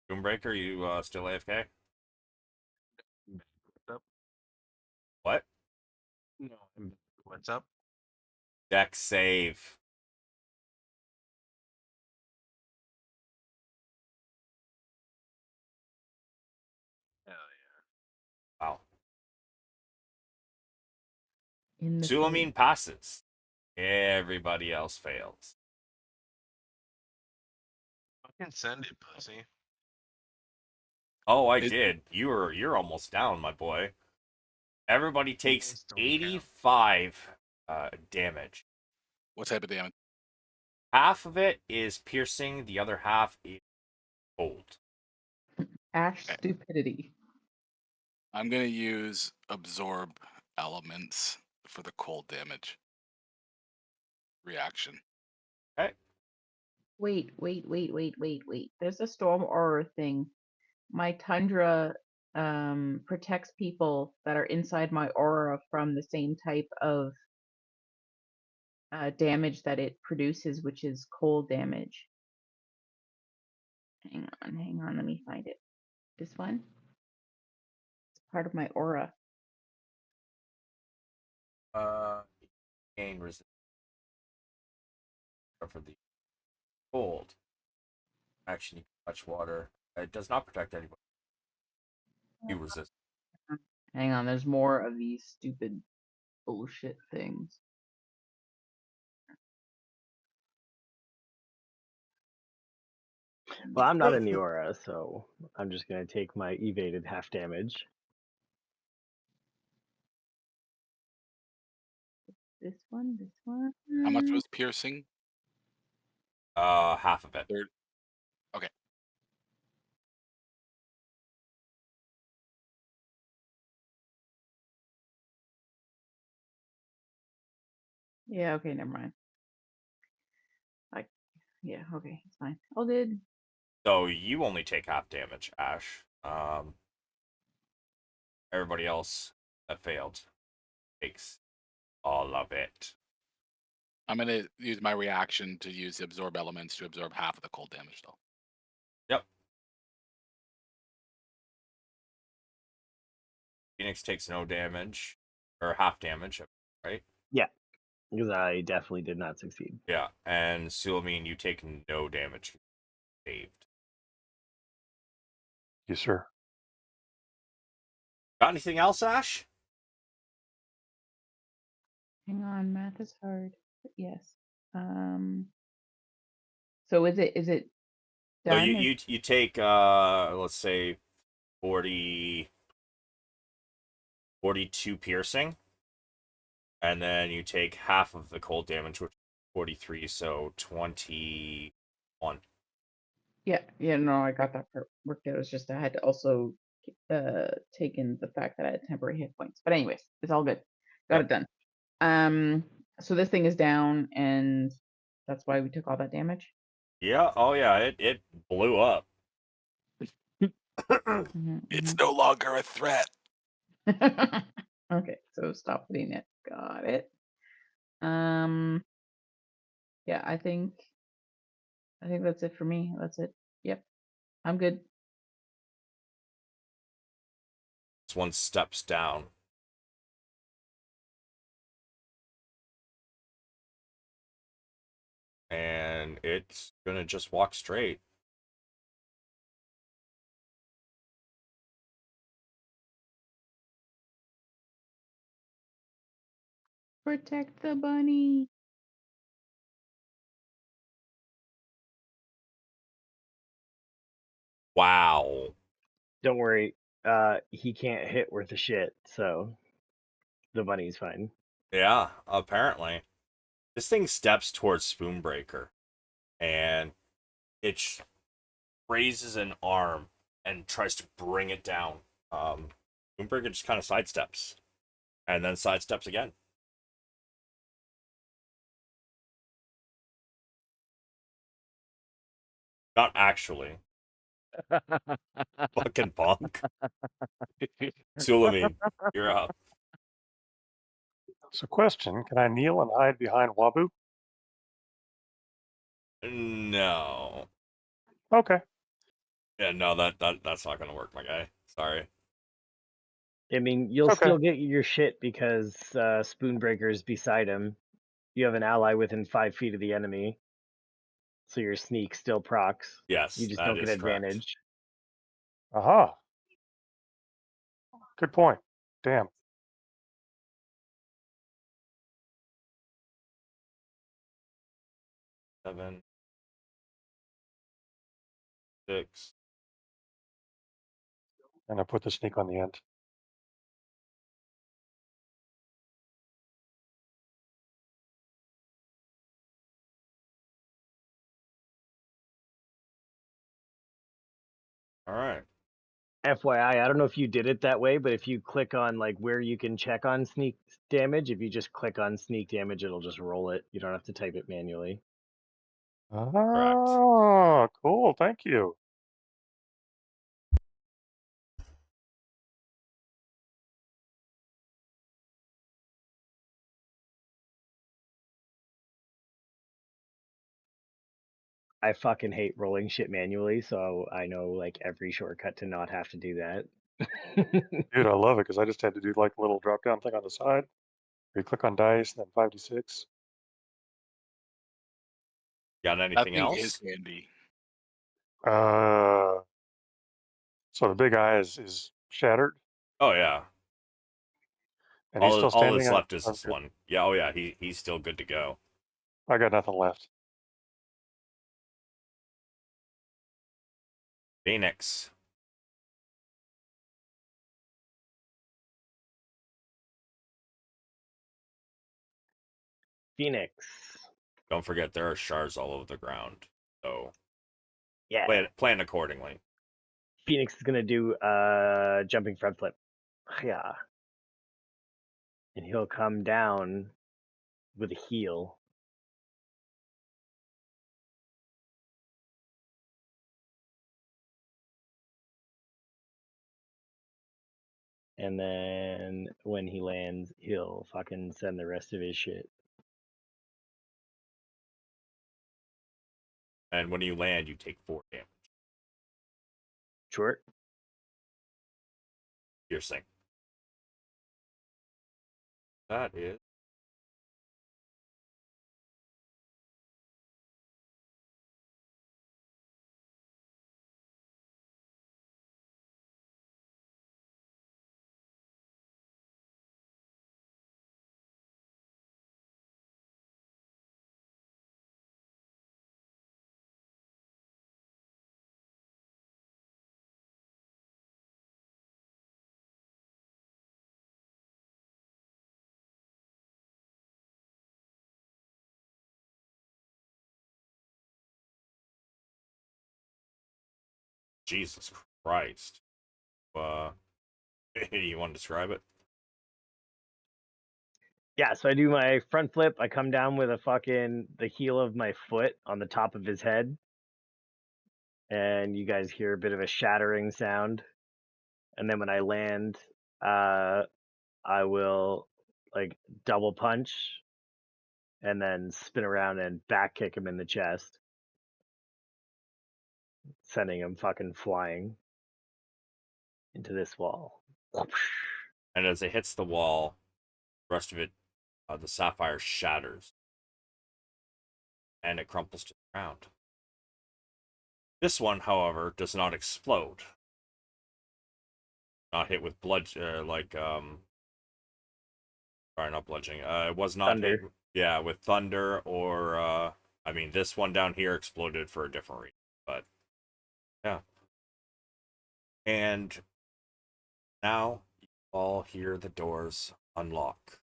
[SPEAKER 1] Spoonbreaker, you still AFK?
[SPEAKER 7] What's up?
[SPEAKER 1] What?
[SPEAKER 7] No. What's up?
[SPEAKER 1] Dex save.
[SPEAKER 7] Hell
[SPEAKER 1] Wow.
[SPEAKER 6] In the
[SPEAKER 1] Sulameen passes. Everybody else fails.
[SPEAKER 7] yeah. Fucking send it, pussy.
[SPEAKER 1] Oh, I
[SPEAKER 2] It-
[SPEAKER 1] did. You're almost down, my boy. Everybody takes
[SPEAKER 7] Those don't count.
[SPEAKER 1] 85 damage.
[SPEAKER 2] What type of damage?
[SPEAKER 1] Half of it is piercing, the other half is cold.
[SPEAKER 6] Ash
[SPEAKER 2] Okay.
[SPEAKER 6] stupidity.
[SPEAKER 2] I'm gonna use absorb elements for the cold damage reaction.
[SPEAKER 1] Okay.
[SPEAKER 6] Wait. There's a storm aura thing. My tundra protects people that are inside my aura from the same type of damage that it produces, which is cold damage. Hang on, let me find it. This one? It's part of my aura.
[SPEAKER 1] Gain resistance for the cold. Action, you can touch water. It does not protect anybody. You resist.
[SPEAKER 6] Hang on, there's more of these stupid bullshit things.
[SPEAKER 3] Well, I'm not in the aura, so I'm just gonna take my evaded half damage.
[SPEAKER 6] This one.
[SPEAKER 2] How much was piercing?
[SPEAKER 1] Half of it.
[SPEAKER 2] Third. Okay.
[SPEAKER 6] Yeah, okay, never mind. Yeah, okay, it's fine. All good.
[SPEAKER 1] So you only take half damage, Ash. Everybody else that failed takes all of it.
[SPEAKER 2] I'm gonna use my reaction to use the absorb elements to absorb half of the cold damage, though.
[SPEAKER 1] Yep. Pheonix takes no damage, or half damage, right?
[SPEAKER 3] Yeah, because I definitely did not succeed.
[SPEAKER 1] Yeah, and Sulameen, you take no damage. Saved.
[SPEAKER 4] Yes, sir.
[SPEAKER 1] Got anything else, Ash?
[SPEAKER 6] Hang on, math is hard. But yes. So is it
[SPEAKER 1] So
[SPEAKER 6] done?
[SPEAKER 1] you take let's say 40 42 piercing, and then you take half of the cold damage, which is 43, so 21.
[SPEAKER 6] Yeah, no, I got that part worked out. It's just I had to also take in the fact that I had temporary hit points. But anyways, it's all good. Got
[SPEAKER 1] Yep.
[SPEAKER 6] it done. So this thing is down, and that's why we took all that damage.
[SPEAKER 1] Yeah, oh yeah, it blew up.
[SPEAKER 2] It's no longer a threat.
[SPEAKER 6] Okay, so stop hitting it. Got it. Yeah, I think that's it for me. That's it. Yep, I'm good.
[SPEAKER 1] This one steps down. And it's gonna just walk straight.
[SPEAKER 6] Protect the bunny.
[SPEAKER 1] Wow.
[SPEAKER 3] Don't worry, he can't hit worth a shit, so the bunny's fine.
[SPEAKER 1] Yeah, apparently. This thing steps towards Spoonbreaker, and it raises an arm and tries to bring it down. Spoonbreaker just kind of sidesteps, and then sidesteps again. Not actually. Fucking punk. Sulameen, you're up.
[SPEAKER 4] So, question: can I kneel and hide behind Wabu?
[SPEAKER 1] No.
[SPEAKER 4] Okay.
[SPEAKER 1] Yeah, no, that's not gonna work, my guy. Sorry.
[SPEAKER 3] I mean, you'll
[SPEAKER 4] Okay.
[SPEAKER 3] still get your shit because Spoonbreaker's beside him. You have an ally within 5 feet of the enemy, so your sneak still procs.
[SPEAKER 1] Yes,
[SPEAKER 3] You just
[SPEAKER 1] that
[SPEAKER 3] don't get
[SPEAKER 1] is correct.
[SPEAKER 3] advantage.
[SPEAKER 4] Aha. Good point. Damn.
[SPEAKER 1] Seven, 6.
[SPEAKER 4] And I put the sneak on the end.
[SPEAKER 1] All right.
[SPEAKER 3] FYI, I don't know if you did it that way, but if you click on like where you can check on sneak damage, if you just click on sneak damage, it'll just roll it. You don't have to type it manually.
[SPEAKER 1] Correct.
[SPEAKER 4] Oh, cool. Thank you.
[SPEAKER 3] I fucking hate rolling shit manually, so I know like every shortcut to not have to do that.
[SPEAKER 4] Dude, I love it because I just had to do like a little drop down thing on the side. Where you click on dice and then 5d6.
[SPEAKER 1] Got
[SPEAKER 2] That
[SPEAKER 1] anything
[SPEAKER 2] thing is
[SPEAKER 1] else?
[SPEAKER 2] handy.
[SPEAKER 4] Uh, so the big eye is shattered
[SPEAKER 1] Oh yeah.
[SPEAKER 4] and he's still
[SPEAKER 1] All
[SPEAKER 4] standing.
[SPEAKER 1] that's left is
[SPEAKER 4] I'm
[SPEAKER 1] this
[SPEAKER 4] good.
[SPEAKER 1] one. Yeah, oh yeah, he's still good to go.
[SPEAKER 4] I got nothing left.
[SPEAKER 1] Pheonix.
[SPEAKER 3] Pheonix.
[SPEAKER 1] Don't forget there are shards all over the ground. So
[SPEAKER 3] Yeah.
[SPEAKER 1] plan accordingly.
[SPEAKER 3] Pheonix is gonna do jumping front flip. Yeah. And he'll come down with a heal. And then when he lands, he'll fucking send the rest of his shit.
[SPEAKER 1] And when you land, you take 4 damage.
[SPEAKER 3] Sure.
[SPEAKER 1] Piercing. That is. Jesus Christ. You want to describe it?
[SPEAKER 3] Yeah, so I do my front flip. I come down with the heel of my foot on the top of his head. And you guys hear a bit of a shattering sound. And then when I land, I will like double punch and then spin around and back kick him in the chest, sending him fucking flying into this wall.
[SPEAKER 1] And as it hits the wall, the rest of it, the sapphire shatters. And it crumples to the ground. This one, however, does not explode. Not hit with blood, sorry, not bludgeoning. It was not hit,
[SPEAKER 3] Thunder.
[SPEAKER 1] yeah, with thunder or, I mean, this one down here exploded for a different reason, but, yeah. And now you all hear the doors unlock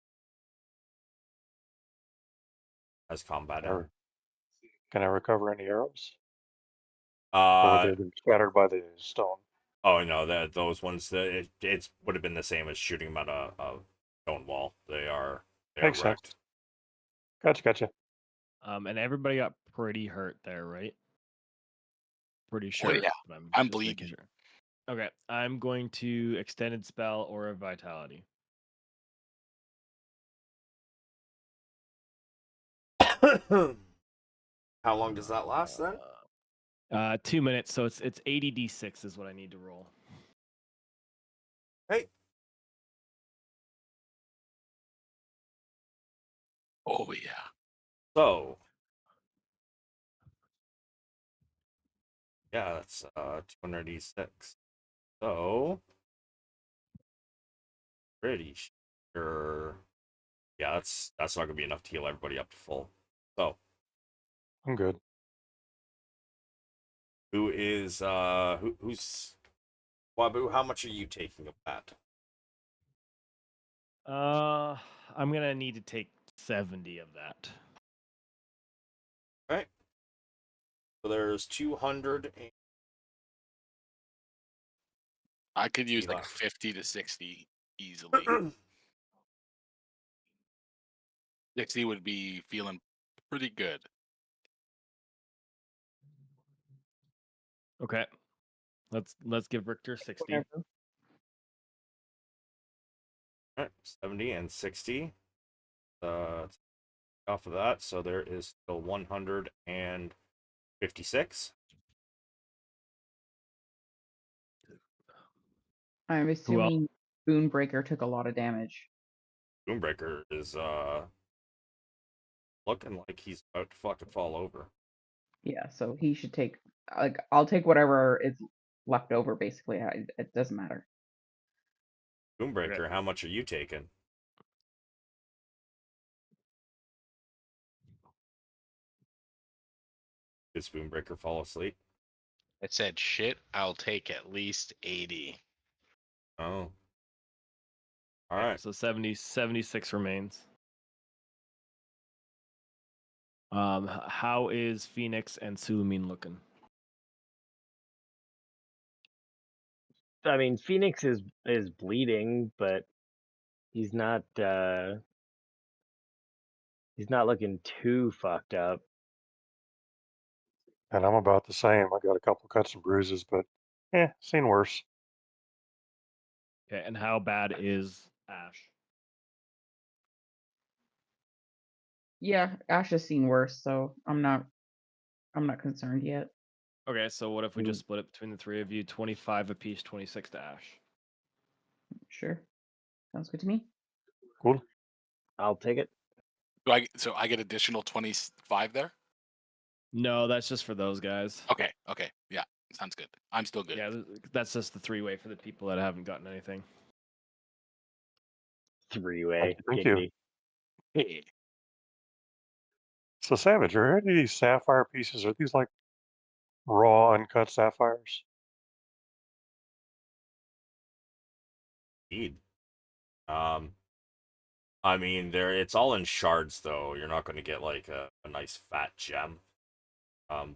[SPEAKER 1] as combat ends.
[SPEAKER 4] Can I recover any arrows? Or
[SPEAKER 1] Uh,
[SPEAKER 4] would they be scattered by the stone?
[SPEAKER 1] oh no, those ones, it would have been the same as shooting them at a stone wall. They are
[SPEAKER 4] Makes sense.
[SPEAKER 1] wrecked.
[SPEAKER 4] Gotcha.
[SPEAKER 5] And everybody got pretty hurt there, right? Pretty
[SPEAKER 2] Oh,
[SPEAKER 5] sure.
[SPEAKER 2] yeah.
[SPEAKER 5] but
[SPEAKER 2] I'm
[SPEAKER 5] just making
[SPEAKER 2] bleeding.
[SPEAKER 5] sure. Okay, I'm going to extended spell or a vitality.
[SPEAKER 1] How long does that last then?
[SPEAKER 5] 2 minutes, so it's 80d6 is what I need to roll.
[SPEAKER 1] Hey.
[SPEAKER 2] Oh yeah.
[SPEAKER 1] So, yeah, that's 286. So, pretty sure. Yeah, that's not gonna be enough to heal everybody up to full. So,
[SPEAKER 4] I'm good.
[SPEAKER 1] who's Wabu? How much are you taking of that?
[SPEAKER 5] I'm gonna need to take 70 of that.
[SPEAKER 1] Okay. So there's 200.
[SPEAKER 2] I could use like
[SPEAKER 1] left.
[SPEAKER 2] 50 to 60 easily. 60 would be feeling pretty good.
[SPEAKER 5] Okay, let's give Richter 60.
[SPEAKER 3] Whatever.
[SPEAKER 1] All right, 70 and 60. Off of that, so there is still 156.
[SPEAKER 6] I'm
[SPEAKER 5] else?
[SPEAKER 6] assuming Spoonbreaker took a lot of damage.
[SPEAKER 1] Spoonbreaker is looking like he's about to fucking fall over.
[SPEAKER 6] Yeah, so he should take I'll take whatever is left over. Basically, it doesn't matter.
[SPEAKER 1] Spoonbreaker,
[SPEAKER 5] Okay.
[SPEAKER 1] how much are you taking? Did Spoonbreaker fall asleep?
[SPEAKER 7] I said shit. I'll take at least 80.
[SPEAKER 1] Oh. All
[SPEAKER 5] Okay,
[SPEAKER 1] right.
[SPEAKER 5] so 76 remains. How is Pheonix and Sulameen looking?
[SPEAKER 3] I mean, Pheonix is bleeding, but he's not looking too fucked up.
[SPEAKER 4] And I'm about the same. I got a couple cuts and bruises, but seen worse.
[SPEAKER 5] Okay, and how bad is Ash?
[SPEAKER 6] Yeah, Ash has seen worse, so I'm not concerned yet.
[SPEAKER 5] Okay, so what if we
[SPEAKER 3] Mm.
[SPEAKER 5] just split it between the three of you? 25 apiece, 26 to Ash.
[SPEAKER 6] Sure. Sounds good to me.
[SPEAKER 4] Cool.
[SPEAKER 3] I'll take it.
[SPEAKER 2] So I get additional 25 there?
[SPEAKER 5] No, that's just for those guys.
[SPEAKER 2] Okay. Yeah, sounds good. I'm still good.
[SPEAKER 5] Yeah, that's just the three-way for the people that haven't gotten anything.
[SPEAKER 3] Three-way.
[SPEAKER 4] Thank you.
[SPEAKER 3] Giggity.
[SPEAKER 2] Hey.
[SPEAKER 4] So, Savage, are any of these sapphire pieces, are these like raw, uncut sapphires?
[SPEAKER 1] Indeed. I mean, it's all in shards, though. You're not going to get like a nice fat gem.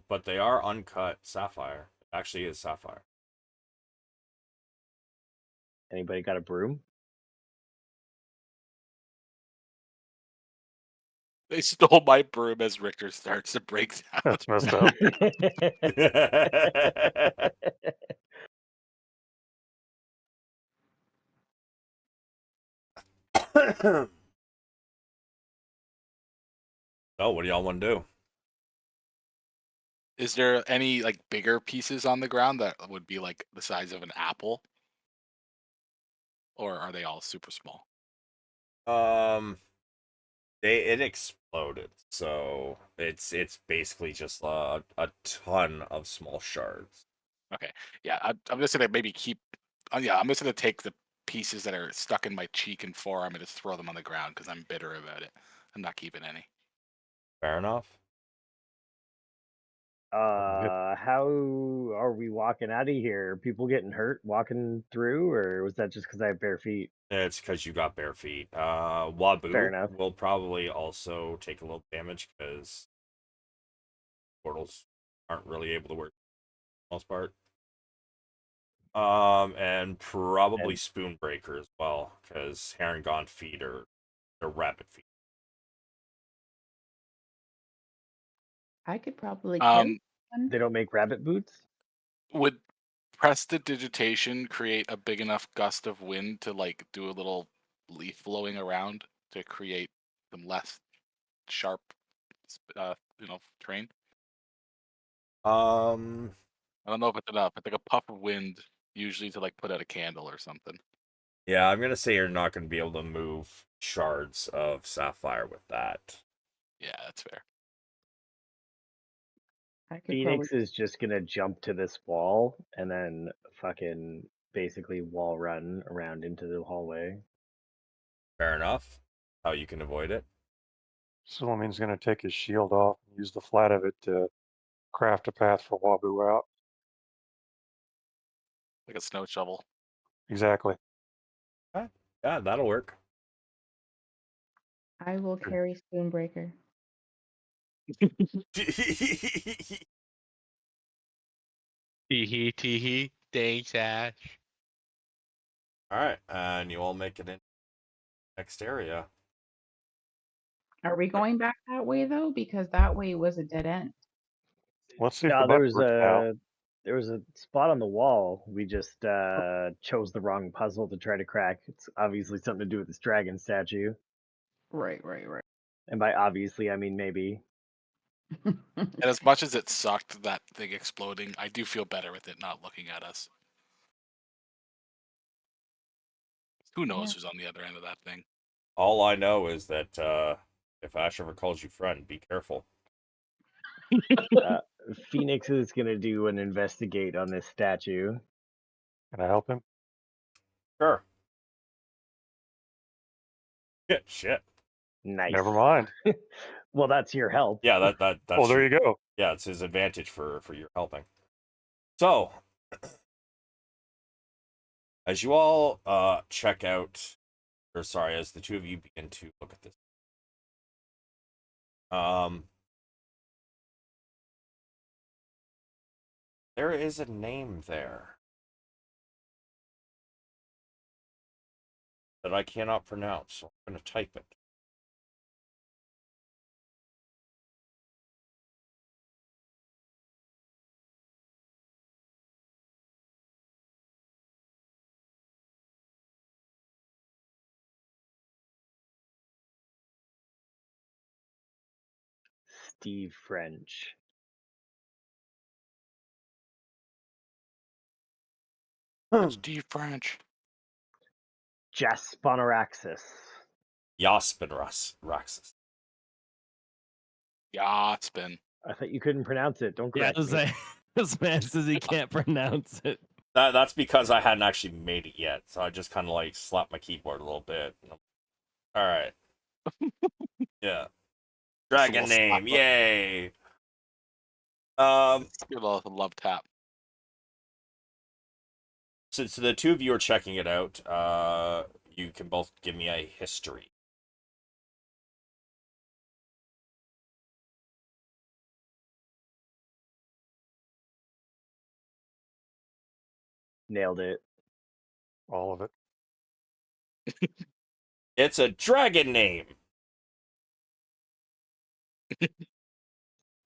[SPEAKER 1] But they are uncut sapphire. It actually is sapphire.
[SPEAKER 3] Anybody got a broom?
[SPEAKER 2] They stole my broom as Richter starts to break down.
[SPEAKER 4] That's messed up.
[SPEAKER 1] Oh, what do y'all want to do?
[SPEAKER 2] Is there any like bigger pieces on the ground that would be like the size of an apple? Or are they all super small?
[SPEAKER 1] It exploded, so it's basically just a ton of small shards.
[SPEAKER 2] Okay. Yeah, I'm just gonna maybe keep. Yeah, I'm just gonna take the pieces that are stuck in my cheek and forearm and just throw them on the ground because I'm bitter about it. I'm not keeping any.
[SPEAKER 1] Fair enough.
[SPEAKER 3] How are we walking out of here? Are people getting hurt walking through, or was that just because I have bare feet?
[SPEAKER 1] It's because you got bare feet.
[SPEAKER 3] Fair
[SPEAKER 1] Wabu
[SPEAKER 3] enough.
[SPEAKER 1] will probably also take a little damage because portals aren't really able to work for the most part. And probably
[SPEAKER 3] And
[SPEAKER 1] Spoonbreaker as well, because Herringon feet are rabbit feet.
[SPEAKER 6] I could probably carry one.
[SPEAKER 3] they don't make rabbit boots?
[SPEAKER 2] Would prestidigitation create a big enough gust of wind to like do a little leaf blowing around to create some less sharp, terrain?
[SPEAKER 1] Um,
[SPEAKER 2] I don't know if it's enough. It's like a puff of wind, usually to like put out a candle or something.
[SPEAKER 1] yeah, I'm gonna say you're not gonna be able to move shards of sapphire with that.
[SPEAKER 2] Yeah, that's fair.
[SPEAKER 6] I could probably.
[SPEAKER 3] Phoenix is just gonna jump to this wall and then fucking basically wall run around into the hallway.
[SPEAKER 1] Fair enough. How you can avoid it.
[SPEAKER 4] Sulameen's going to take his shield off and use the flat of it to craft a path for Wabu out.
[SPEAKER 2] Like a snow shovel.
[SPEAKER 4] Exactly.
[SPEAKER 1] Yeah, that'll work.
[SPEAKER 6] I will carry Spoonbreaker.
[SPEAKER 7] Teehee, teehee. Thanks, Ash.
[SPEAKER 1] All right, and you all make it in next area.
[SPEAKER 6] Are we going back that way though? Because that way was a dead end.
[SPEAKER 4] Let's see if the
[SPEAKER 3] No,
[SPEAKER 4] button works now.
[SPEAKER 3] there was a spot on the wall. We just chose the wrong puzzle to try to crack. It's obviously something to do with this dragon statue.
[SPEAKER 6] Right.
[SPEAKER 3] And by obviously I mean maybe.
[SPEAKER 2] And as much as it sucked, that thing exploding, I do feel better with it not looking at us. Who knows
[SPEAKER 6] Yeah.
[SPEAKER 2] who's on the other end of that thing?
[SPEAKER 1] All I know is that if Ash ever calls you friend, be careful.
[SPEAKER 3] Phoenix is gonna do an investigate on this statue.
[SPEAKER 4] Can I help him?
[SPEAKER 1] Sure. Shit.
[SPEAKER 3] Nice.
[SPEAKER 4] Never mind.
[SPEAKER 3] Well, that's your help.
[SPEAKER 1] Yeah, that's
[SPEAKER 4] Oh, there you go.
[SPEAKER 1] yeah, it's his advantage for your helping. So, as you all check out, or sorry, as the two of you begin to look at this, there is a name there that I cannot pronounce, so I'm going to type it.
[SPEAKER 3] Steve French.
[SPEAKER 2] It's Steve French.
[SPEAKER 3] Jasponaraxis.
[SPEAKER 1] Raxus.
[SPEAKER 2] Yeah, it's been.
[SPEAKER 3] I thought you couldn't pronounce it. Don't
[SPEAKER 5] Yeah,
[SPEAKER 3] correct me.
[SPEAKER 5] this man says he can't pronounce it.
[SPEAKER 1] That's because I hadn't actually made it yet, so I just kind of like slapped my keyboard a little bit. All right. Yeah. Dragon
[SPEAKER 2] Just a little
[SPEAKER 1] name,
[SPEAKER 2] slap up.
[SPEAKER 1] yay.
[SPEAKER 2] Give a love tap.
[SPEAKER 1] Since the two of you are checking it out, you can both give me a history.
[SPEAKER 3] Nailed it.
[SPEAKER 4] All of it.
[SPEAKER 1] It's a dragon name.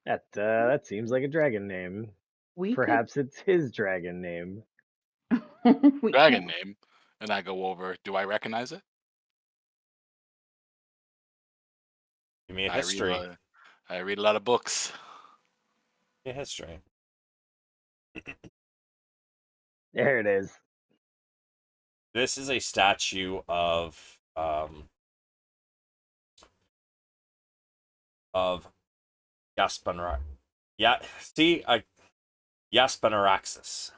[SPEAKER 3] That seems like a dragon name.
[SPEAKER 6] We
[SPEAKER 3] Perhaps it's his dragon name.
[SPEAKER 6] could.
[SPEAKER 2] Dragon name. And I go over. Do I recognize it?
[SPEAKER 1] Give me a
[SPEAKER 2] I
[SPEAKER 1] history.
[SPEAKER 2] read a lot of books.
[SPEAKER 1] Give me a history.
[SPEAKER 3] There it is.
[SPEAKER 1] This is a statue of Jaspanara. Yeah, see, Jaspanaraxis.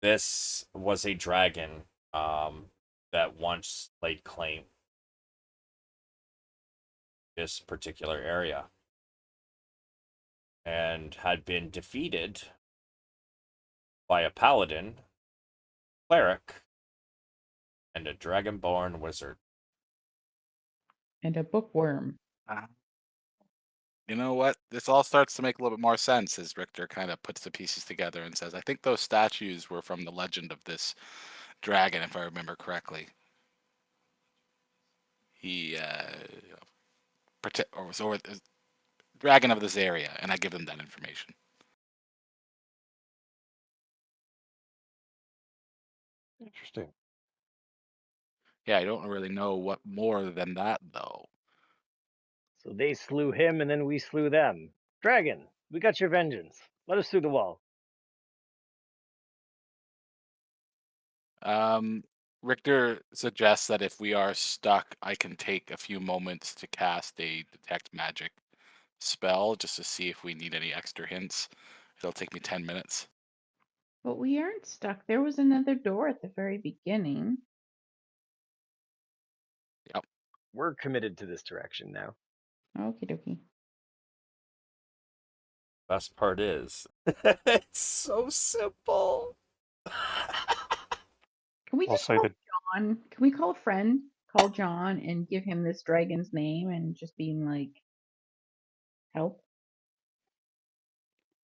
[SPEAKER 1] This was a dragon that once laid claim this particular area and had been defeated by a paladin, cleric, and a dragonborn wizard.
[SPEAKER 6] And a bookworm.
[SPEAKER 2] You know what? This all starts to make a little bit more sense as Richter kind of puts the pieces together and says, I think those statues were from the legend of this dragon, if I remember correctly. He was over the dragon of this area, and I give him that information.
[SPEAKER 4] Interesting.
[SPEAKER 2] Yeah, I don't really know what more than that, though.
[SPEAKER 3] So they slew him and then we slew them. Dragon, we got your vengeance. Let us through the wall.
[SPEAKER 2] Richter suggests that if we are stuck, I can take a few moments to cast a detect magic spell just to see if we need any extra hints. It'll take me 10 minutes.
[SPEAKER 6] But we aren't stuck. There was another door at the very beginning.
[SPEAKER 3] We're committed to this direction now.
[SPEAKER 6] Okie dokie.
[SPEAKER 1] Best part is, it's so simple.
[SPEAKER 6] Can we
[SPEAKER 4] I'll
[SPEAKER 6] just
[SPEAKER 4] say
[SPEAKER 6] call
[SPEAKER 4] that
[SPEAKER 6] John? Can we call a friend? Call John and give him this dragon's name and just being like, help?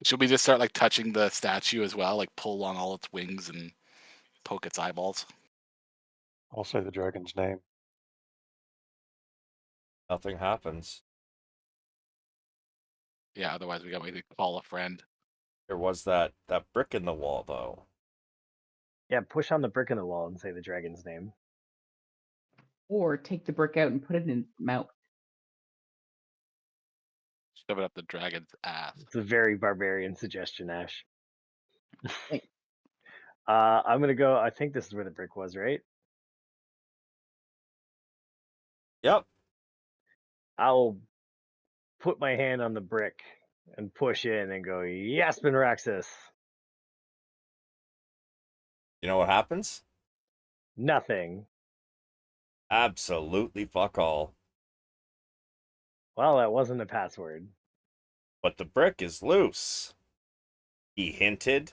[SPEAKER 2] Should we just start like touching the statue as well? Like pull on all its wings and poke its eyeballs?
[SPEAKER 4] I'll say the dragon's name.
[SPEAKER 1] Nothing happens.
[SPEAKER 2] Yeah, otherwise we got to call a friend.
[SPEAKER 1] There was that brick in the wall, though.
[SPEAKER 3] Yeah, push on the brick in the wall and say the dragon's name.
[SPEAKER 6] Or take the brick out and put it in its mouth.
[SPEAKER 2] Shove it up the dragon's ass.
[SPEAKER 3] It's a very barbarian suggestion, Ash.
[SPEAKER 6] Thanks.
[SPEAKER 3] I'm gonna go. I think this is where the brick was, right?
[SPEAKER 1] Yep.
[SPEAKER 3] I'll put my hand on the brick and push in and go, Jaspanaraxis.
[SPEAKER 1] You know what happens?
[SPEAKER 3] Nothing.
[SPEAKER 1] Absolutely fuck all.
[SPEAKER 3] Well, that wasn't a password.
[SPEAKER 1] But the brick is loose. He hinted.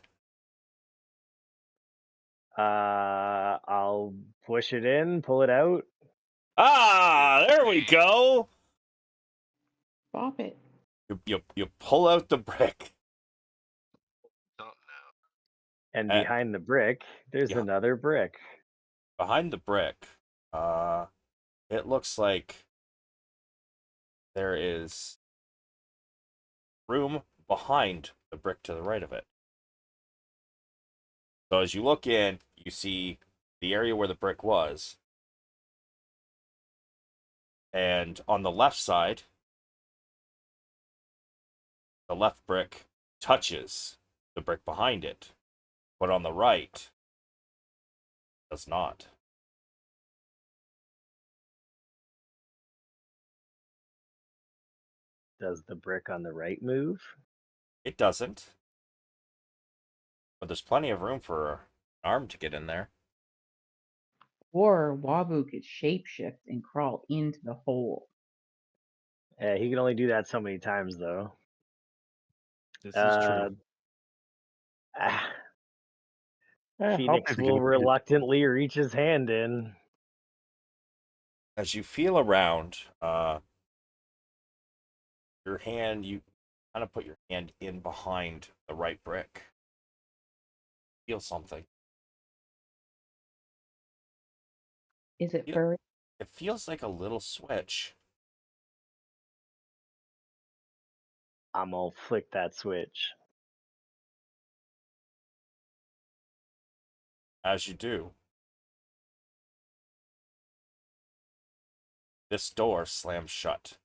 [SPEAKER 3] I'll push it in, pull it out.
[SPEAKER 1] Ah, there we go.
[SPEAKER 6] Bop it.
[SPEAKER 1] You pull out the brick.
[SPEAKER 3] And behind the brick, there's another brick.
[SPEAKER 1] Behind the brick, it looks like there is room behind the brick to the right of it. So as you look in, you see the area where the brick was. And on the left side, the left brick touches the brick behind it, but on the right does not.
[SPEAKER 3] Does the brick on the right move?
[SPEAKER 1] It doesn't. But there's plenty of room for an arm to get in there.
[SPEAKER 6] Or Wabu could shapeshift and crawl into the hole.
[SPEAKER 3] He can only do that so many times, though.
[SPEAKER 5] This is true.
[SPEAKER 3] Ah,
[SPEAKER 4] How
[SPEAKER 3] Pheonix
[SPEAKER 4] big can
[SPEAKER 3] will
[SPEAKER 4] he be?
[SPEAKER 3] reluctantly reach his hand in.
[SPEAKER 1] As you feel around, your hand, you kind of put your hand in behind the right brick. Feel something.
[SPEAKER 6] Is it
[SPEAKER 1] Yeah.
[SPEAKER 6] furry?
[SPEAKER 1] It feels like a little switch.
[SPEAKER 3] I'm gonna flick that switch.
[SPEAKER 1] As you do, this door slams shut.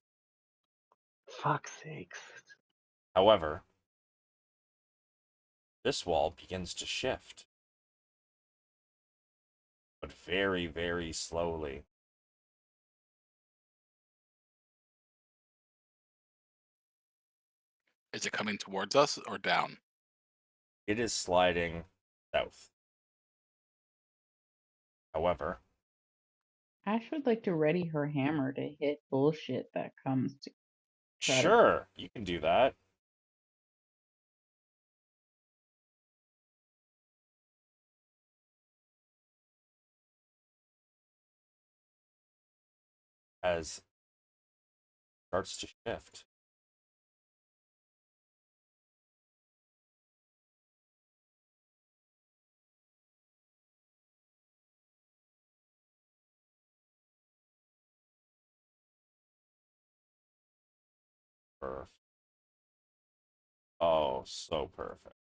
[SPEAKER 3] Fuck's sakes.
[SPEAKER 1] However, this wall begins to shift. But very, very slowly.
[SPEAKER 2] Is it coming towards us or down?
[SPEAKER 1] It is sliding south. However,
[SPEAKER 6] Ash would like to ready her hammer to hit bullshit that comes to try to.
[SPEAKER 1] sure, you can do that. As it starts to shift. Perfect. Oh, so perfect.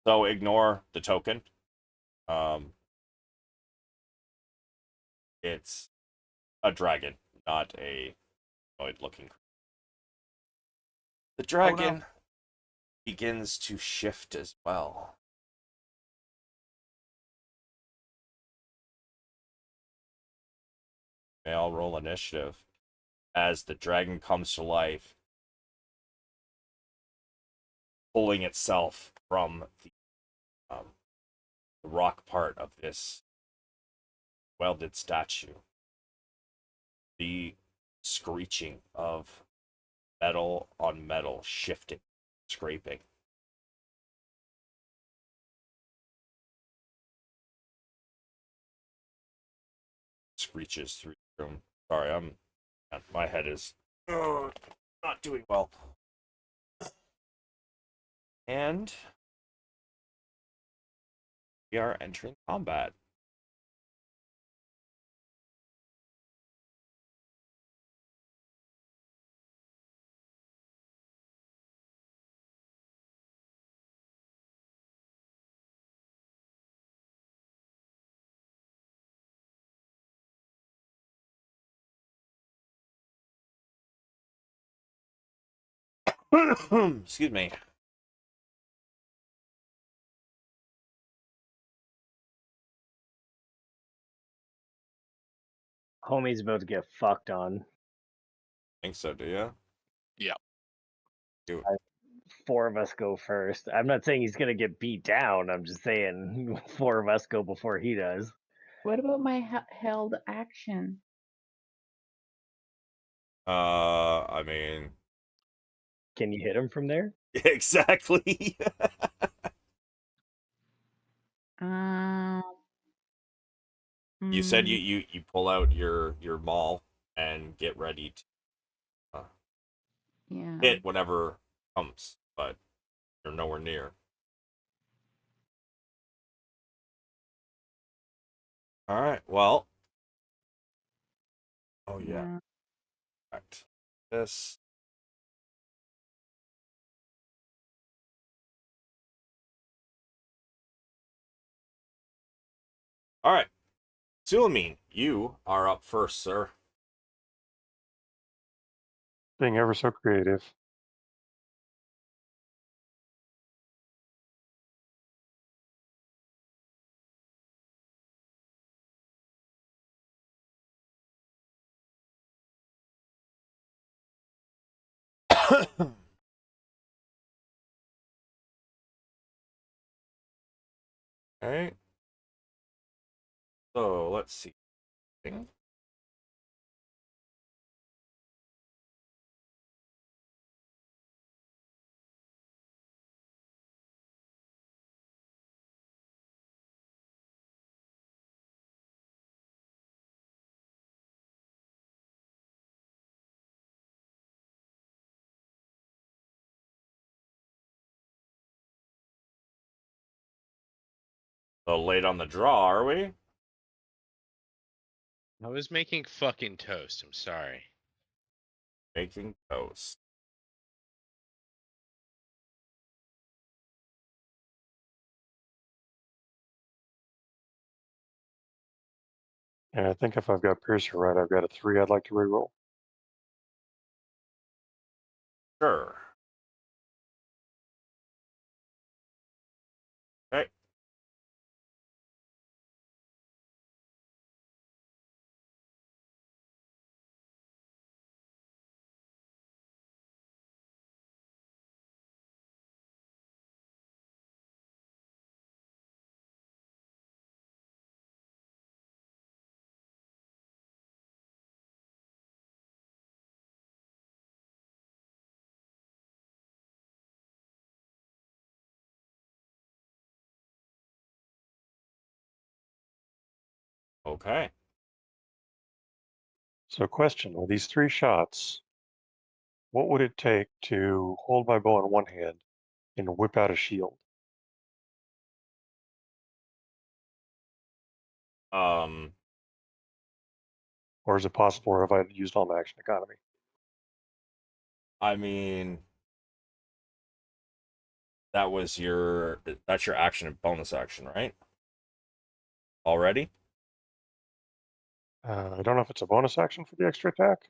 [SPEAKER 1] So ignore the token. It's a dragon, not a looking. The dragon begins to shift as well. May all roll initiative as the dragon comes to life, pulling itself from the rock part of this welded statue. The screeching of metal on metal shifting, scraping. Screeches through the room. Sorry, my head is not doing well. And we are entering combat. Excuse me.
[SPEAKER 3] Homie's about to get fucked on.
[SPEAKER 1] Think so, do you?
[SPEAKER 2] Yeah.
[SPEAKER 3] Four of us go first. I'm not saying he's gonna get beat down. I'm just saying four of us go before he does.
[SPEAKER 6] What about my held action?
[SPEAKER 1] I mean,
[SPEAKER 3] Can you hit him from there?
[SPEAKER 1] exactly.
[SPEAKER 6] Um.
[SPEAKER 1] You said
[SPEAKER 6] mm,
[SPEAKER 1] you pull out your maul and get ready to
[SPEAKER 6] Yeah.
[SPEAKER 1] hit whatever comes, but you're nowhere near. All right. Well. Oh yeah. Correct. This. All right. Sulameen, you are up first, sir.
[SPEAKER 4] Being ever so creative.
[SPEAKER 1] Alright. So, let's see. So late on the draw, are we?
[SPEAKER 7] I was making fucking toast. I'm sorry.
[SPEAKER 1] Making toast.
[SPEAKER 4] And I think if I've got Piercer right, I've got a 3 I'd like to reroll.
[SPEAKER 1] Sure. Okay. Okay.
[SPEAKER 4] So question, with these 3 shots, what would it take to hold my bow in one hand and whip out a shield?
[SPEAKER 1] Um,
[SPEAKER 4] Or is it possible, or have I used all my action economy?
[SPEAKER 1] I mean, that's your action and bonus action, right? Already?
[SPEAKER 4] I don't know if it's a bonus action for the extra attack.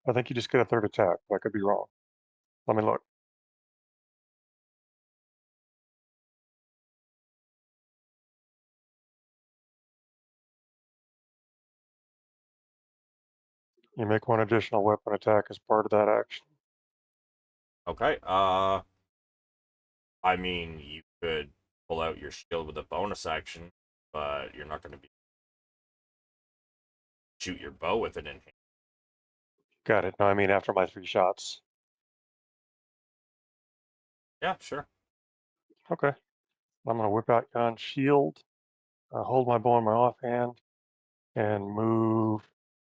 [SPEAKER 4] I think you just get a 3rd attack, but I could be wrong. Let me look. You make 1 additional weapon attack as part of that action.
[SPEAKER 1] Okay. I mean, you could pull out your shield with a bonus action, but you're not going to be shoot your bow with it in hand.
[SPEAKER 4] Got it. No, I mean after my 3 shots.
[SPEAKER 1] Yeah, sure.
[SPEAKER 4] Okay. I'm going to whip out Yon shield, hold my bow in my offhand, and move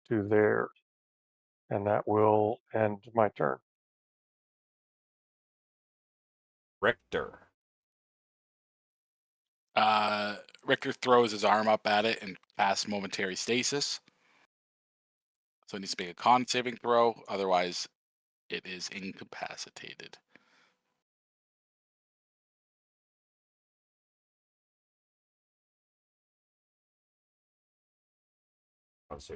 [SPEAKER 4] to there. And that will end my turn.
[SPEAKER 1] Richter.
[SPEAKER 2] Richter throws his arm up at it and casts momentary stasis. So it needs to make a con saving throw, otherwise it is incapacitated.
[SPEAKER 1] Let's see.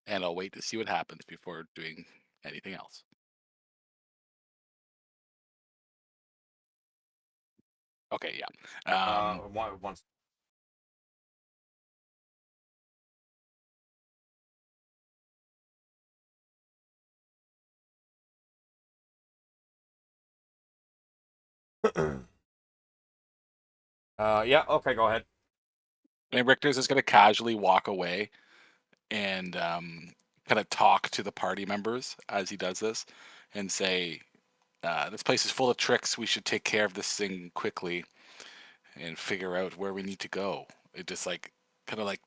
[SPEAKER 2] And I'll wait to see what happens before doing anything else. Okay, yeah.
[SPEAKER 1] Once. Yeah. Okay, go ahead.
[SPEAKER 2] And Richter's just going to casually walk away and kind of talk to the party members as he does this and say, this place is full of tricks. We should take care of this thing quickly and figure out where we need to go. It just like kind of like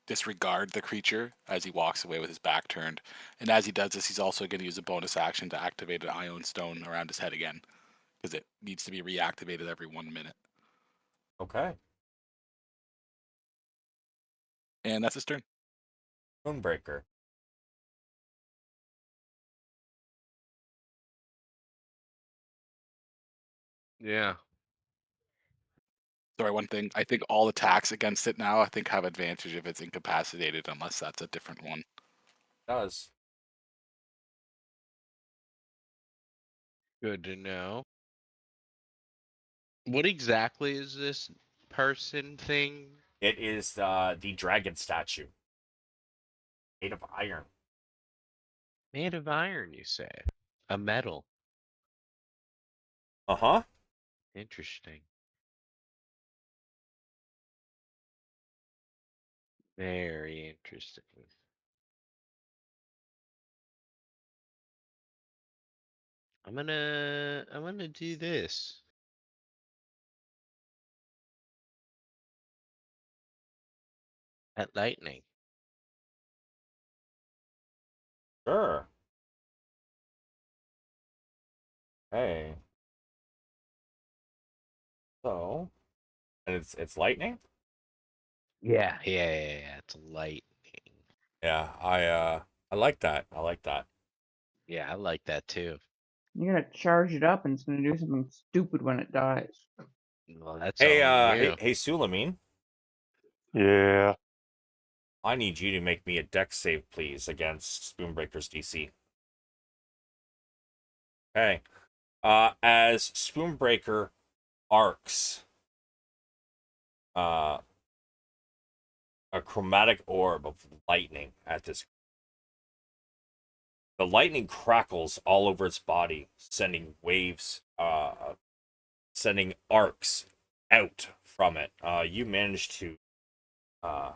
[SPEAKER 2] disregard the creature as he walks away with his back turned. And as he does this, he's also going to use a bonus action to activate an ion stone around his head again because it needs to be reactivated every 1 minute.
[SPEAKER 1] Okay.
[SPEAKER 2] And that's his turn.
[SPEAKER 1] Spoonbreaker.
[SPEAKER 7] Yeah.
[SPEAKER 2] Sorry, one thing. I think all attacks against it now, I think, have advantage if it's incapacitated, unless that's a different one.
[SPEAKER 1] Does.
[SPEAKER 7] Good to know. What exactly is this person thing?
[SPEAKER 1] It is the dragon statue. Made of iron.
[SPEAKER 7] Made of iron, you say? A metal.
[SPEAKER 1] Uh-huh.
[SPEAKER 7] Interesting. Very interesting. I'm gonna do this. At lightning.
[SPEAKER 1] Sure. Hey. So, and it's lightning?
[SPEAKER 7] Yeah. It's lightning.
[SPEAKER 1] Yeah, I like that. I like that.
[SPEAKER 7] Yeah, I like that too.
[SPEAKER 6] You're gonna charge it up and it's gonna do something stupid when it dies.
[SPEAKER 7] Well, that's
[SPEAKER 1] Hey,
[SPEAKER 7] on you.
[SPEAKER 1] hey, Sulameen,
[SPEAKER 4] Yeah.
[SPEAKER 1] I need you to make me a dex save, please, against Spoonbreaker's DC. Okay. As Spoonbreaker arcs uh a chromatic orb of lightning at this. The lightning crackles all over its body, sending waves, sending arcs out from it. You manage to uh,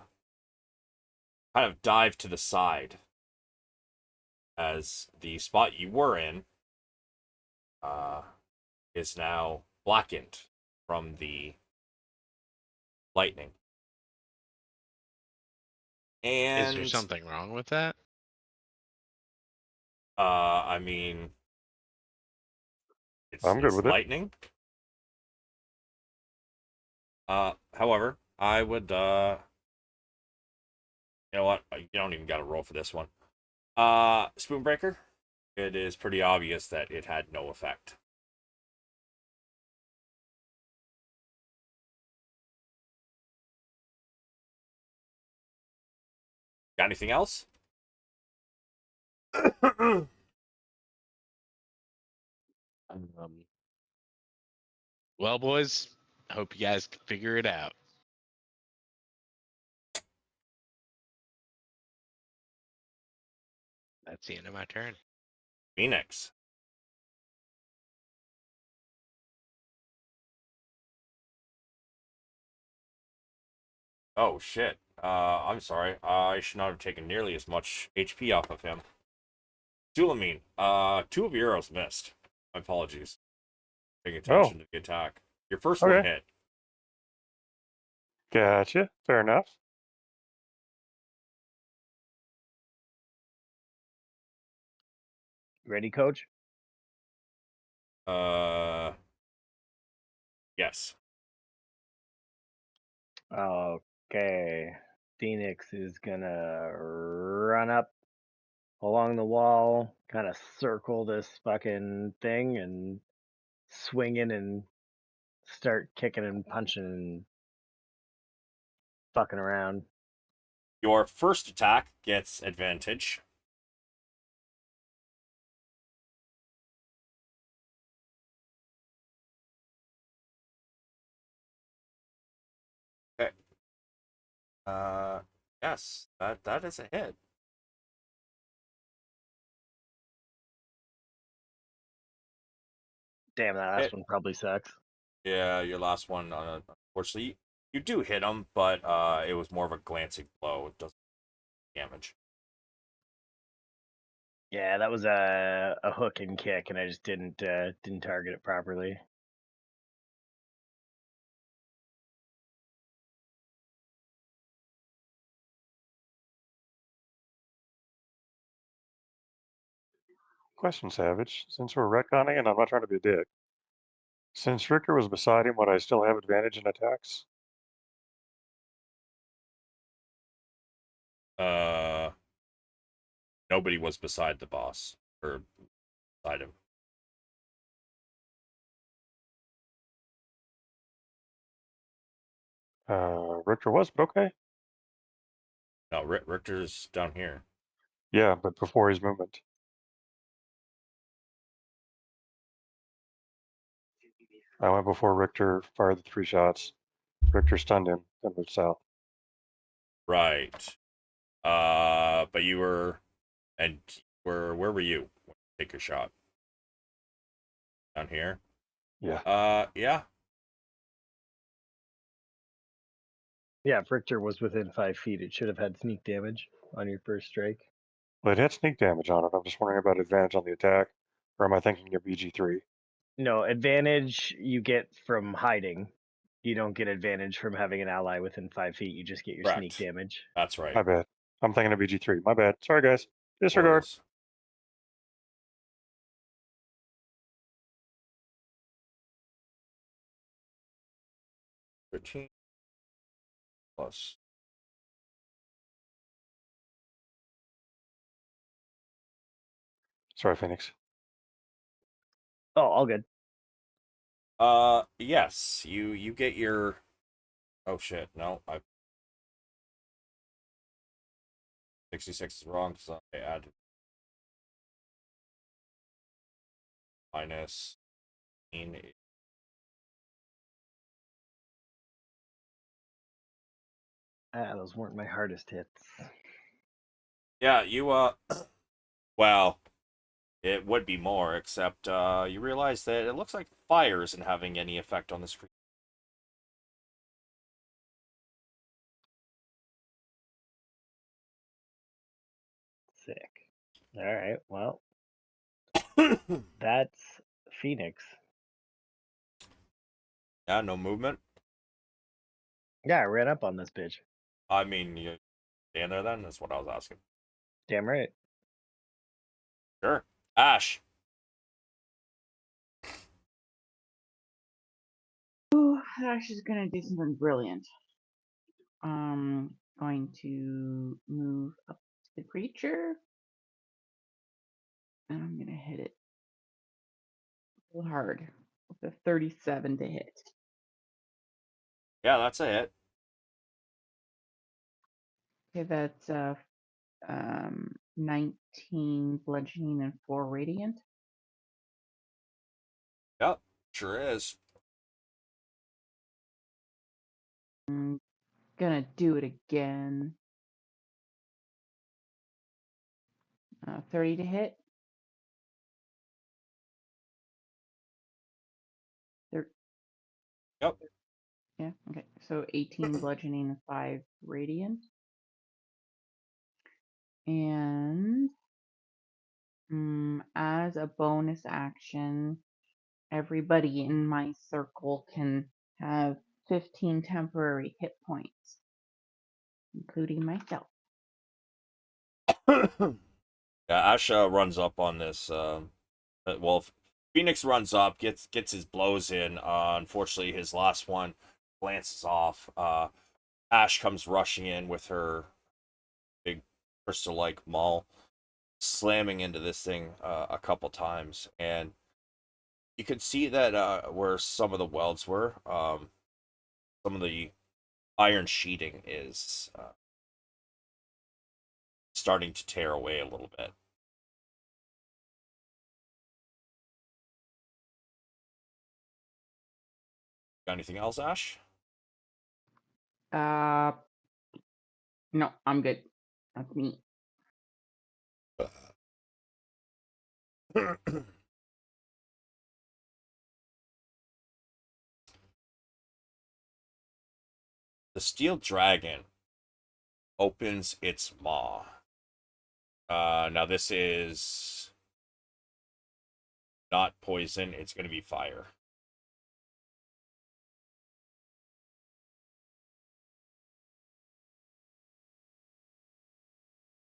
[SPEAKER 1] kind of dive to the side as the spot you were in uh, is now blackened from the lightning.
[SPEAKER 7] Is there
[SPEAKER 1] And
[SPEAKER 7] something wrong with that?
[SPEAKER 1] I mean,
[SPEAKER 4] I'm good
[SPEAKER 1] it's
[SPEAKER 4] with it.
[SPEAKER 1] lightning. However, I would you know what? You don't even got to roll for this one. Spoonbreaker. It is pretty obvious that it had no effect. Got anything else?
[SPEAKER 7] Um, well, boys, I hope you guys can figure it out. That's the end of my turn.
[SPEAKER 1] Pheonix. Oh shit. I'm sorry. I should not have taken nearly as much HP off of him. Sulameen. 2 of your arrows missed. My apologies. Paying
[SPEAKER 4] Oh,
[SPEAKER 1] attention to the attack. Your first one
[SPEAKER 4] okay.
[SPEAKER 1] hit.
[SPEAKER 4] Gotcha. Fair enough.
[SPEAKER 3] Ready, coach?
[SPEAKER 1] Uh, yes.
[SPEAKER 3] Okay. Phoenix is gonna run up along the wall, kind of circle this fucking thing and swing in and start kicking and punching and fucking around.
[SPEAKER 1] Your first attack gets advantage. Okay. Yes, that is a hit.
[SPEAKER 3] Damn, that last one probably sucks.
[SPEAKER 1] Yeah, your last one, unfortunately, you do hit him, but it was more of a glancing blow. It doesn't damage.
[SPEAKER 3] Yeah, that was a hook and kick, and I just didn't target it properly.
[SPEAKER 4] Question, Savage. Since we're retconning and I'm not trying to be a dick, since Richter was beside him, would I still have advantage in attacks?
[SPEAKER 1] Uh, Nobody was beside the boss or beside him.
[SPEAKER 4] Richter was, but okay.
[SPEAKER 1] No, Richter's down here.
[SPEAKER 4] Yeah, but before his movement. I went before Richter, fired the 3 shots. Richter stunned him, then moved south.
[SPEAKER 1] Right. But you were, and where were you? Take a shot. Down here.
[SPEAKER 4] Yeah.
[SPEAKER 1] Yeah.
[SPEAKER 3] Yeah, if Richter was within 5 feet, it should have had sneak damage on your first strike.
[SPEAKER 4] Well, it had sneak damage on it. I'm just wondering about advantage on the attack, or am I thinking of BG3?
[SPEAKER 3] No, advantage you get from hiding. You don't get advantage from having an ally within 5 feet. You just get your sneak
[SPEAKER 1] Correct.
[SPEAKER 3] damage.
[SPEAKER 1] That's right.
[SPEAKER 4] My bad. I'm thinking of BG3. My bad. Sorry, guys. Disregard.
[SPEAKER 1] Worries. $13 plus.
[SPEAKER 4] Sorry, Pheonix.
[SPEAKER 3] Oh, all good.
[SPEAKER 1] Yes. You get your. Oh shit! No, 66 is wrong because I added minus 18.
[SPEAKER 3] Those weren't my hardest hits.
[SPEAKER 1] Yeah, you well, it would be more, except you realize that it looks like fire isn't having any effect on the screen.
[SPEAKER 3] Sick. All right. Well, that's Pheonix.
[SPEAKER 1] Yeah, no movement.
[SPEAKER 3] Yeah, I ran up on this bitch.
[SPEAKER 1] I mean, you stand there then? That's what I was asking.
[SPEAKER 3] Damn right.
[SPEAKER 1] Sure. Ash.
[SPEAKER 6] Oh, Ash is gonna do something brilliant. Going to move up to the creature, and I'm gonna hit it real hard with a 37 to hit.
[SPEAKER 1] Yeah, that's a hit.
[SPEAKER 6] Okay, that's 19 bludgeoning and 4 radiant.
[SPEAKER 1] Yep, sure is.
[SPEAKER 6] I'm gonna do it again. 30 to hit.
[SPEAKER 1] Yep.
[SPEAKER 6] Yeah, okay. So 18 bludgeoning and 5 radiant. And as a bonus action, everybody in my circle can have 15 temporary hit points, including myself.
[SPEAKER 1] Yeah, Ash runs up on this. Well, Pheonix runs up, gets his blows in. Unfortunately, his last one glances off. Ash comes rushing in with her big crystal-like maul, slamming into this thing a couple times, and you could see that where some of the welds were, some of the iron sheeting is starting to tear away a little bit. Got anything else, Ash?
[SPEAKER 6] Uh, no, I'm good. That's me.
[SPEAKER 1] The steel dragon opens its maw. Now this is not poison, it's going to be fire.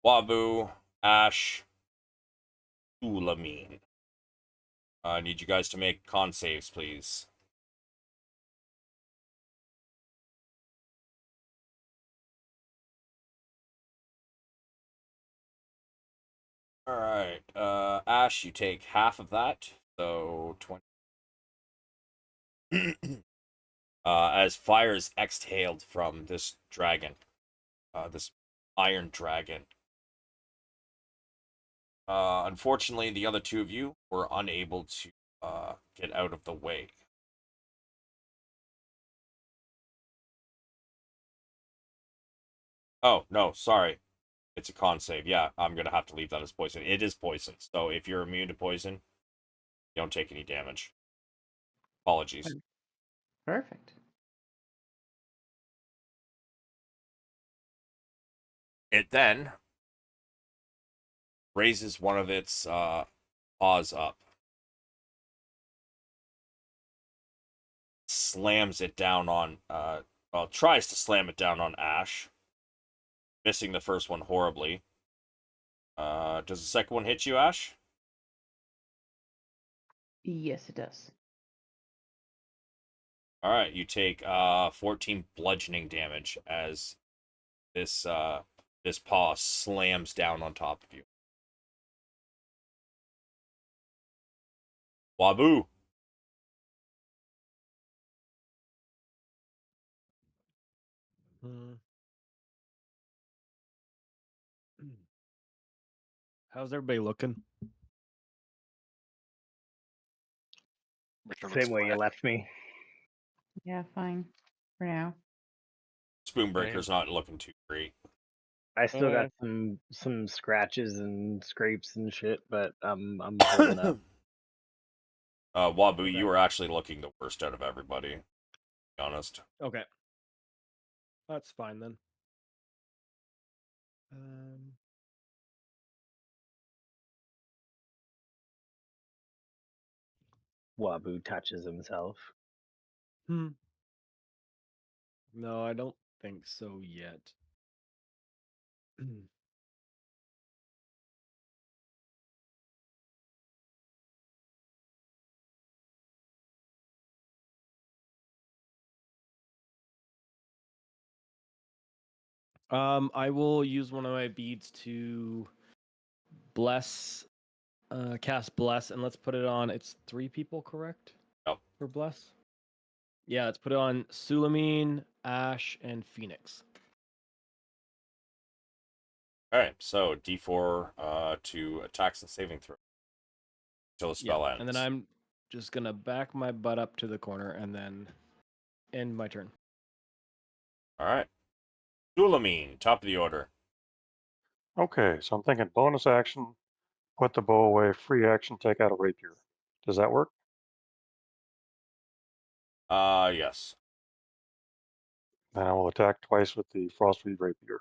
[SPEAKER 1] Wabu, Ash, Sulameen. I need you guys to make con saves, please. All right, Ash, you take half of that, so 20. as fire is exhaled from this dragon, this iron dragon. Unfortunately, the other two of you were unable to get out of the way. Oh, no, sorry. It's a con save. Yeah, I'm going to have to leave that as poison. It is poison, so if you're immune to poison, you don't take any damage. Apologies.
[SPEAKER 6] Perfect.
[SPEAKER 1] It then raises one of its paws up, slams it down on, well, tries to slam it down on Ash, missing the first one horribly. Does the second one hit you, Ash?
[SPEAKER 6] Yes, it does.
[SPEAKER 1] All right, you take 14 bludgeoning damage as this this paw slams down on top of you. Wabu.
[SPEAKER 5] Hmm. How's everybody looking?
[SPEAKER 2] Richter looks
[SPEAKER 3] Same way you
[SPEAKER 2] fine.
[SPEAKER 3] left me.
[SPEAKER 6] Yeah, fine. For now.
[SPEAKER 1] Spoonbreaker's not looking too great.
[SPEAKER 3] I still got some scratches and scrapes and shit, but I'm holding up.
[SPEAKER 1] Wabu,
[SPEAKER 5] Okay.
[SPEAKER 1] you were actually looking the worst out of everybody, to be honest.
[SPEAKER 5] Okay. That's fine then. Um,
[SPEAKER 3] Wabu touches himself.
[SPEAKER 5] No, I don't think so yet. I will use one of my beads to bless, cast bless, and let's put it on. It's 3 people, correct?
[SPEAKER 1] Yep.
[SPEAKER 5] For bless. Yeah, let's put it on Sulameen, Ash, and Pheonix.
[SPEAKER 1] All right, so D4 to attacks and saving throw until the spell ends.
[SPEAKER 5] And then I'm just gonna back my butt up to the corner and then end my turn.
[SPEAKER 1] All right, Sulameen, top of the order.
[SPEAKER 4] Okay, so I'm thinking bonus action, put the bow away, free action, take out a rapier. Does that work?
[SPEAKER 1] Yes.
[SPEAKER 4] Then I will attack twice with the frostweed rapier.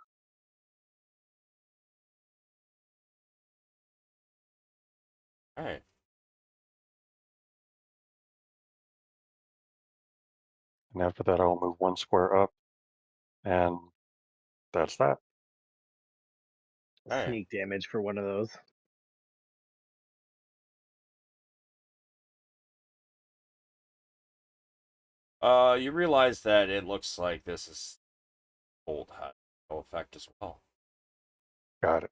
[SPEAKER 1] All right.
[SPEAKER 4] And after that, I will move 1 square up, and that's that.
[SPEAKER 1] All right.
[SPEAKER 3] Sneak damage for one of those.
[SPEAKER 1] You realize that it looks like this is old hat, no effect as well.
[SPEAKER 4] Got it.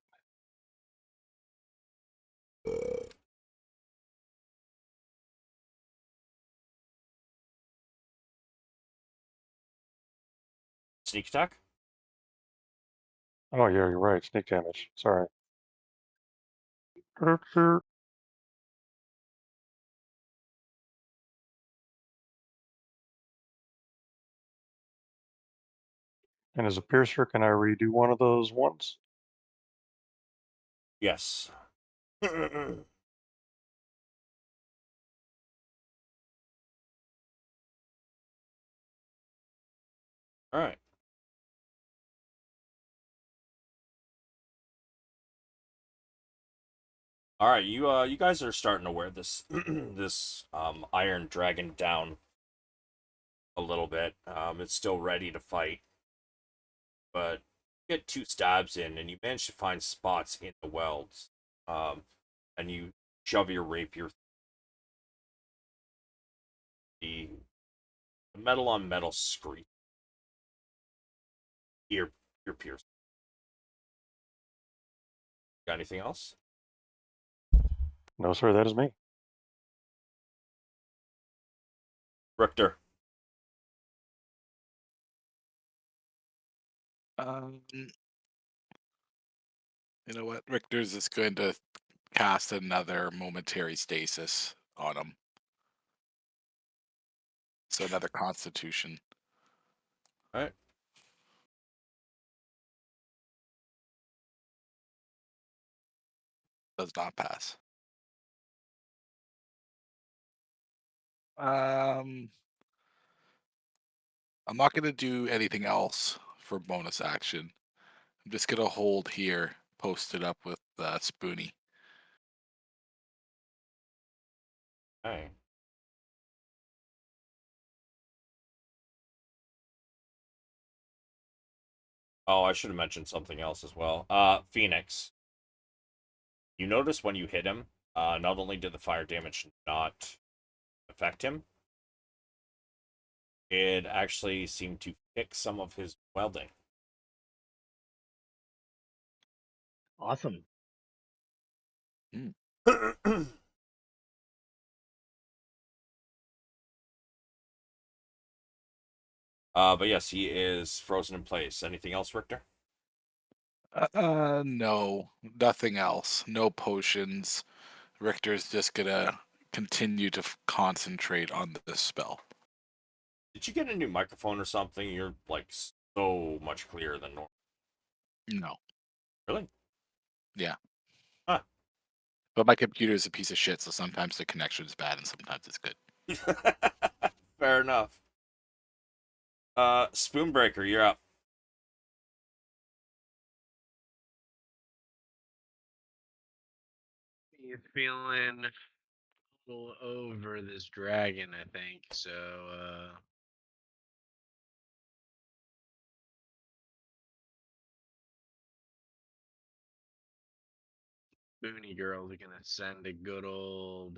[SPEAKER 1] Sneak attack.
[SPEAKER 4] Oh, yeah, you're right. Sneak damage. Sorry. And as a piercer, can I redo one of those once?
[SPEAKER 1] Yes. All right. All right, you guys are starting to wear this this iron dragon down a little bit. It's still ready to fight, but you get 2 stabs in, and you manage to find spots in the welds. And you shove your rapier. The metal on metal screech. Ear pierced. Got anything else?
[SPEAKER 4] No, sir, that is me.
[SPEAKER 1] Richter.
[SPEAKER 2] You know what? Richter's is going to cast another momentary stasis on him. So another Constitution.
[SPEAKER 1] All right.
[SPEAKER 2] Does not pass. I'm not going to do anything else for bonus action. I'm just going to hold here, posted up with Spoonie.
[SPEAKER 1] Okay. Oh, I should have mentioned something else as well. Pheonix. You notice when you hit him, not only did the fire damage not affect him, it actually seemed to fix some of his welding.
[SPEAKER 3] Awesome.
[SPEAKER 1] But yes, he is frozen in place. Anything else, Richter?
[SPEAKER 2] No, nothing else. No potions. Richter's just gonna continue to concentrate on this spell.
[SPEAKER 1] Did you get a new microphone or something? You're like so much clearer than normal.
[SPEAKER 2] No.
[SPEAKER 1] Really?
[SPEAKER 2] Yeah.
[SPEAKER 1] Huh.
[SPEAKER 2] But my computer is a piece of shit, so sometimes the connection is bad and sometimes it's good.
[SPEAKER 1] Fair enough. Spoonbreaker, you're up.
[SPEAKER 7] He's feeling a little over this dragon, I think. So, Boony Girl's gonna send a good old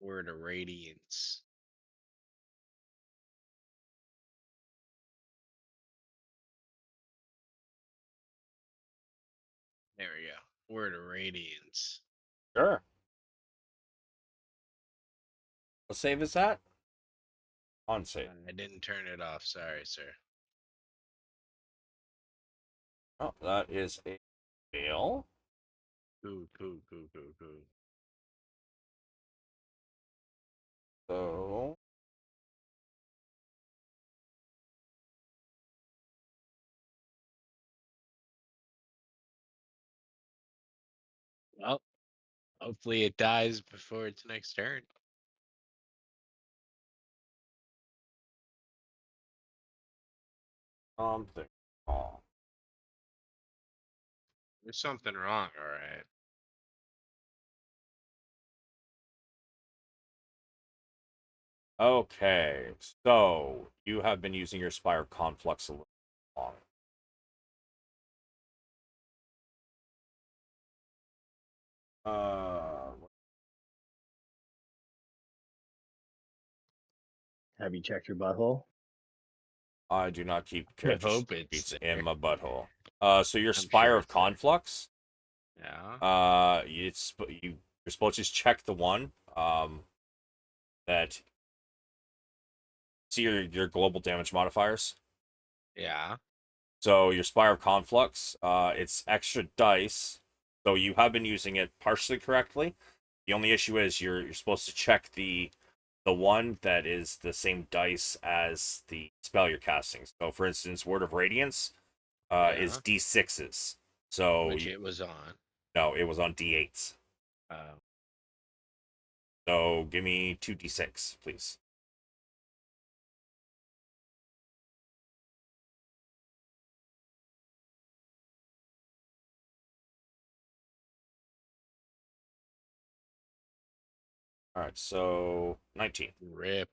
[SPEAKER 7] word of radiance. There we go. Word of radiance.
[SPEAKER 1] Sure. What save is that? On save.
[SPEAKER 7] I didn't turn it off. Sorry, sir.
[SPEAKER 1] Oh, that is a fail.
[SPEAKER 7] Cool, cool, cool, cool, cool.
[SPEAKER 1] So
[SPEAKER 7] Well, hopefully it dies before its next turn.
[SPEAKER 1] something wrong.
[SPEAKER 7] There's something wrong, all right.
[SPEAKER 1] Okay, so you have been using your Spire Conflux a little long. Uh,
[SPEAKER 3] Have you checked your butthole?
[SPEAKER 1] I do not keep
[SPEAKER 7] I hope
[SPEAKER 1] sheets
[SPEAKER 7] it's
[SPEAKER 1] in
[SPEAKER 7] there.
[SPEAKER 1] my butthole. So your
[SPEAKER 7] I'm
[SPEAKER 1] Spire
[SPEAKER 7] sure
[SPEAKER 1] of
[SPEAKER 7] it's there.
[SPEAKER 1] Conflux.
[SPEAKER 7] Yeah.
[SPEAKER 1] You're supposed to check the one that see your global damage modifiers.
[SPEAKER 7] Yeah.
[SPEAKER 1] So your Spire of Conflux, it's extra dice. So you have been using it partially correctly. The only issue is you're supposed to check the one that is the same dice as the spell you're casting. So for instance, Word of Radiance is
[SPEAKER 7] Yeah.
[SPEAKER 1] D6s. So
[SPEAKER 7] Which it was on.
[SPEAKER 1] no, it was on D8s.
[SPEAKER 7] Uh,
[SPEAKER 1] So give me 2d6, please. All right, so 19.
[SPEAKER 7] Rip.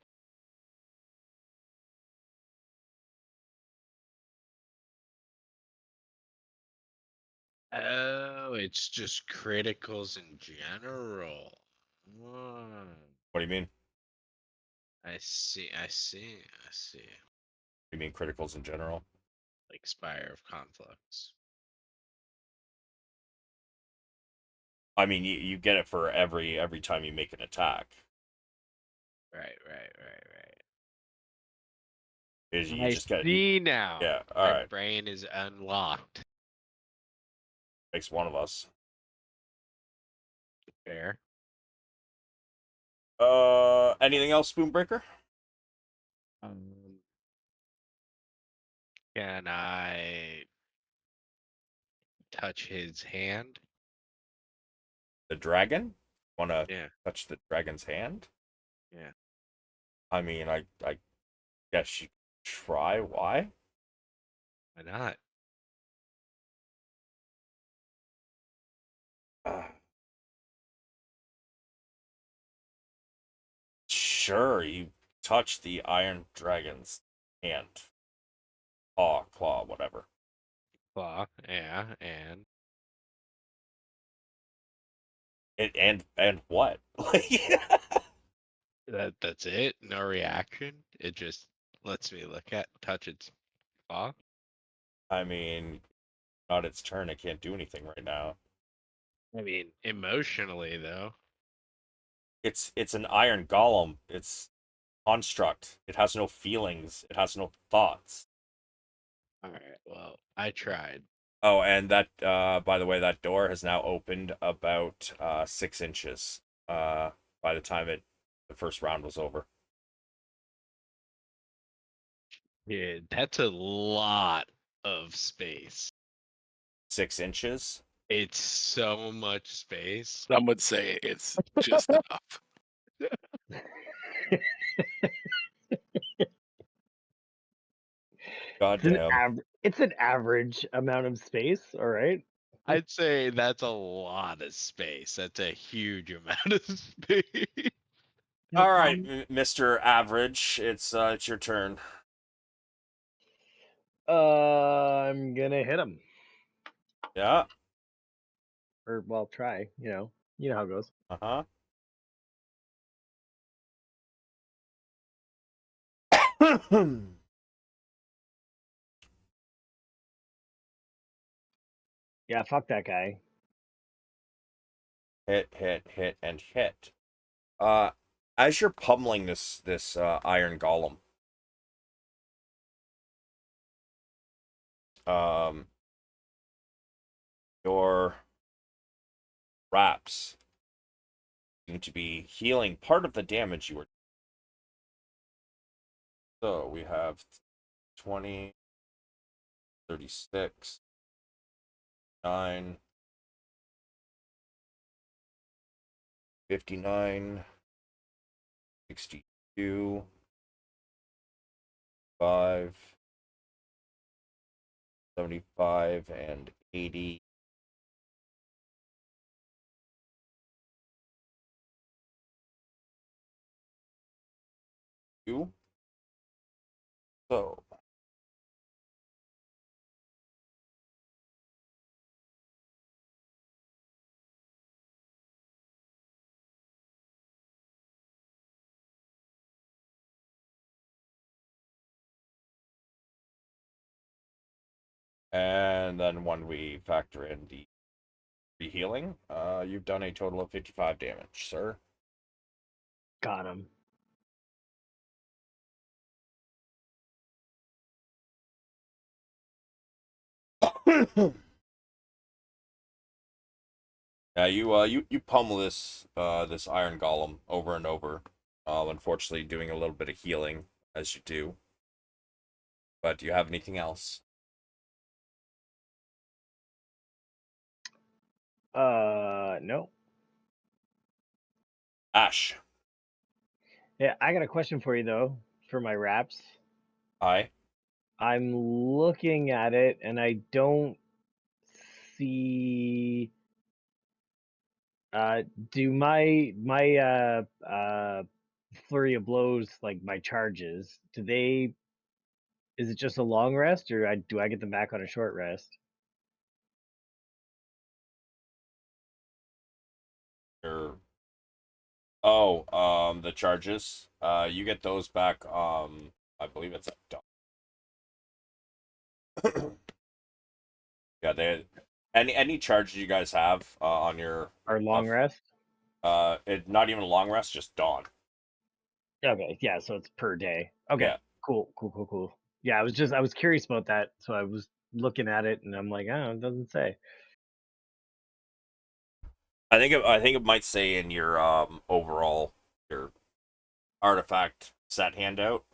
[SPEAKER 7] Oh, it's just criticals in general. Hmm.
[SPEAKER 1] What do you mean?
[SPEAKER 7] I see, I see, I see.
[SPEAKER 1] You mean criticals in general?
[SPEAKER 7] Like Spire of Conflux.
[SPEAKER 1] I mean, you get it for every time you make an attack.
[SPEAKER 7] Right, right, right, right.
[SPEAKER 1] Is you
[SPEAKER 7] I
[SPEAKER 1] just got
[SPEAKER 7] see now.
[SPEAKER 1] yeah. All
[SPEAKER 7] My
[SPEAKER 1] right,
[SPEAKER 7] brain is unlocked.
[SPEAKER 1] makes one of us.
[SPEAKER 7] Fair.
[SPEAKER 1] Anything else, Spoonbreaker?
[SPEAKER 7] Um, can I touch his hand?
[SPEAKER 1] The dragon? Want to
[SPEAKER 7] Yeah.
[SPEAKER 1] touch the dragon's hand?
[SPEAKER 7] Yeah.
[SPEAKER 1] I mean, I guess you try. Why?
[SPEAKER 7] Why not?
[SPEAKER 1] Uh, sure, you touch the iron dragon's hand, paw, claw, whatever.
[SPEAKER 7] Claw. Yeah. And
[SPEAKER 1] And what?
[SPEAKER 7] that's it. No reaction. It just lets me touch its claw.
[SPEAKER 1] I mean, not its turn. It can't do anything right now.
[SPEAKER 7] I mean, emotionally though.
[SPEAKER 1] It's an iron golem. It's construct. It has no feelings. It has no thoughts.
[SPEAKER 7] All right. Well, I tried.
[SPEAKER 1] Oh, and that by the way, that door has now opened about 6 inches. By the time the first round was over.
[SPEAKER 7] Yeah, that's a lot of space.
[SPEAKER 1] 6 inches.
[SPEAKER 7] It's so much space.
[SPEAKER 2] Some would say it's just enough.
[SPEAKER 1] Goddamn.
[SPEAKER 3] It's an average amount of space, all right?
[SPEAKER 7] I'd say that's a lot of space. That's a huge amount of space.
[SPEAKER 1] All right, Mr. Average, it's your turn.
[SPEAKER 3] I'm gonna hit him.
[SPEAKER 1] Yeah.
[SPEAKER 3] Or well, try, You know how it goes.
[SPEAKER 1] Uh-huh.
[SPEAKER 3] Yeah, fuck that guy.
[SPEAKER 1] Hit, and hit. Uh, as you're pummeling this iron golem, um, your wraps seem to be healing part of the damage you were. So we have 20, 36, 9, 59, 62, 5, 75, and 80. So and then when we factor in the healing, you've done a total of 55 damage, sir.
[SPEAKER 3] Got him.
[SPEAKER 1] Yeah, you pummel this iron golem over and over. Unfortunately, doing a little bit of healing as you do. But do you have anything else?
[SPEAKER 3] No.
[SPEAKER 1] Ash.
[SPEAKER 3] Yeah, I got a question for you though, for my wraps.
[SPEAKER 1] Hi.
[SPEAKER 3] I'm looking at it and I don't see do my flurry of blows, like my charges, is it just a long rest or do I get them back on a short rest?
[SPEAKER 1] The charges. You get those back. I believe it's at dawn. Yeah, any charges you guys have on your
[SPEAKER 3] Or long rest?
[SPEAKER 1] it not even a long rest, just dawn.
[SPEAKER 3] Okay, yeah, so it's per day. Okay,
[SPEAKER 1] Yeah.
[SPEAKER 3] Cool. Yeah, I was curious about that, so I was looking at it and I'm like, oh, it doesn't say.
[SPEAKER 1] I think it might say in your overall your artifact set handout.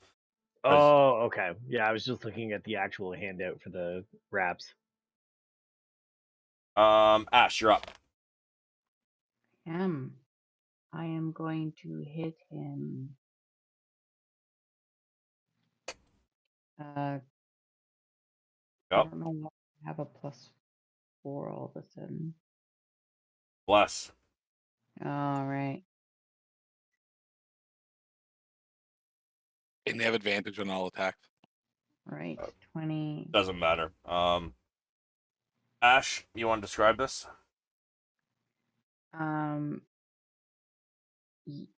[SPEAKER 3] Oh, okay. Yeah, I was just looking at the actual handout for the wraps.
[SPEAKER 1] Ash, you're up.
[SPEAKER 6] I am going to hit him. I
[SPEAKER 1] Yep.
[SPEAKER 6] don't know why I have a +4 all of a sudden.
[SPEAKER 1] Bless.
[SPEAKER 6] All right.
[SPEAKER 2] And they have advantage on all attacks.
[SPEAKER 6] Right. 20.
[SPEAKER 1] Doesn't matter. Ash, you want to describe this?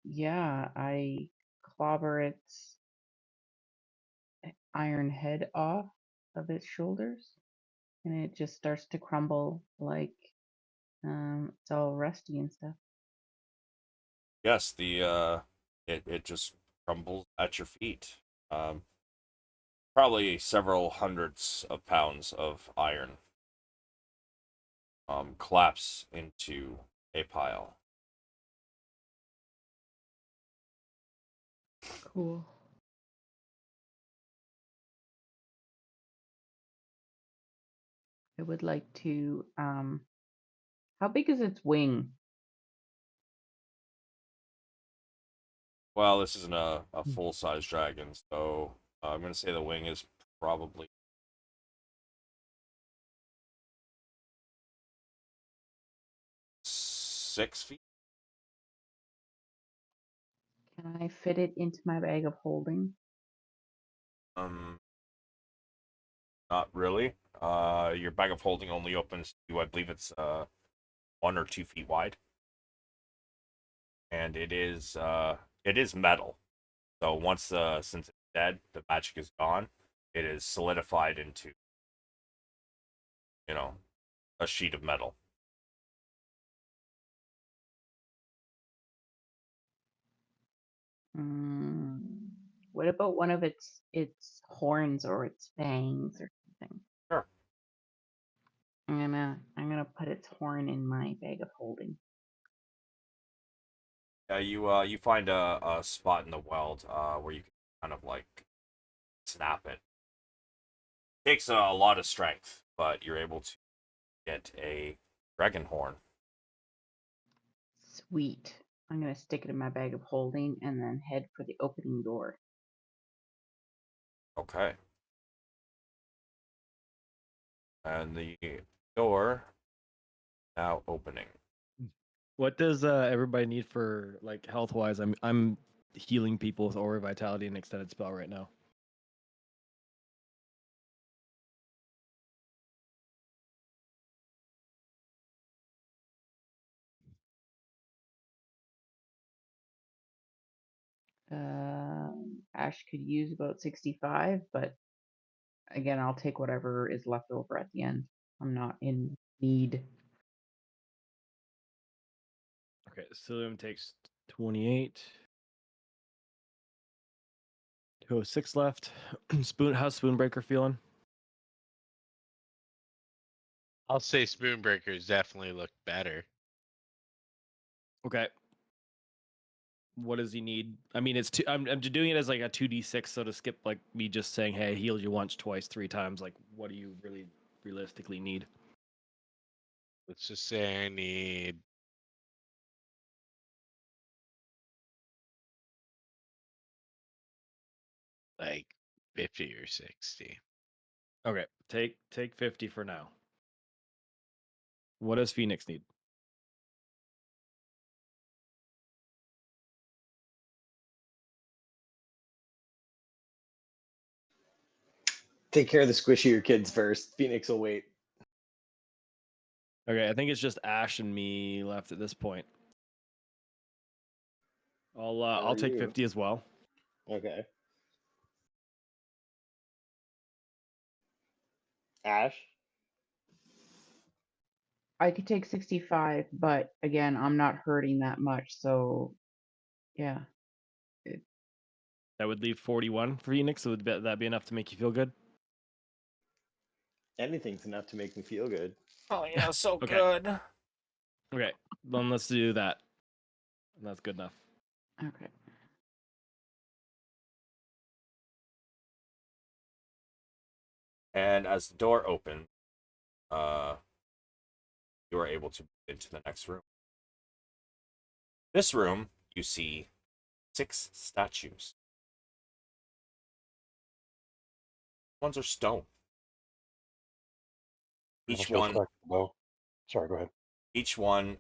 [SPEAKER 6] Yeah, I clobber its iron head off of its shoulders, and it just starts to crumble like it's all rusty and stuff.
[SPEAKER 1] Yes, the it just crumbles at your feet. Probably several hundreds of pounds of iron collapse into a pile.
[SPEAKER 6] Cool. I would like to how big is its wing?
[SPEAKER 1] Well, this isn't a full-size dragon, so I'm going to say the wing is probably 6 feet.
[SPEAKER 6] Can I fit it into my bag of holding?
[SPEAKER 1] Not really. Your bag of holding only opens to, I believe it's 1 or 2 feet wide, and it is metal. So once since it's dead, the magic is gone. It is solidified into, you know, a sheet of metal.
[SPEAKER 6] What about one of its horns or its fangs or something?
[SPEAKER 1] Sure.
[SPEAKER 6] I'm gonna put its horn in my bag of holding.
[SPEAKER 1] Yeah, you find a spot in the weld where you can kind of like snap it. Takes a lot of strength, but you're able to get a dragon horn.
[SPEAKER 6] Sweet. I'm gonna stick it in my bag of holding and then head for the opening door.
[SPEAKER 1] Okay. And the door now opening.
[SPEAKER 5] What does everybody need for like health wise? I'm healing people with aura vitality and extended spell right now.
[SPEAKER 6] Ash could use about 65, but again, I'll take whatever is left over at the end. I'm not in need.
[SPEAKER 5] Okay, Sulameen takes 28. 206 left. How's Spoonbreaker feeling?
[SPEAKER 7] I'll say Spoonbreakers definitely look better.
[SPEAKER 5] Okay. What does he need? I mean, it's two. I'm doing it as like a 2d6, so to skip like me just saying, "Hey, heal you once, twice, 3 times." Like, what do you really realistically need?
[SPEAKER 7] Let's just say I need like 50 or 60.
[SPEAKER 5] Okay, take 50 for now. What does Pheonix need?
[SPEAKER 3] Take care of the squishier kids first. Pheonix will wait.
[SPEAKER 5] Okay, I think it's just Ash and me left at this point. I'll take 50 as well.
[SPEAKER 3] Okay. Ash?
[SPEAKER 6] I could take 65, but again, I'm not hurting that much, so yeah.
[SPEAKER 5] That would leave 41 for Pheonix. So would that be enough to make you feel good?
[SPEAKER 3] Anything's enough to make me feel good.
[SPEAKER 1] Oh yeah, so
[SPEAKER 5] Okay.
[SPEAKER 1] good.
[SPEAKER 5] Okay, then let's do that. And that's good enough.
[SPEAKER 6] Okay.
[SPEAKER 1] And as the door opens, you are able to move into the next room. This room, you see 6 statues. Ones are stone.
[SPEAKER 4] I'm gonna
[SPEAKER 1] Each
[SPEAKER 4] go
[SPEAKER 1] one,
[SPEAKER 4] check the bow. Sorry, go ahead.
[SPEAKER 1] each one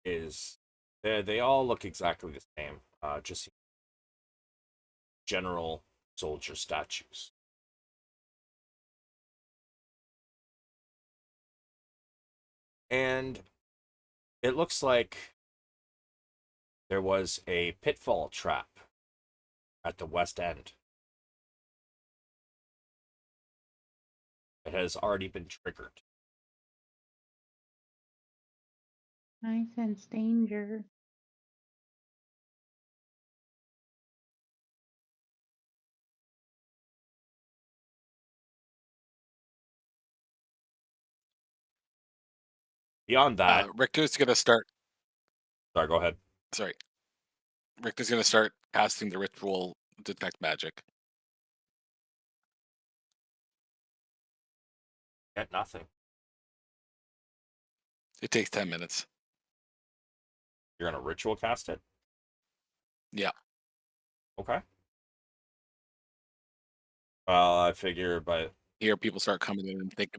[SPEAKER 1] is they all look exactly the same. Just general soldier statues. And it looks like there was a pitfall trap at the west end. It has already been triggered.
[SPEAKER 6] I sense danger.
[SPEAKER 1] Beyond that,
[SPEAKER 2] Richter's gonna start.
[SPEAKER 1] sorry, go ahead.
[SPEAKER 2] Sorry, Richter's gonna start casting the ritual detect magic.
[SPEAKER 1] Get nothing.
[SPEAKER 2] It takes 10 minutes.
[SPEAKER 1] You're gonna ritual cast it?
[SPEAKER 2] Yeah.
[SPEAKER 1] Okay. Well, I figure, but
[SPEAKER 2] Here, people start coming in and think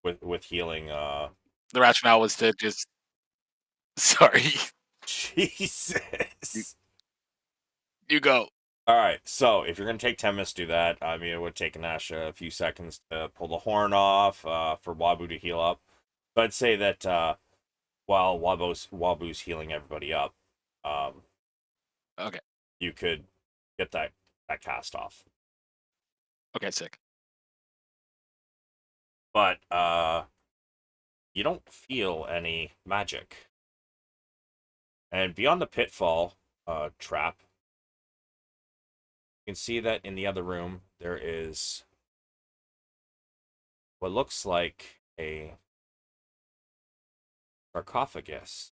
[SPEAKER 1] with healing,
[SPEAKER 2] the rationale was to just. Sorry,
[SPEAKER 1] Jesus.
[SPEAKER 2] you go.
[SPEAKER 1] All right, so if you're gonna take 10 minutes to do that, I mean, it would take Nash a few seconds to pull the horn off, for Wabu to heal up. But I'd say that while Wabu's healing everybody up,
[SPEAKER 2] Okay.
[SPEAKER 1] you could get that cast off.
[SPEAKER 2] Okay, sick.
[SPEAKER 1] But you don't feel any magic. And beyond the pitfall trap, you can see that in the other room there is what looks like a sarcophagus.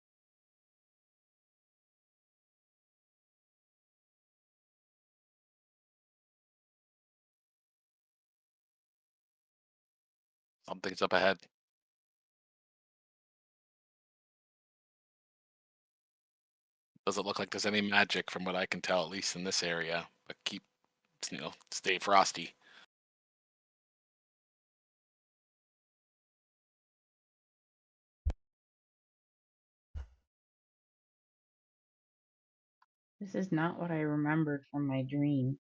[SPEAKER 2] Something's up ahead. Doesn't look like there's any magic from what I can tell, at least in this area. But keep, stay frosty.
[SPEAKER 6] This is not what I remembered from my dream.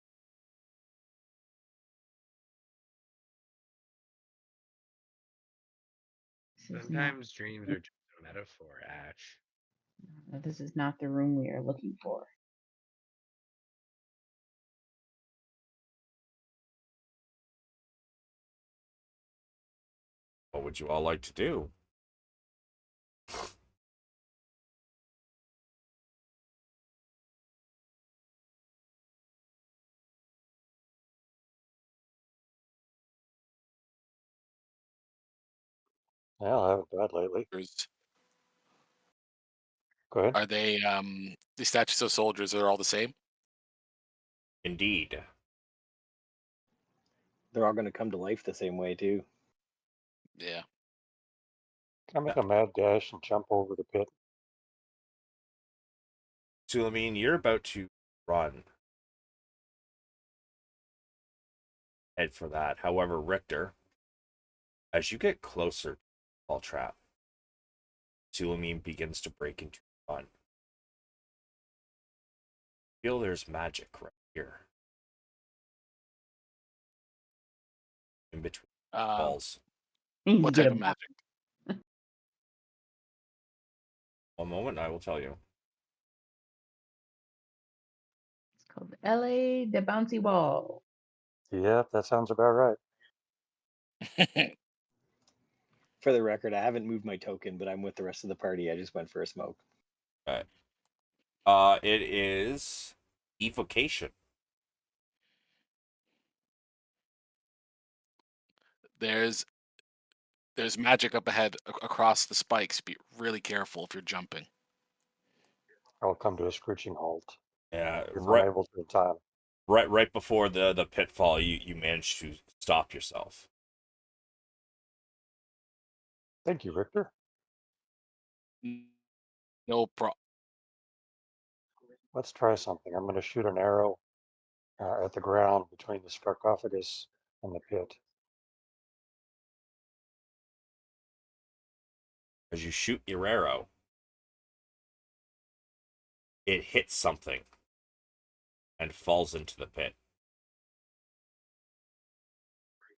[SPEAKER 8] Sometimes dreams are just a metaphor, Ash.
[SPEAKER 6] This is not the room we are looking for.
[SPEAKER 1] What would you all like to do?
[SPEAKER 4] Yeah, I haven't died lately. Go ahead.
[SPEAKER 2] Are they the statues of soldiers are all the same?
[SPEAKER 1] Indeed.
[SPEAKER 3] They're all going to come to life the same way too.
[SPEAKER 2] Yeah.
[SPEAKER 4] Can I make a mad dash and jump over the pit?
[SPEAKER 1] Sulameen, you're about to run. Head for that. However, Richter, as you get closer to the ball trap, Sulameen begins to break into run. Feel there's magic right here. In between balls.
[SPEAKER 2] What type of magic?
[SPEAKER 1] One moment, I will tell you.
[SPEAKER 6] It's called LA the Bouncy Ball.
[SPEAKER 4] Yep, that sounds about right.
[SPEAKER 3] For the record, I haven't moved my token, but I'm with the rest of the party. I just went for a smoke.
[SPEAKER 1] All right. It is evocation.
[SPEAKER 2] There's magic up ahead across the spikes. Be really careful if you're jumping.
[SPEAKER 4] I'll come to a screeching halt
[SPEAKER 1] Yeah,
[SPEAKER 4] if I'm
[SPEAKER 1] right,
[SPEAKER 4] able to in time.
[SPEAKER 1] right before the pitfall, you manage to stop yourself.
[SPEAKER 4] Thank you, Richter.
[SPEAKER 2] No pro.
[SPEAKER 4] Let's try something. I'm going to shoot an arrow at the ground between the sarcophagus and the pit.
[SPEAKER 1] As you shoot your arrow, it hits something and falls into the pit.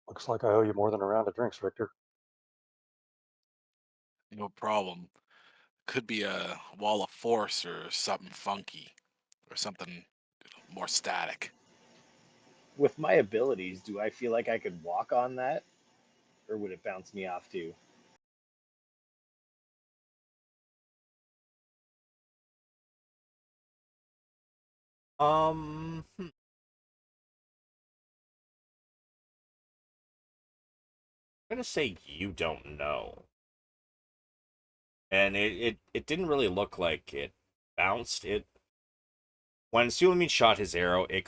[SPEAKER 4] Looks like I owe you more than a round of drinks, Richter.
[SPEAKER 2] No problem. Could be a wall of force or something funky, or something more static.
[SPEAKER 3] With my abilities, do I feel like I could walk on that? Or would it bounce me off too?
[SPEAKER 1] I'm gonna say you don't know. And it didn't really look like it bounced. It when Sulameen shot his arrow, it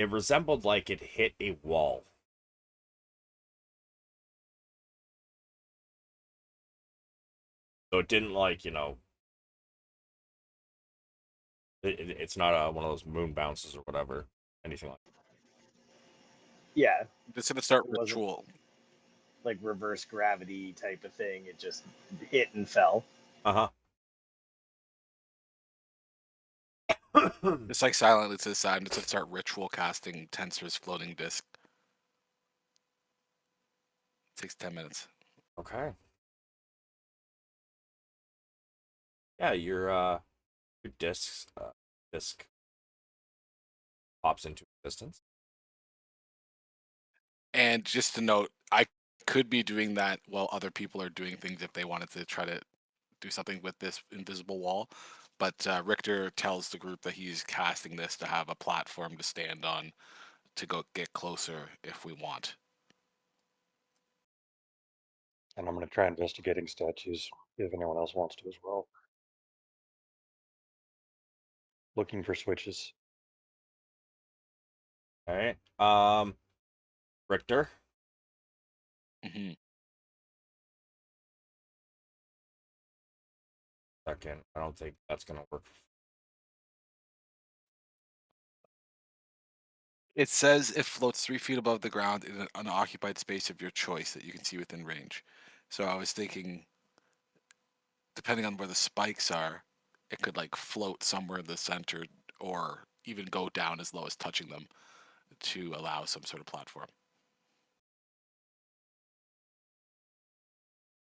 [SPEAKER 1] resembled like it hit a wall. So it didn't it's not one of those moon bounces or whatever, anything like that.
[SPEAKER 3] Yeah,
[SPEAKER 2] Just gonna start
[SPEAKER 3] it wasn't
[SPEAKER 2] ritual.
[SPEAKER 3] like reverse gravity type of thing. It just hit and fell.
[SPEAKER 1] Uh-huh.
[SPEAKER 2] Just like silently to the side, just to start ritual casting Tensor's floating disc. Takes 10 minutes.
[SPEAKER 1] Okay. Yeah, your disc pops into existence.
[SPEAKER 2] And just to note, I could be doing that while other people are doing things if they wanted to try to do something with this invisible wall. But Richter tells the group that he's casting this to have a platform to stand on to go get closer if we want.
[SPEAKER 4] And I'm going to try investigating statues if anyone else wants to as well. Looking for switches.
[SPEAKER 1] All right. Richter.
[SPEAKER 2] Hmm.
[SPEAKER 1] Second. I don't think that's gonna work.
[SPEAKER 2] It says it floats 3 feet above the ground in an unoccupied space of your choice that you can see within range. So I was thinking, depending on where the spikes are, it could like float somewhere in the center or even go down as low as touching them to allow some sort of platform.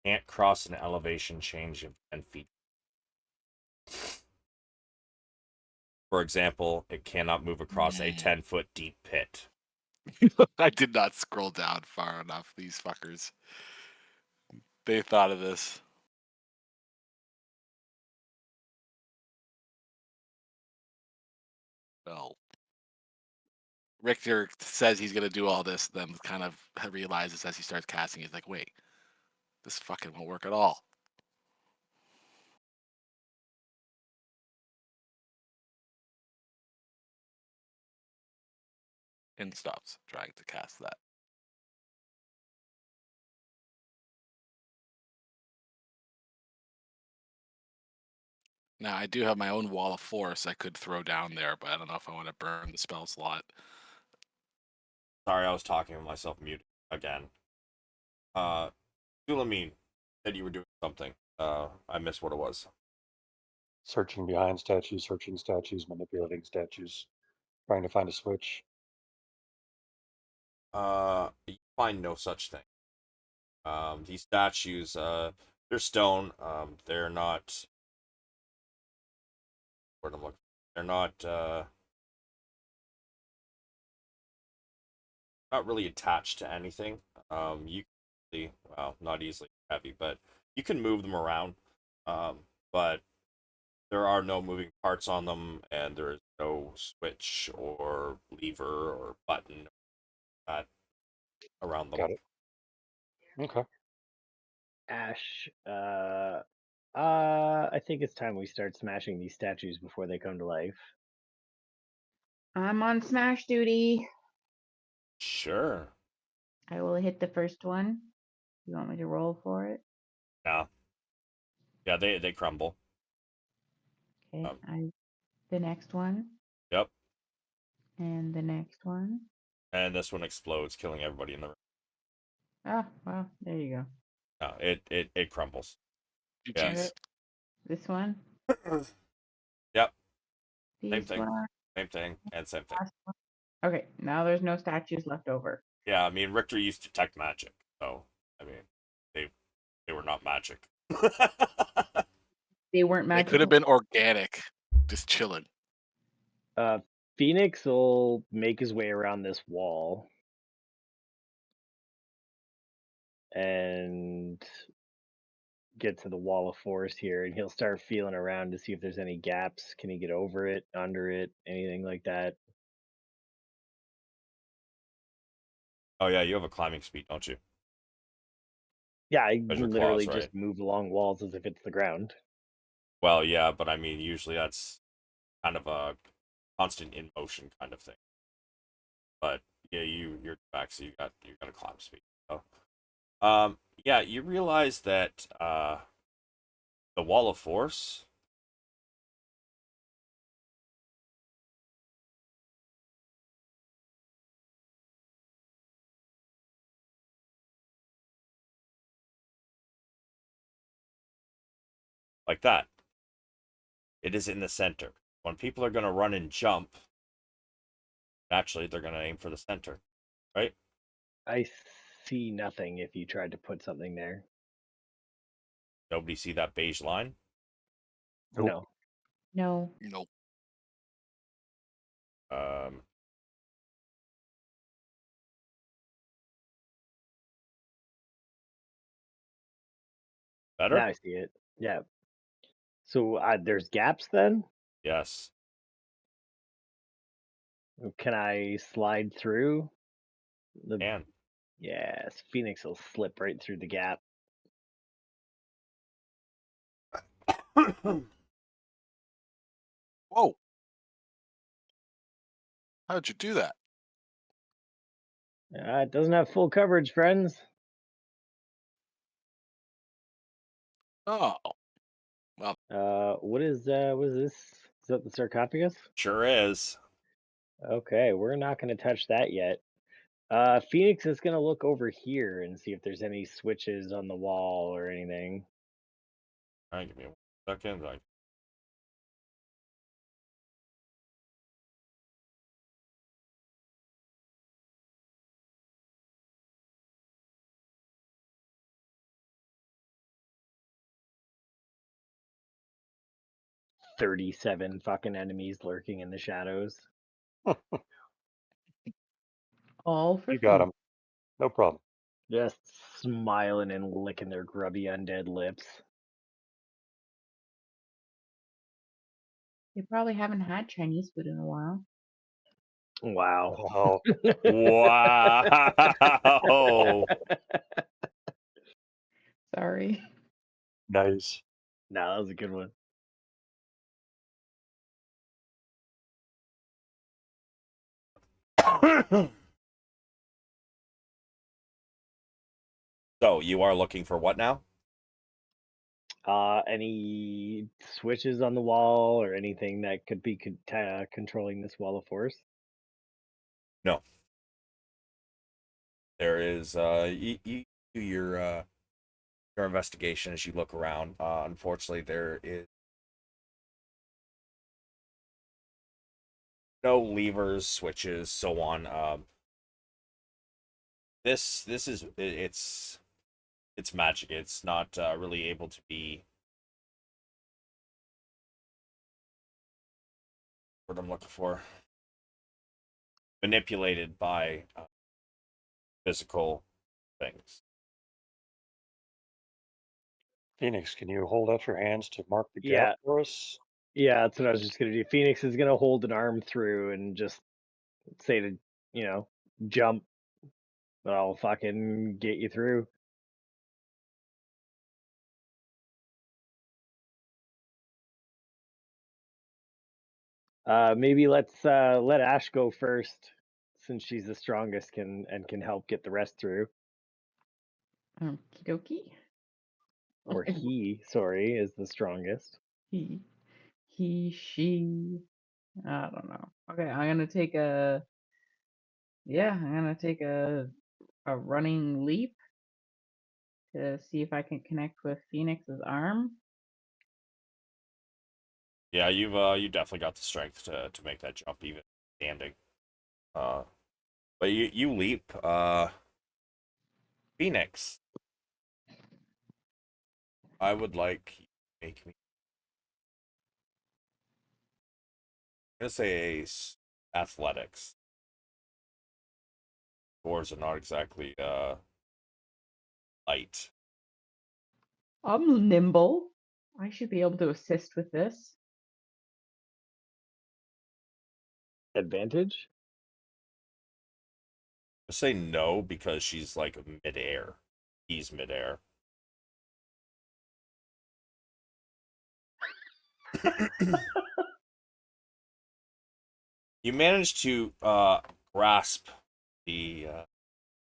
[SPEAKER 1] Can't cross an elevation change of 10 feet. For example, it cannot move across a 10-foot deep pit.
[SPEAKER 2] I did not scroll down far enough, these fuckers. They thought of this. Well, Richter says he's going to do all this, then kind of realizes as he starts casting, he's like, wait, this fucking won't work at all. And stops trying to cast that. Now, I do have my own wall of force I could throw down there, but I don't know if I want to burn the spell slot.
[SPEAKER 1] Sorry, I was talking with myself muted again. Sulameen said you were doing something. I missed what it was.
[SPEAKER 4] Searching behind statues, searching statues, manipulating statues, trying to find a switch.
[SPEAKER 1] You find no such thing. These statues, they're stone. They're not. Where I'm looking. They're not really attached to anything. You can see, well, not easily heavy, but you can move them around. But there are no moving parts on them, and there is no switch or lever or button around them.
[SPEAKER 4] Got it. Okay.
[SPEAKER 3] Ash, I think it's time we start smashing these statues before they come to life.
[SPEAKER 6] I'm on smash duty.
[SPEAKER 1] Sure.
[SPEAKER 6] I will hit the first one. You want me to roll for it?
[SPEAKER 1] Yeah. Yeah, they crumble.
[SPEAKER 6] Okay.
[SPEAKER 1] Um,
[SPEAKER 6] The next one
[SPEAKER 1] Yep.
[SPEAKER 6] and the next one.
[SPEAKER 1] And this one explodes, killing everybody in the room.
[SPEAKER 6] Ah, well, there you go.
[SPEAKER 1] No, it crumbles. Yeah.
[SPEAKER 6] Okay.
[SPEAKER 2] GG's.
[SPEAKER 6] This one.
[SPEAKER 1] Yep. Same
[SPEAKER 6] This
[SPEAKER 1] thing.
[SPEAKER 6] one.
[SPEAKER 1] Same thing. And same thing.
[SPEAKER 6] Last one. Okay, now there's no statues left over.
[SPEAKER 1] Yeah, I mean Richter used detect magic, so I mean they were not magic.
[SPEAKER 6] They weren't
[SPEAKER 2] They
[SPEAKER 6] magical.
[SPEAKER 2] could have been organic, just chilling.
[SPEAKER 3] Pheonix will make his way around this wall and get to the wall of force here, and he'll start feeling around to see if there's any gaps. Can he get over it, under it, anything like that?
[SPEAKER 1] Oh yeah, you have a climbing speed, don't you?
[SPEAKER 3] Yeah, I
[SPEAKER 1] Those are
[SPEAKER 3] literally
[SPEAKER 1] claws, right?
[SPEAKER 3] just move along walls as if it's the ground.
[SPEAKER 1] Well, yeah, but I mean usually that's kind of a constant in motion kind of thing. But yeah, you're back, so you got a climb speed. So, yeah, you realize that the wall of force. Like that. It is in the center. When people are going to run and jump, naturally they're going to aim for the center, right?
[SPEAKER 3] I see nothing if you tried to put something there.
[SPEAKER 1] Nobody see that beige line?
[SPEAKER 4] Nope.
[SPEAKER 3] No.
[SPEAKER 6] No.
[SPEAKER 2] Nope.
[SPEAKER 1] Um,
[SPEAKER 3] Now
[SPEAKER 1] better?
[SPEAKER 3] I see it. Yeah. So there's gaps then?
[SPEAKER 1] Yes.
[SPEAKER 3] Can I slide through?
[SPEAKER 1] And
[SPEAKER 3] Yes, Pheonix will slip right through the gap.
[SPEAKER 2] Whoa. How'd you do that?
[SPEAKER 3] It doesn't have full coverage, friends.
[SPEAKER 2] Oh.
[SPEAKER 3] What is this? Is that the sarcophagus?
[SPEAKER 1] Sure is.
[SPEAKER 3] Okay, we're not going to touch that yet. Pheonix is going to look over here and see if there's any switches on the wall or anything.
[SPEAKER 1] All right, give me 1 second.
[SPEAKER 3] 37 fucking enemies lurking in the shadows.
[SPEAKER 6] All for
[SPEAKER 4] You got
[SPEAKER 6] fun.
[SPEAKER 4] him. No problem.
[SPEAKER 3] Just smiling and licking their grubby undead lips.
[SPEAKER 6] They probably haven't had Chinese food in a while.
[SPEAKER 3] Wow.
[SPEAKER 4] Oh,
[SPEAKER 1] Wow.
[SPEAKER 6] Sorry.
[SPEAKER 4] nice.
[SPEAKER 3] No, that was a good one.
[SPEAKER 1] So you are looking for what now?
[SPEAKER 3] Any switches on the wall or anything that could be controlling this wall of force?
[SPEAKER 1] No. There is you do your investigation as you look around. Unfortunately, there is no levers, switches, so on. This is it's magic. It's not really able to be what I'm looking for. Manipulated by physical things.
[SPEAKER 4] Phoenix, can you hold out your hands to mark the gap
[SPEAKER 3] Yeah,
[SPEAKER 4] for us?
[SPEAKER 3] Yeah, that's what I was just gonna do. Pheonix is gonna hold an arm through and just say to, you know, jump, but I'll fucking get you through. Maybe let's let Ash go first, since she's the strongest can help get the rest through.
[SPEAKER 6] Okie dokie.
[SPEAKER 3] Or he, sorry, is the strongest.
[SPEAKER 6] She. I don't know. Okay, I'm gonna take a. Yeah, I'm gonna take a running leap to see if I can connect with Phoenix's arm.
[SPEAKER 1] Yeah, you definitely got the strength to make that jump even standing. But you leap. Pheonix, I would like you to make me. I'm gonna say athletics. Scores are not exactly light.
[SPEAKER 6] I'm nimble. I should be able to assist with this.
[SPEAKER 3] Advantage?
[SPEAKER 1] I say no because she's like midair. He's midair. You manage to grasp the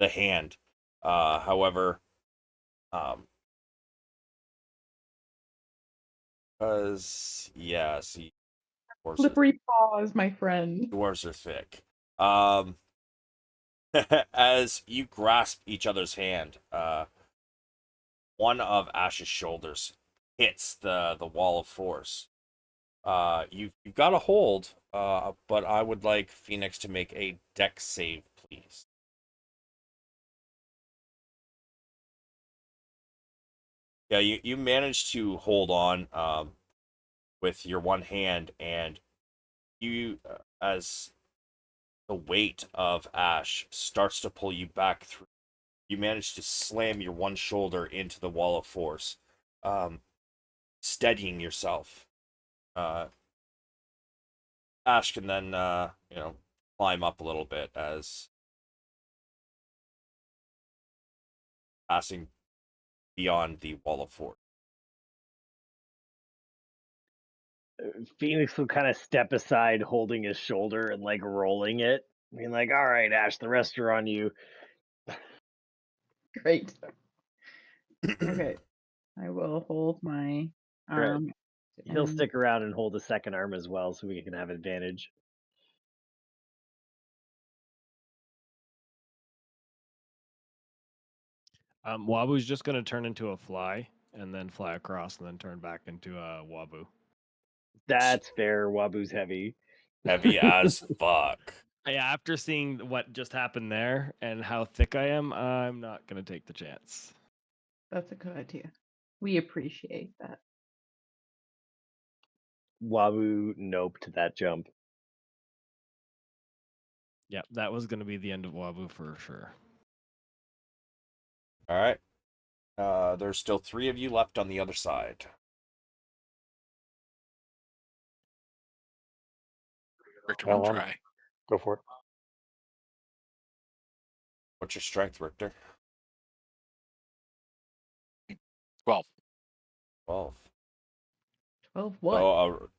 [SPEAKER 1] hand. However, because yeah, see, dwarves are,
[SPEAKER 6] Slippery paws, my friend.
[SPEAKER 1] dwarves are thick. As you grasp each other's hand, one of Ash's shoulders hits the wall of force. You've got a hold, but I would like Pheonix to make a dex save, please. Yeah, you managed to hold on with your one hand, and you as the weight of Ash starts to pull you back through. You manage to slam your one shoulder into the wall of force, steadying yourself. Ash can then, climb up a little bit as passing beyond the wall of force.
[SPEAKER 3] Phoenix will kind of step aside, holding his shoulder and like rolling it, being like, "All right, Ash, the rest are on you."
[SPEAKER 6] Great. Okay. I will hold my
[SPEAKER 3] Right.
[SPEAKER 6] arm.
[SPEAKER 3] He'll
[SPEAKER 6] and-
[SPEAKER 3] stick around and hold a second arm as well, so we can have advantage.
[SPEAKER 5] Wabu's just gonna turn into a fly and then fly across and then turn back into a Wabu.
[SPEAKER 3] That's fair. Wabu's heavy.
[SPEAKER 1] Heavy as fuck.
[SPEAKER 5] Yeah, after seeing what just happened there and how thick I am, I'm not gonna take the chance.
[SPEAKER 6] That's a good idea. We appreciate that.
[SPEAKER 3] Wabu nope to that jump.
[SPEAKER 5] Yeah, that was gonna be the end of Wabu for sure.
[SPEAKER 1] All right. There's still 3 of you left on the other side.
[SPEAKER 2] Richter
[SPEAKER 4] Well,
[SPEAKER 2] will
[SPEAKER 4] I'm-
[SPEAKER 2] try.
[SPEAKER 4] Go for it.
[SPEAKER 1] What's your strength, Richter?
[SPEAKER 2] 12.
[SPEAKER 1] 12.
[SPEAKER 6] 12 what?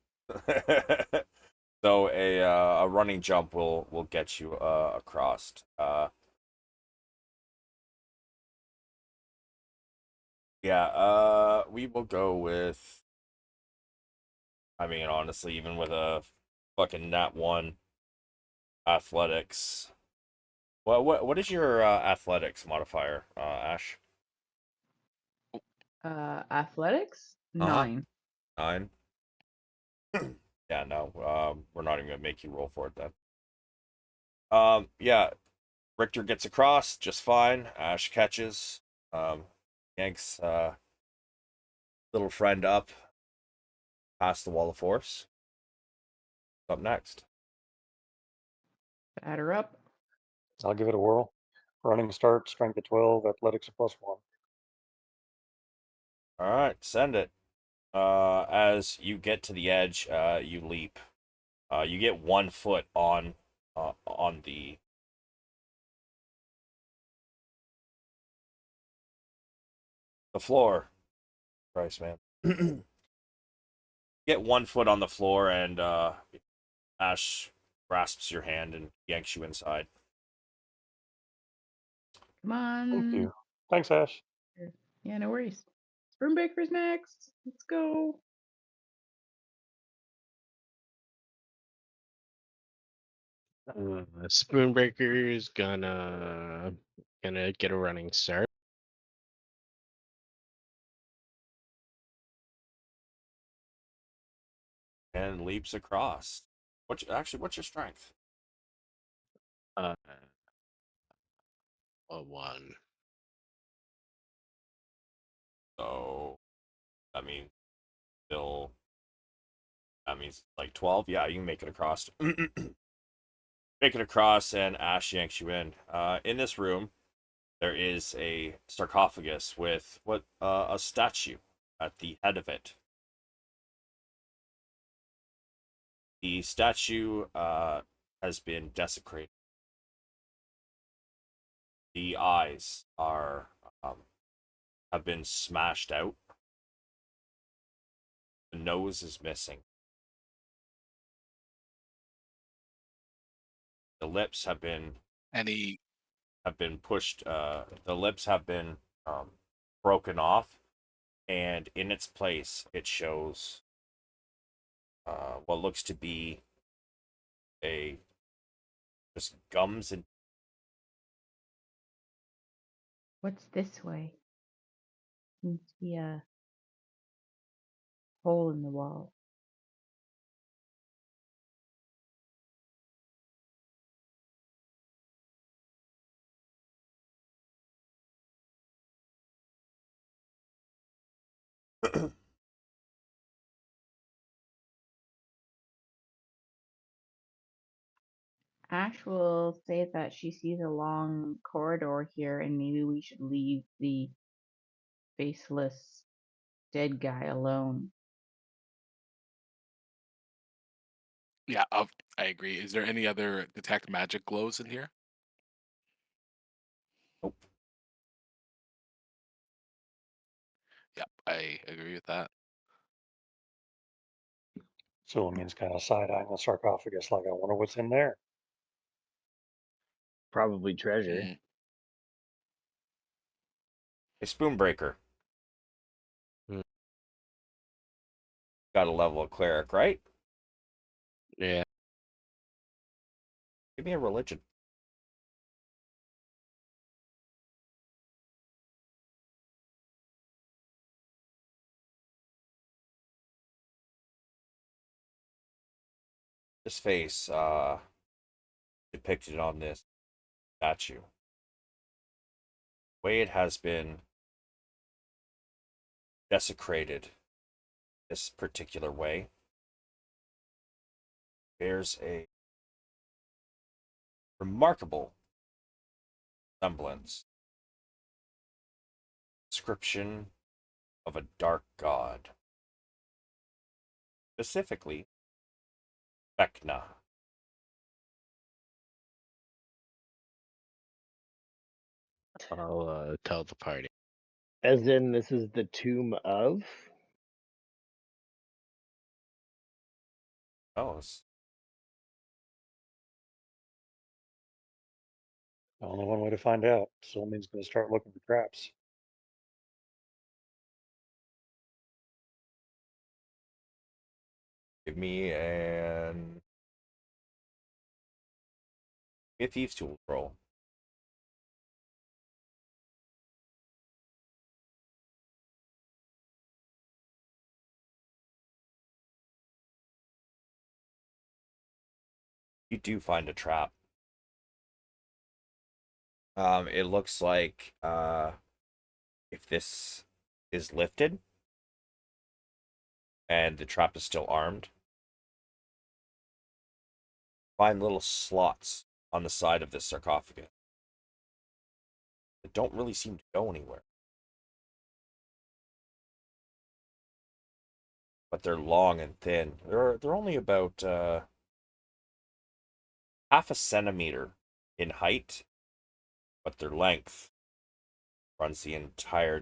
[SPEAKER 1] So a running jump will get you across. We will go with. I mean, honestly, even with a fucking nat 1 athletics. What is your athletics modifier, Ash?
[SPEAKER 6] Athletics?
[SPEAKER 1] Uh-huh.
[SPEAKER 6] 9.
[SPEAKER 1] 9. Yeah, no. We're not even gonna make you roll for it then. Yeah. Richter gets across just fine. Ash catches. Yanks little friend up past the wall of force. Up next.
[SPEAKER 6] Batter up.
[SPEAKER 4] I'll give it a whirl. Running start, strength of 12, athletics of +1.
[SPEAKER 1] All right, send it. As you get to the edge, you leap. You get 1 foot on the floor. Christ, man. Get 1 foot on the floor, and Ash grasps your hand and yanks you inside.
[SPEAKER 6] Come
[SPEAKER 4] Thank
[SPEAKER 6] on.
[SPEAKER 4] you. Thanks, Ash.
[SPEAKER 6] Yeah, no worries. Spoonbreaker's next. Let's go.
[SPEAKER 7] Spoonbreaker's gonna get a running start.
[SPEAKER 1] And leaps across. What's your strength?
[SPEAKER 7] Uh, a 1.
[SPEAKER 1] So that means still. That means like 12. Yeah, you can make it across. Make it across, and Ash yanks you in. In this room, there is a sarcophagus with a statue at the head of it. The statue has been desecrated. The eyes are have been smashed out. The nose is missing. The lips
[SPEAKER 2] Any
[SPEAKER 1] have been pushed. The lips have been broken off, and in its place, it shows what looks to be a just gums and
[SPEAKER 6] What's this way? Seems to be a hole in the wall. Ash will say that she sees a long corridor here, and maybe we should leave the faceless dead guy alone.
[SPEAKER 2] Yeah, I agree. Is there any other detect magic glows in here?
[SPEAKER 1] Nope.
[SPEAKER 2] Yep, I agree with that.
[SPEAKER 4] Sulameen's kind of side-eyeing the sarcophagus like, I wonder what's in there.
[SPEAKER 3] Probably treasure.
[SPEAKER 2] Mm.
[SPEAKER 1] a spoonbreaker.
[SPEAKER 7] Hmm.
[SPEAKER 1] Got a level of cleric, right?
[SPEAKER 7] Yeah.
[SPEAKER 1] Give me a religion. This face depicted on this statue. The way it has been desecrated this particular way bears a remarkable semblance. Description of a dark god. Specifically, Vecna.
[SPEAKER 7] I'll tell the party.
[SPEAKER 3] As in, this is the tomb of.
[SPEAKER 1] Oh,
[SPEAKER 4] Only one way to find out. Sulameen's going to start looking for traps.
[SPEAKER 1] give me a thieves tool roll. You do find a trap. It looks like if this is lifted and the trap is still armed, find little slots on the side of this sarcophagus that don't really seem to go anywhere. but they're long and thin. They're only about half a centimeter in height, but their length runs the entire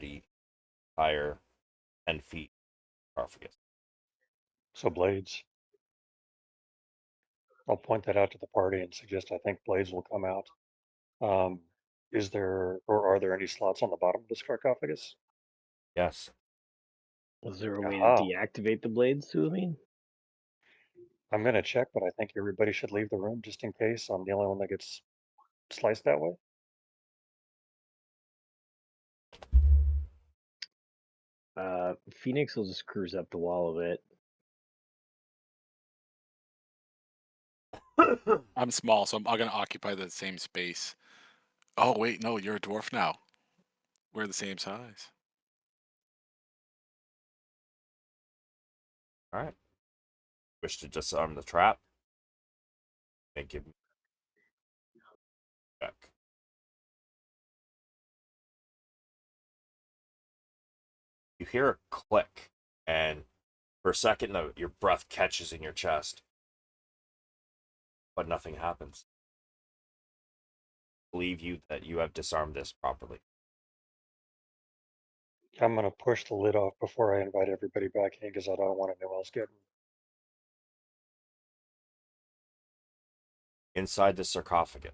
[SPEAKER 1] 10 feet sarcophagus.
[SPEAKER 4] So blades. I'll point that out to the party and suggest I think blades will come out. Is there or are there any slots on the bottom of the sarcophagus?
[SPEAKER 1] Yes.
[SPEAKER 3] Was there a way to
[SPEAKER 4] Aha.
[SPEAKER 3] deactivate the blades, Sulameen?
[SPEAKER 4] I'm gonna check, but I think everybody should leave the room just in case I'm the only one that gets sliced that way.
[SPEAKER 3] Pheonix will just cruise up the wall a bit.
[SPEAKER 2] I'm small, so I'm going to occupy the same space. Oh, wait, no, you're a dwarf now. We're the same size.
[SPEAKER 1] All right. Wish to disarm the trap. And give me a check. You hear a click, and for a second, your breath catches in your chest, but nothing happens. I believe you that you have disarmed this properly.
[SPEAKER 4] I'm gonna push the lid off before I invite everybody back in because I don't want anyone else getting.
[SPEAKER 1] Inside the sarcophagus,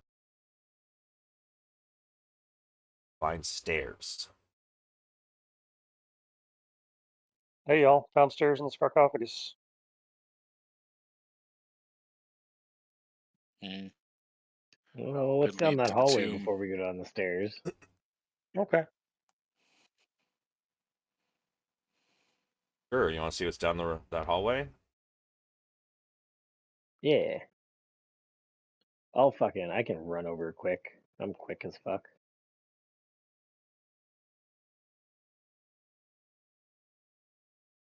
[SPEAKER 1] find stairs.
[SPEAKER 4] Hey y'all, downstairs in the sarcophagus.
[SPEAKER 2] Mm.
[SPEAKER 3] Oh, let's
[SPEAKER 2] Could
[SPEAKER 3] down
[SPEAKER 2] lead
[SPEAKER 3] that
[SPEAKER 2] to the
[SPEAKER 3] hallway
[SPEAKER 2] tomb.
[SPEAKER 3] before we go down the stairs.
[SPEAKER 4] Okay.
[SPEAKER 1] Sure, you want to see what's down that hallway?
[SPEAKER 3] Yeah. Oh, fucking, I can run over quick. I'm quick as fuck.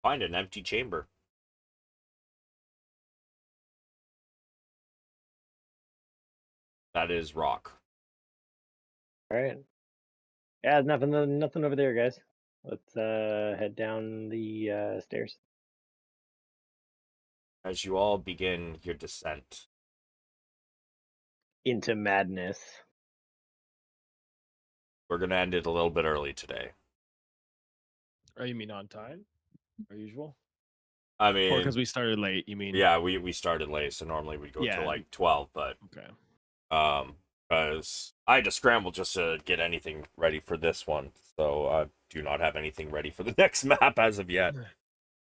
[SPEAKER 1] Find an empty chamber. That is rock.
[SPEAKER 3] All right. Yeah, nothing over there, guys. Let's head down the stairs.
[SPEAKER 1] As you all begin your descent,
[SPEAKER 3] Into madness.
[SPEAKER 1] we're going to end it a little bit early today.
[SPEAKER 5] Oh, you mean on time? Our usual?
[SPEAKER 1] I
[SPEAKER 5] Or
[SPEAKER 1] mean,
[SPEAKER 5] because we started late, you mean?
[SPEAKER 1] yeah, we started late, so normally we'd go
[SPEAKER 5] Yeah.
[SPEAKER 1] till like 12, but
[SPEAKER 5] Okay.
[SPEAKER 1] because I had to scramble just to get anything ready for this one, so I do not have anything ready for the next map as of yet.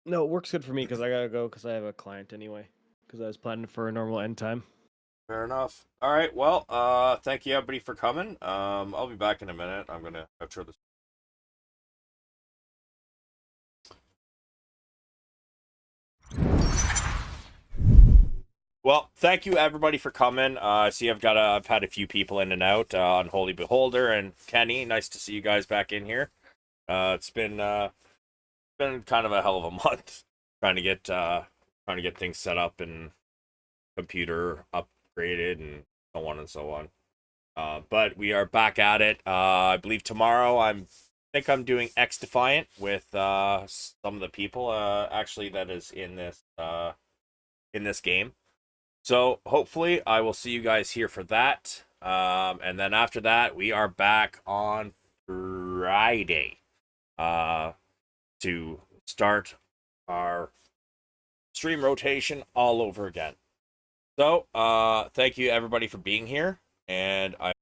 [SPEAKER 5] No, it works good for me because I gotta go because I have a client anyway. Because I was planning for a normal end time.
[SPEAKER 1] Fair enough. All right, well, thank you everybody for coming. I'll be back in a minute. I'm gonna outro this. Well, thank you everybody for coming. See, I've had a few people in and out. Unholy Beholder and Kenny. Nice to see you guys back in here. It's been kind of a hell of a month trying to get things set up and computer upgraded and so on and so on. But we are back at it. I believe tomorrow I think I'm doing X Defiant with some of the people actually that is in this game. So hopefully I will see you guys here for that. And then after that, we are back on Friday to start our stream rotation all over again. So thank you everybody for being here, and I